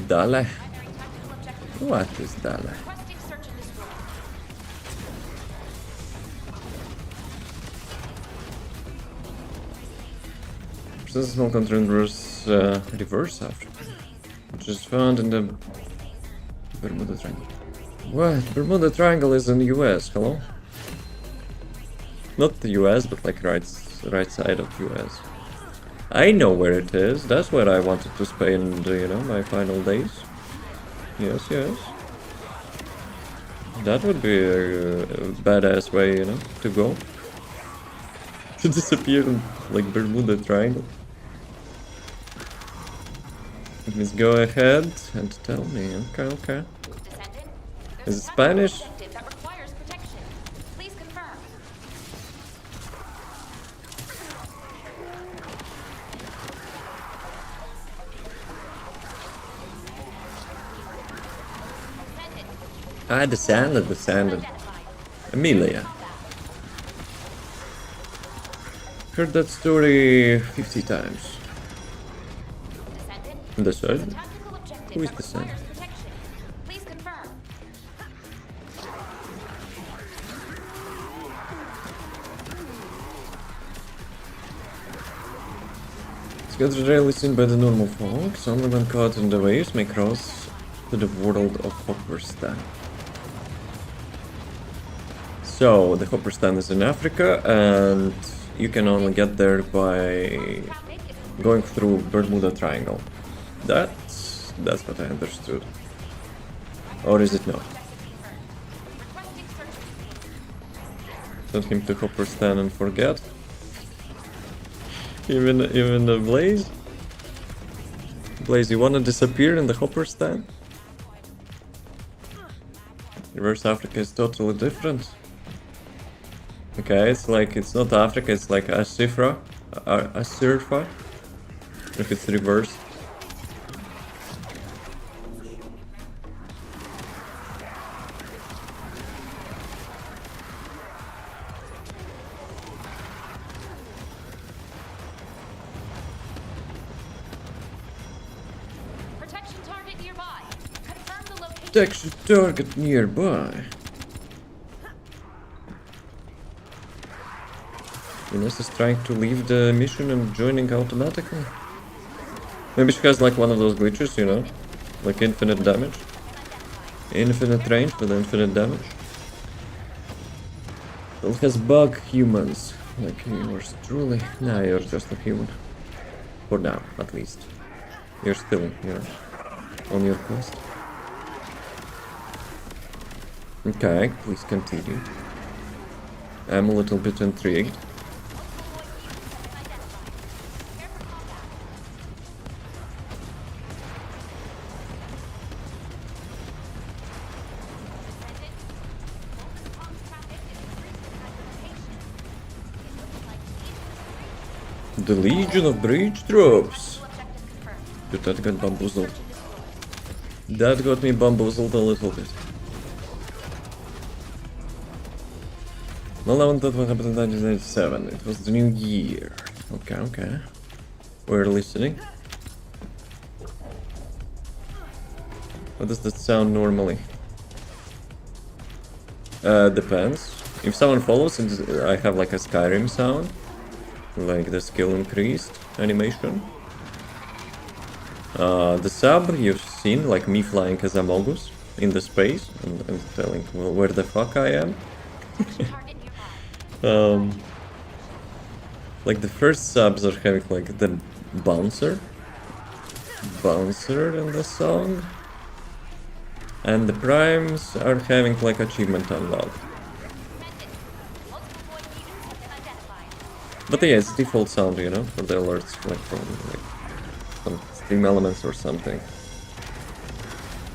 Dale. What is Dale? Persistent small contributors reverse after, which is found in the Bermuda Triangle. What? Bermuda Triangle is in the US, hello? Not the US, but like right side of US. I know where it is. That's where I wanted to spend, you know, my final days. Yes, yes. That would be a badass way, you know, to go. To disappear in, like, Bermuda Triangle. Please go ahead and tell me. Okay, okay. Is it Spanish? Ah, Descendant. Amelia. Heard that story 50 times. Descendant, Descendant? tactical objective Who is that Descendant? requires protection. Please confirm. It's rarely seen by the normal folks, only when caught in the waves may cross to the world of Hopperstan. So, the Hopperstan is in Africa, and you can only get there by Traffic is going through Bermuda Triangle. That's what I understood. Or is it not? requesting search. Send him to Hopperstan and forget. Even the Blaze? Blaze, you wanna disappear in the Hopperstan? Reverse Africa is totally different. Okay, it's not Africa, it's like Asifra. Asirfa. If it's reversed. Protection target nearby. Confirm the location. Protection target nearby. Ines is trying to leave the mission and joining automatically. Maybe she has like one of those glitches, you know? Like infinite damage. Infinite range with infinite damage. It has bug humans. Like yours truly. Nah, you're just a human. For now, at least. You're still, on your quest. Okay, please continue. I'm a little bit intrigued. The Legion of Breach Troops. Dude, that got bamboozled. That got me bamboozled a little bit. Well, I want that what happened in 1997. It was the new year. Okay. We're listening. What does that sound normally? Depends. If someone follows, I have like a Skyrim sound. Like the skill increased animation. The sub you've seen, like me flying as a Mogus in the space and telling, well, where the fuck I am. Like the first subs are having like the bouncer in the song, and the primes are having like achievement unlocked. But yeah, it's default sound, you know, for the alerts, like from like some Stream Elements or something,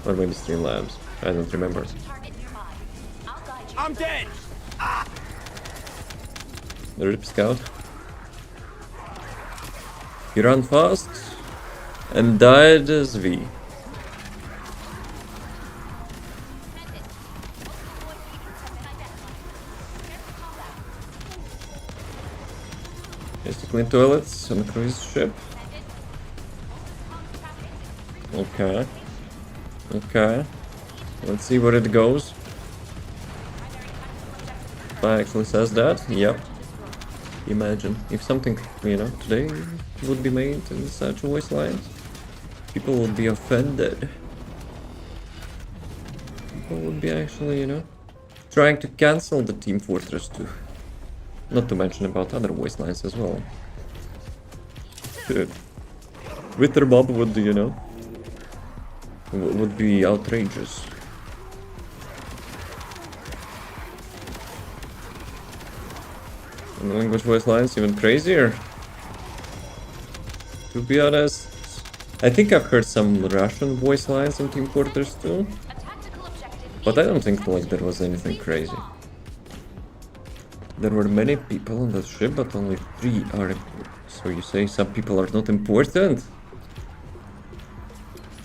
or maybe Streamlabs. I don't remember. I'm dead! The Rip Scout. He ran fast and died as V. Is to clean toilets on a cruise ship. Okay. Let's see where it goes. If I actually says that, yep. Imagine if something, you know, today would be made in such voice lines, people would be offended. People would be actually, you know, trying to cancel the Team Fortress 2. Not to mention about other voice lines as well. Dude. Twitter Bob would, you know, would be outrageous. And language voice lines even crazier. To be honest, I think I've heard some Russian voice lines in Team Fortress 2, but I don't think like there was anything crazy. There were many people on that ship, but only 3 are important. So you say some people are not important?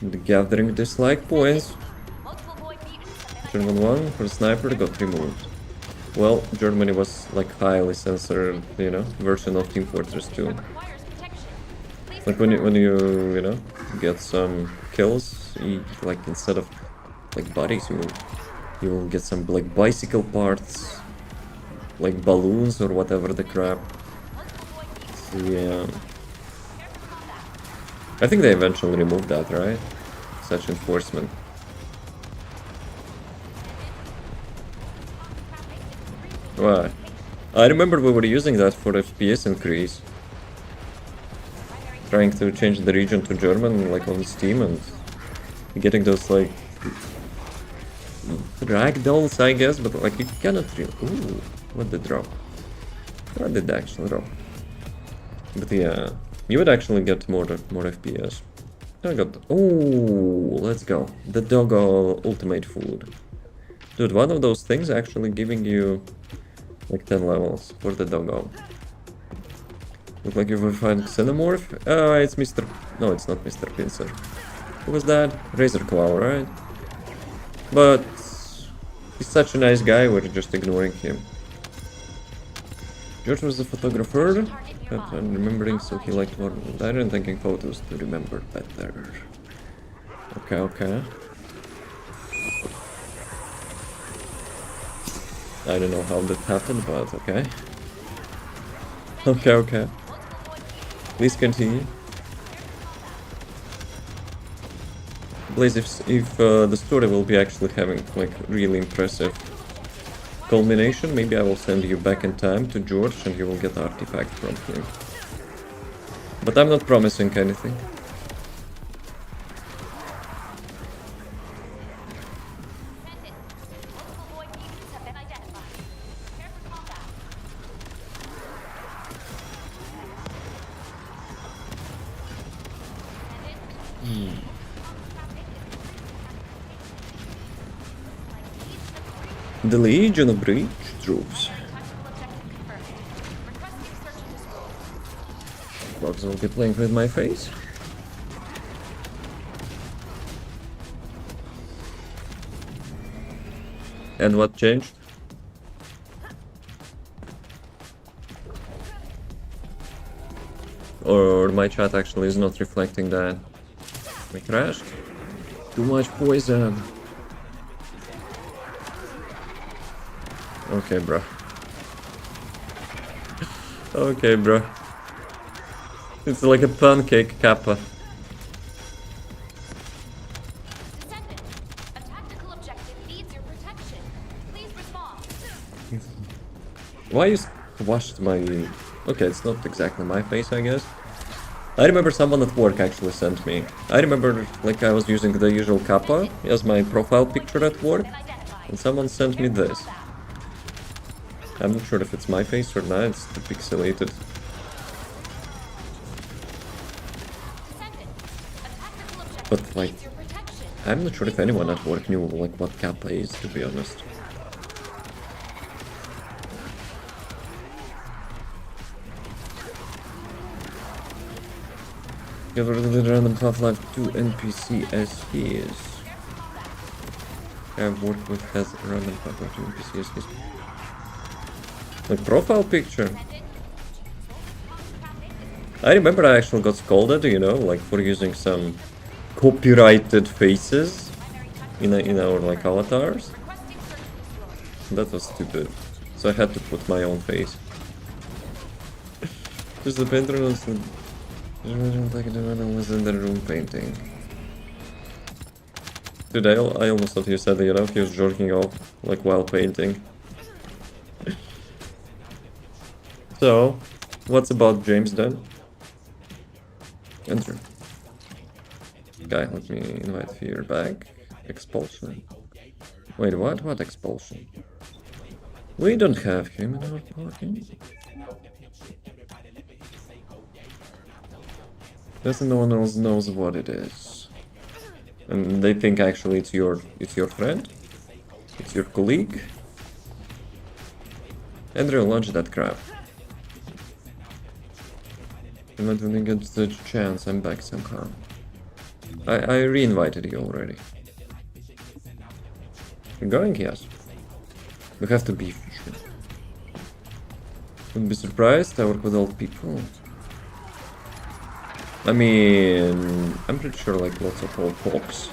The gathering dislike points. German 1 for the sniper got removed. Well, Germany was like highly censored, you know, version of Team Fortress 2. Requires protection. Please Like when you know, get some kills, like instead of like bodies, you will get some like bicycle parts, like balloons or whatever the crap. So, yeah. I think they eventually removed that, right? Such enforcement. Why? I remember we were using that for FPS increase. Trying to change the region to German, like on Steam, and getting those like ragdolls, I guess, but like you cannot really. Ooh, what did drop? What did actually drop? But yeah, you would actually get more FPS. I got. Oh, let's go. The doggo ultimate food. Dude, one of those things actually giving you like 10 levels for the doggo. Look like you will find Xenomorph. Oh, it's Mr. No, it's not Mr. Pincer. Who was that? Razor Claw, right? But he's such a nice guy, we're just ignoring him. George was a photographer, but I'm remembering, so he liked more than taking photos to remember better. Okay, okay. I don't know how that happened, but okay. Okay, okay. Please continue. Please, if the story will be actually having like really impressive culmination, maybe I will send you back in time to George and you will get artifact from him. But I'm not promising anything. The Legion of Breach troops. Bugs will be playing with my face. And what changed? Or my chat actually is not reflecting that. We crashed. Too much poison. Okay, bro. Okay, bro. It's like a pancake kappa. Descendant, a tactical objective needs your protection. Please respond. Why you squashed my... Okay, it's not exactly my face, I guess. I remember someone at work actually sent me. I remember like I was using the usual kappa as my profile picture at work. And someone sent me this. I'm not sure if it's my face or not, it's too pixelated. But like, I'm not sure if anyone at work knew like what kappa is, to be honest. Get rid of the random Half-Life 2 NPC as he is. I've worked with has random Half-Life 2 NPC as he is. Like profile picture. I remember I actually got scolded, you know, like for using some copyrighted faces in our like avatars. That was stupid. So I had to put my own face. Just the painter was in the room painting. Dude, I almost thought you said, you know, he was jerking off like while painting. So, what's about James then? Enter. Guy, let me invite fear back. Expulsion. Wait, what? What expulsion? We don't have him in our party. Doesn't no one else knows what it is. And they think actually it's your friend? It's your colleague? Andrew, launch that crap. And when we get the chance, I'm back somehow. I re-invited you already. We're going, yes. We have to be efficient. Wouldn't be surprised, I work with old people. I mean, I'm pretty sure like lots of old folks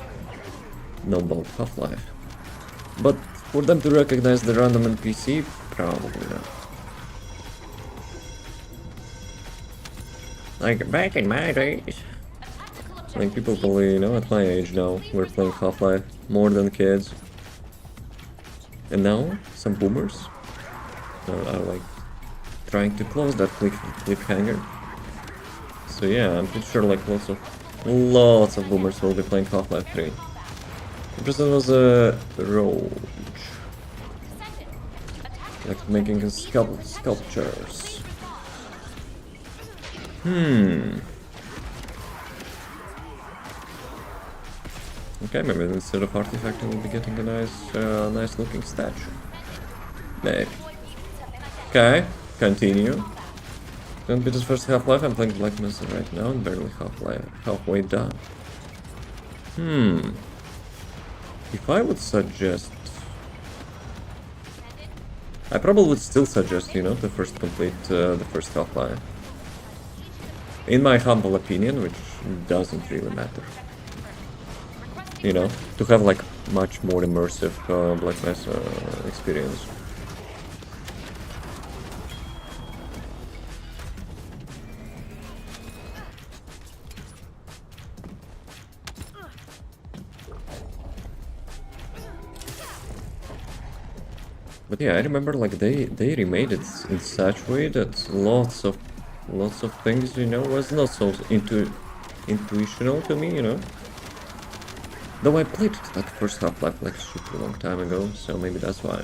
know about Half-Life. But for them to recognize the random NPC, probably not. Like back in my days. Like people probably, you know, at my age now, we're playing Half-Life more than kids. And now, some boomers are like trying to close that cliffhanger. So yeah, I'm pretty sure like lots of boomers will be playing Half-Life 3. The person was a roach. Like making sculptures. Okay, maybe instead of artifacting we'll be getting a nice looking statue. Maybe. Okay, continue. Don't be this first Half-Life, I'm playing Black Mesa right now and barely halfway done. If I would suggest... I probably would still suggest, you know, the first Half-Life. In my humble opinion, which doesn't really matter. You know, to have like much more immersive Black Mesa experience. But yeah, I remember like they remade it in such way that lots of things, you know, was not so intuitional to me, you know. Though I played that first Half-Life like super long time ago, so maybe that's why.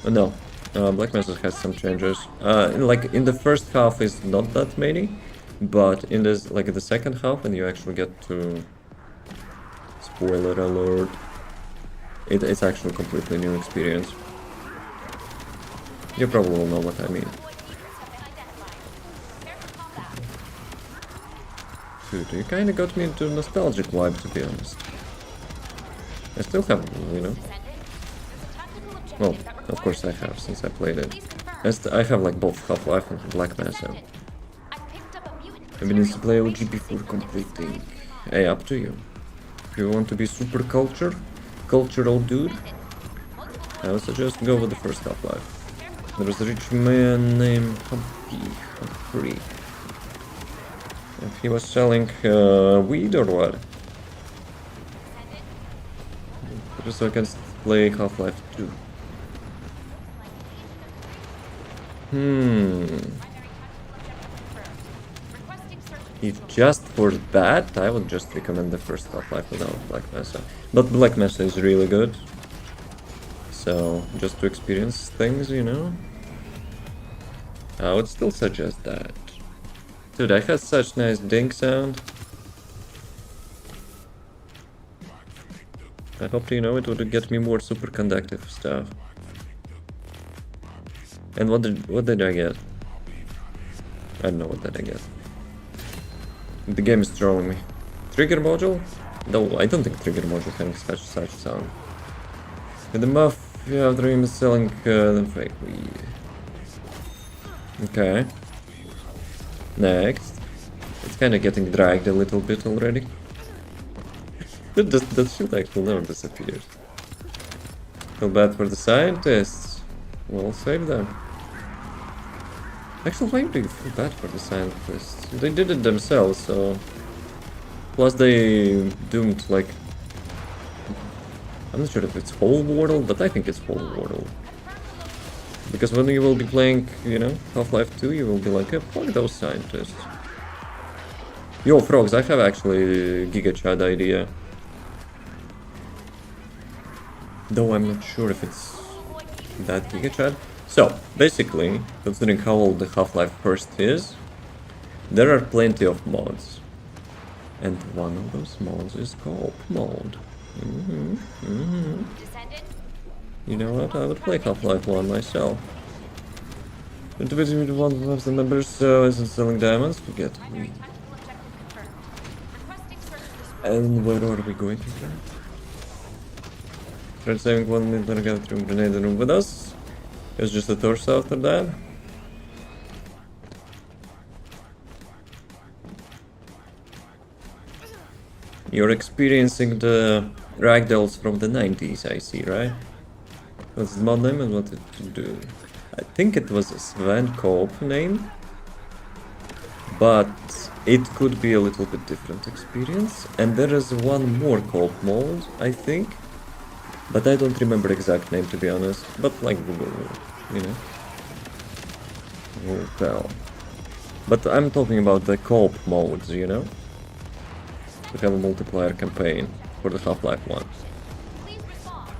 No, Black Mesa has some changes. Like in the first half is not that many, but in this like the second half when you actually get to spoiler alert, it's actually a completely new experience. You probably will know what I mean. Dude, you kinda got me into a nostalgic vibe, to be honest. I still have, you know. Well, of course I have, since I played it. I have like both Half-Life and Black Mesa. Maybe needs to play OG before completing. Hey, up to you. If you want to be super cultural dude, I would suggest go with the first Half-Life. There was a rich man named Humphrey. If he was selling weed or what? Just so I can play Half-Life 2. If just for that, I would just recommend the first Half-Life without Black Mesa. But Black Mesa is really good. So, just to experience things, you know? I would still suggest that. Dude, I had such nice ding sound. I hope, you know, it would get me more super conductive stuff. And what did I get? I don't know what did I get. The game is trolling me. Trigger module? No, I don't think trigger module has such sound. And the Mafia Dream is selling the fake weed. Okay. Next. It's kinda getting dragged a little bit already. But that shit actually never disappears. Feel bad for the scientists. We'll save them. Actually, why do you feel bad for the scientists? They did it themselves, so... Plus they doomed, like... I'm not sure if it's whole world, but I think it's whole world. Because when you will be playing, you know, Half-Life 2, you will be like, fuck those scientists. Yo, frogs, I have actually a Giga Chad idea. Though I'm not sure if it's that Giga Chad. So, basically, considering how old the Half-Life first is, there are plenty of mods. And one of those mods is co-op mode. You know what, I would play Half-Life 1 myself. Individually, one of the members isn't selling diamonds, forget me. And where are we going to go? Tried saving 1 minute and got through grenade the room with us. It was just a torso after that. You're experiencing the ragdolls from the 90s, I see, right? What's the mod name and what it do? I think it was a Sven co-op name, but it could be a little bit different experience. And there is one more co-op mode, I think, but I don't remember exact name to be honest. But like Google, you know. Oh well. But I'm talking about the co-op modes, you know. We have a multiplayer campaign for the Half-Life 1. Please respond.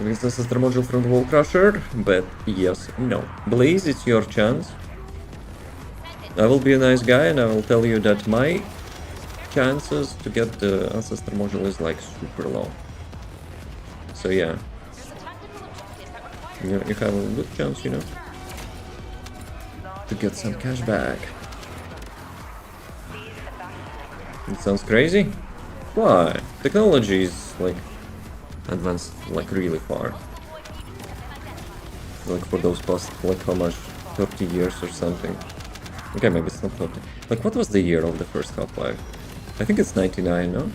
Is this a module from the Wall Crusher? But yes, no. Blaze, it's your chance. I will be a nice guy and I will tell you that my chances to get the Ancestor module is like super low. So yeah, There's a tactical objective that requires you have a good chance, you know, to get some cash back. It sounds crazy? Why? Technology is like advanced like really far. Like for those past like how much? 30 years or something. Okay, maybe it's not 30. Like what was the year of the first Half-Life? I think it's 99, no?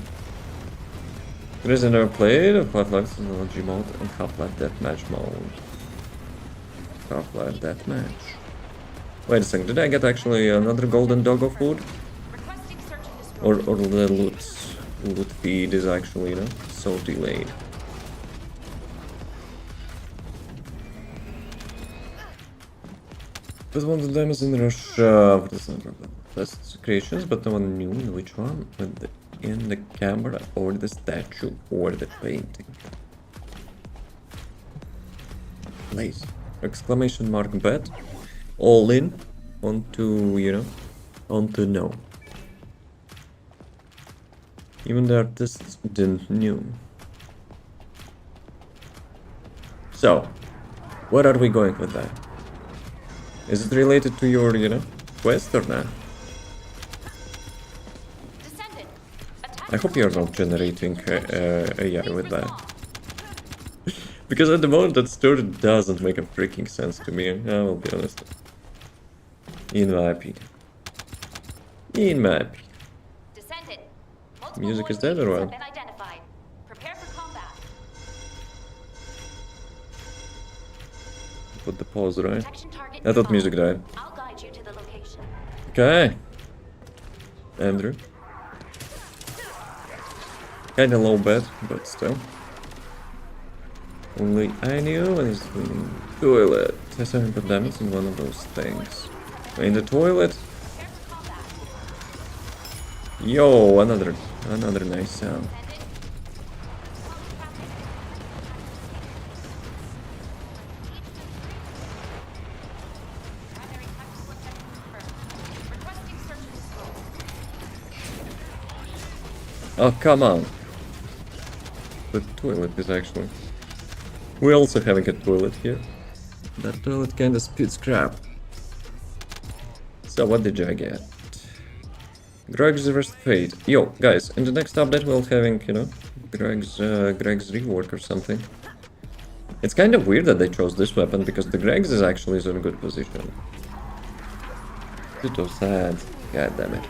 You guys never played Half-Life Technology mode and Half-Life Deathmatch mode. Half-Life Deathmatch. Wait a second, did I get actually another golden doggo food? requesting search and destroy. Or the loot feed is actually, you know, so delayed. This one of them is in Russia. What is that? Best creations, but no one knew which one. In the camera, or the statue, or the painting. Nice. Exclamation mark bet. All in. Onto, you know, onto no. Even the artists didn't knew. So, where are we going with that? Is it related to your, you know, quest or not? Descendant. I hope you're not generating AI with that. Because at the moment that story doesn't make a freaking sense to me, I will be honest. In my opinion. In my opinion. Descendant. Multiple Music is void dead or leaders what? have been identified. Prepare for combat. Put the pause, right? Protection target I thought nearby. music died. I'll guide you to the location. Okay. Andrew. Kinda low bet, but still. Only I knew when he's cleaning toilet. Has having put damage in one of those things. In the toilet. Prepare for combat. Yo, another nice sound. Descendant. Primary tactical objective confirmed. Requesting search and destroy. Oh, come on. The toilet is actually... We're also having a toilet here. That toilet kinda spits crap. So what did I get? Greg's Reversed Fate. Yo, guys, in the next update we'll having, you know, Greg's rework or something. It's kind of weird that they chose this weapon because the Greg's is actually in a good position. Bit of sad. God damn it.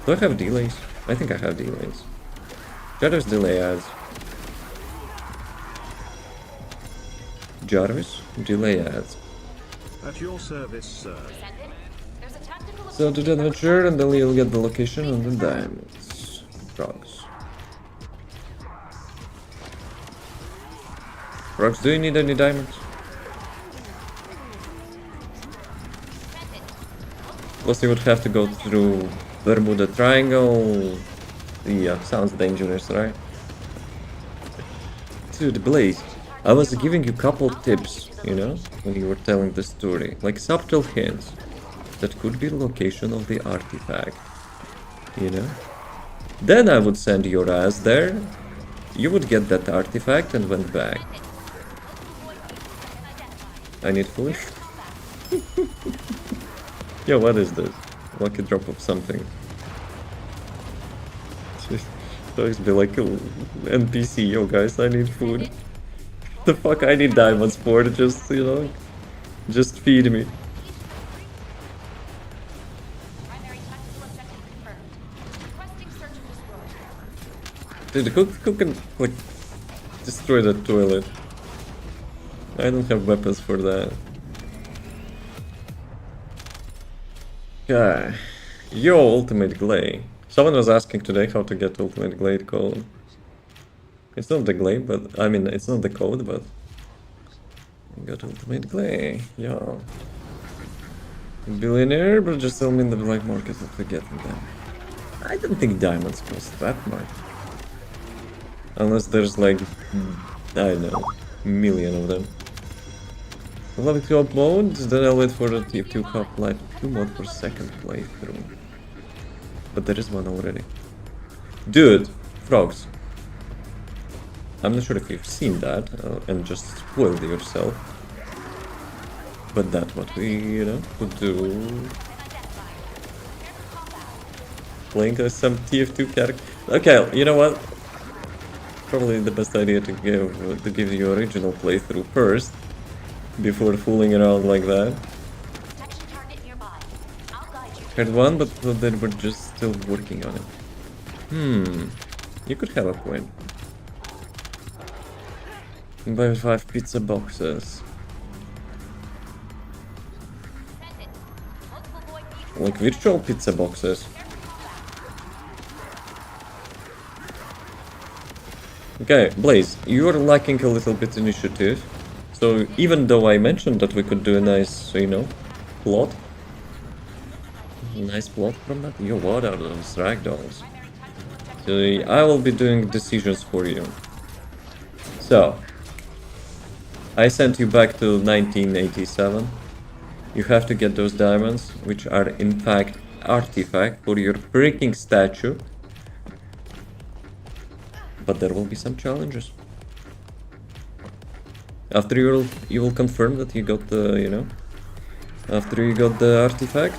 Do I have delays? I think I have delays. Jarvis delay ads. Jarvis delay ads. At your service, sir. Descendant. There's a tactical So do the adventure and then you'll get the location and the diamonds. Frogs. Frogs, do you need any diamonds? Plus you would have to go through Bermuda Triangle. Yeah, sounds dangerous, right? Dude, Blaze, I was giving you couple tips, you know, when you were telling the story. Like subtle hints that could be the location of the artifact, you know? Then I would send your ass there, you would get that artifact and went back. I need food? Yo, what is this? Lucky drop of something. Dogs be like, oh, NPC, yo guys, I need food. The fuck, I need diamonds for it, just, you know, just feed me. Primary tactical objective confirmed. Requesting search and destroy. Dude, who can, like, destroy that toilet? I don't have weapons for that. Okay. Yo, ultimate glade. Someone was asking today how to get ultimate glade code. It's not the glade, but I mean, it's not the code, but I got ultimate glade. Yo. Billionaire, but just tell me in the black market if we're getting them. I don't think diamonds cost that much. Unless there's like, I don't know, a million of them. I love it to upload, then I'll wait for the TF2 Half-Life 2 mod for second playthrough. But there is one already. Dude, frogs. I'm not sure if you've seen that and just spoiled yourself. But that's what we, you know, could do. Playing as some TF2 character. Okay, you know what? Probably the best idea to give the original playthrough first. Before fooling around like that. Detection target nearby. I'll guide you. Had one, but they were just still working on it. You could have a point. Buy 5 pizza boxes. Descendant. Multiple void beacons. Like virtual pizza boxes. Okay, Blaze, you're lacking a little bit initiative. So even though I mentioned that we could do a nice, you know, plot. Nice plot from that. Yo, what are those ragdolls? So I will be doing decisions for you. So, I sent you back to 1987. You have to get those diamonds, which are in fact artifact for your freaking statue. But there will be some challenges. After you will confirm that you got the, you know, after you got the artifact,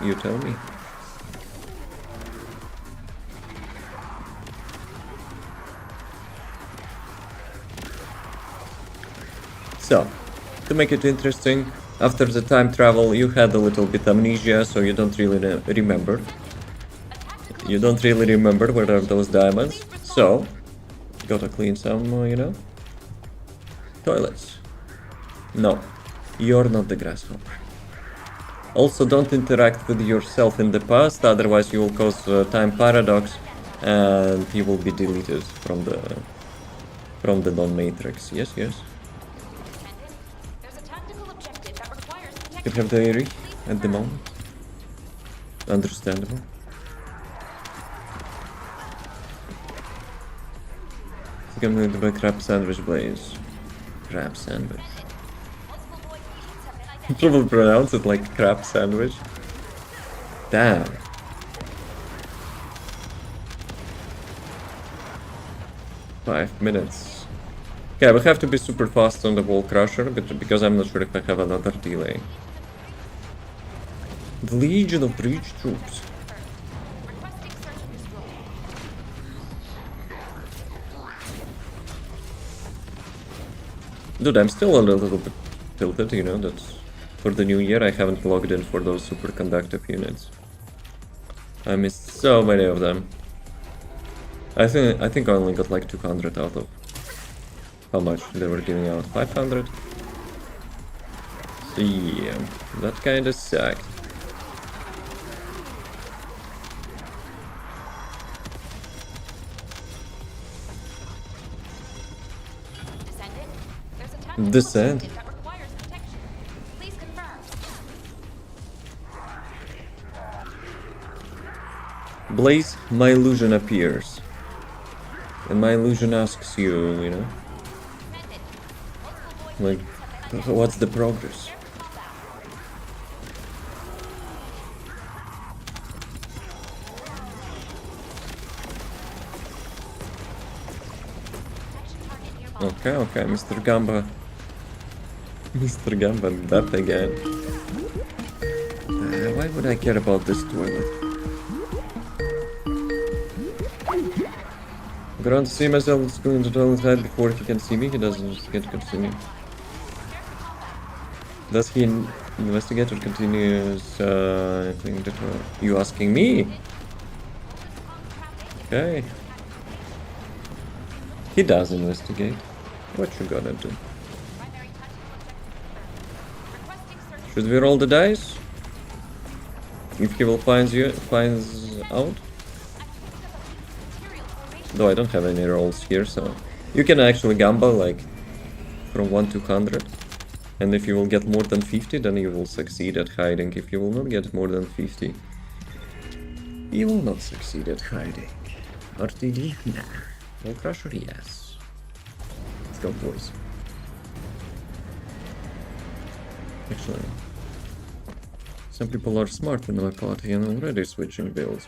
you tell me. So, to make it interesting, after the time travel you had a little bit amnesia, so you don't really remember. You don't really remember where are those diamonds, so gotta clean some, you know, toilets. No, you're not the grasshopper. Also, don't interact with yourself in the past, otherwise you will cause a time paradox and you will be deleted from the non-matrix. Yes, yes. There's a tactical objective that requires You protection. have the Airy at the moment. Understandable. I'm going to buy crab sandwich, Blaze. Crab sandwich. Multiple void beacons have been identified. You probably pronounce it like crab sandwich. Damn. Five minutes. Okay, we have to be super fast on the wall crusher, because I'm not sure if I have another delay. The Legion of Breach Troops. Requesting search and destroy. Dude, I'm still a little bit tilted, you know, that for the new year I haven't logged in for those superconductive units. I missed so many of them. I think I only got like 200 out of how much they were giving out. 500? So yeah, that kinda sucked. Descendant. There's a tactical Descent. objective that requires protection. Please confirm. Blaze, my illusion appears. And my illusion asks you, you know, Descendant. Multiple void like, beacons have been identified. what's the progress? Careful combat. Detection target nearby. Okay, okay, Mr. Gamba. Mr. Gamba, that again. Why would I care about this toilet? Grant to see myself going to Donald's head before he can see me. He doesn't get to see me. Does he investigate or continues? I think that you asking me? Okay. He does investigate. What you gonna do? Should we roll the dice? If he will finds out? Though I don't have any rolls here, so you can actually gamble like from 1 to 100. And if you will get more than 50, then you will succeed at hiding. If you will not get more than 50, you will not succeed at hiding. RTD? Nah. Wall Crusher? Yes. Let's go, boys. Actually, some people are smart in my party and already switching builds.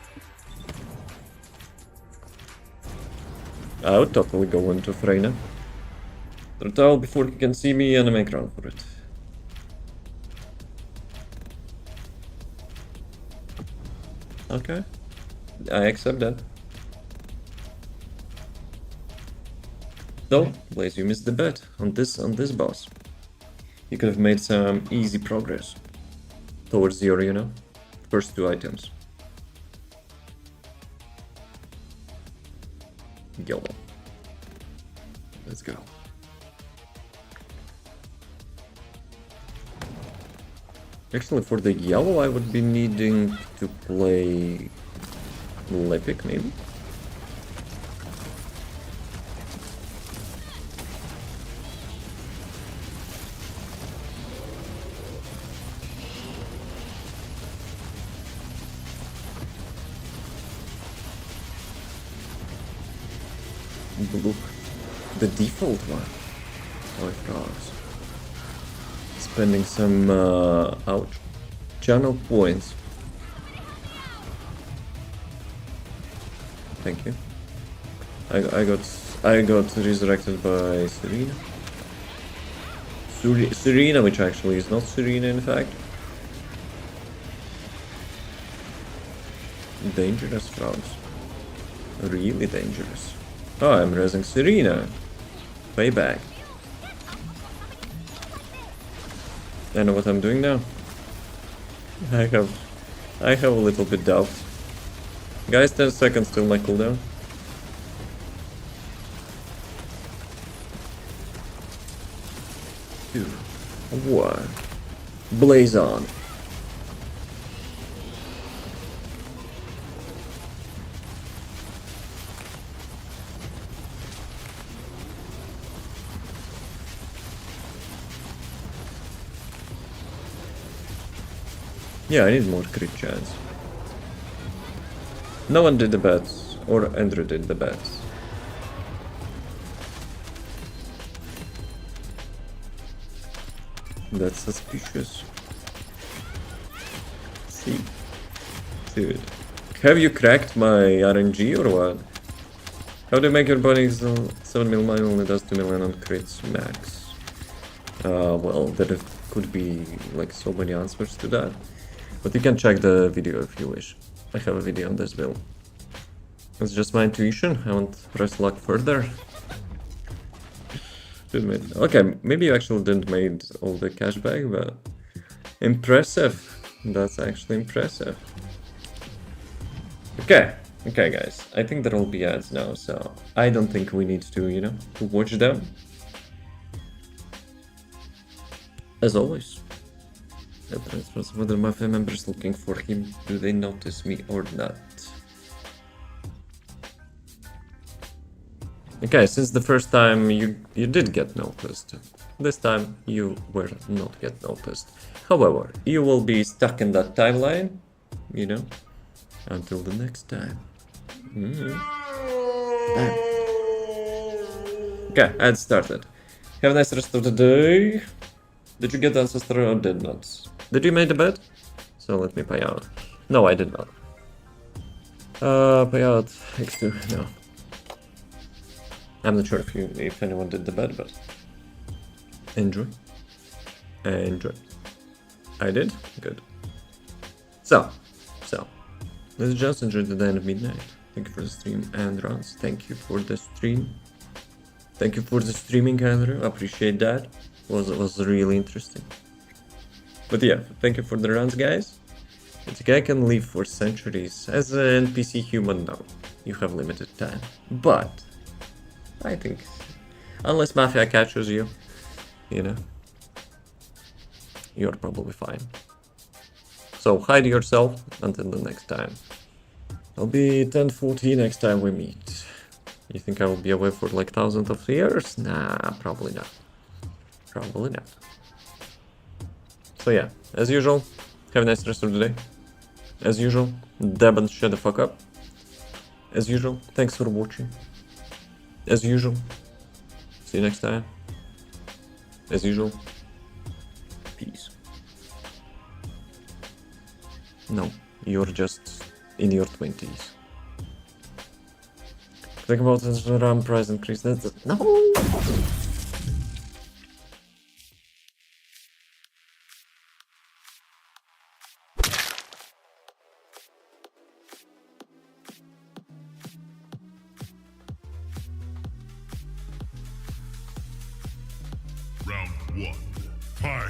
I would totally go into Freyna. Turtle before he can see me and make run for it. Okay. I accept that. Though, Blaze, you missed the bet on this boss. You could have made some easy progress towards your, you know, first 2 items. Yellow. Let's go. Actually, for the yellow, I would be needing to play Lepic, maybe? Blue. The default one. Oh, of course. Spending some ouch channel points. Thank you. I got resurrected by Serena. Serena, which actually is not Serena in fact. Dangerous frogs. Really dangerous. Oh, I'm raising Serena. Payback. I know what I'm doing now. I have a little bit doubt. Guys, 10 seconds till my cooldown. Two, 1. Blaze on. Yeah, I need more crit chance. No one did the bets, or Andrew did the bets. That's suspicious. See. Dude. Have you cracked my RNG or what? How do you make your bodies 7 mil mine only does 2 million on crits max? Well, there could be like so many answers to that. But you can check the video if you wish. I have a video on this build. It's just my intuition. I won't press luck further. Okay, maybe you actually didn't made all the cash back, but impressive. That's actually impressive. Okay, guys. I think there will be ads now, so I don't think we need to, you know, to watch them. As always. Whether my family members looking for him, do they notice me or not? Okay, since the first time you did get noticed, this time you will not get noticed. However, you will be stuck in that timeline, you know, until the next time. Bam. Okay, ad started. Have a nice rest of the day. Did you get Ancestor or did not? Did you make the bet? So let me pay out. No, I did not. Pay out X2, no. I'm not sure if anyone did the bet, but enjoy. Enjoy. I did? Good. So let's just enjoy the day of midnight. Thank you for the stream. And runs, thank you for the stream. Thank you for the streaming, Andrew. Appreciate that. Was really interesting. But yeah, thank you for the runs, guys. The guy can live for centuries. As an NPC human, no. You have limited time. But I think, unless Mafia catches you, you know, you're probably fine. So hide yourself until the next time. I'll be 1040 next time we meet. You think I will be away for like thousands of years? Nah, probably not. Probably not. So yeah, as usual, have a nice rest of the day. As usual, dab and shut the fuck up. As usual, thanks for watching. As usual, see you next time. As usual, peace. No, you're just in your 20s. Think about this RAM price increase. That's no. Round 1. Fight!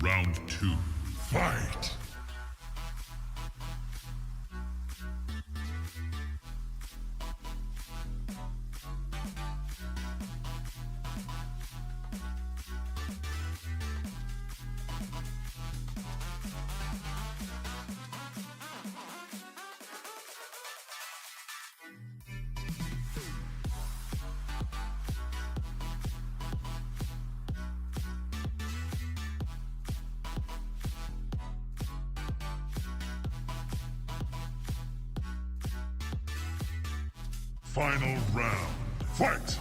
Round 2. Fight! Final round. Fight!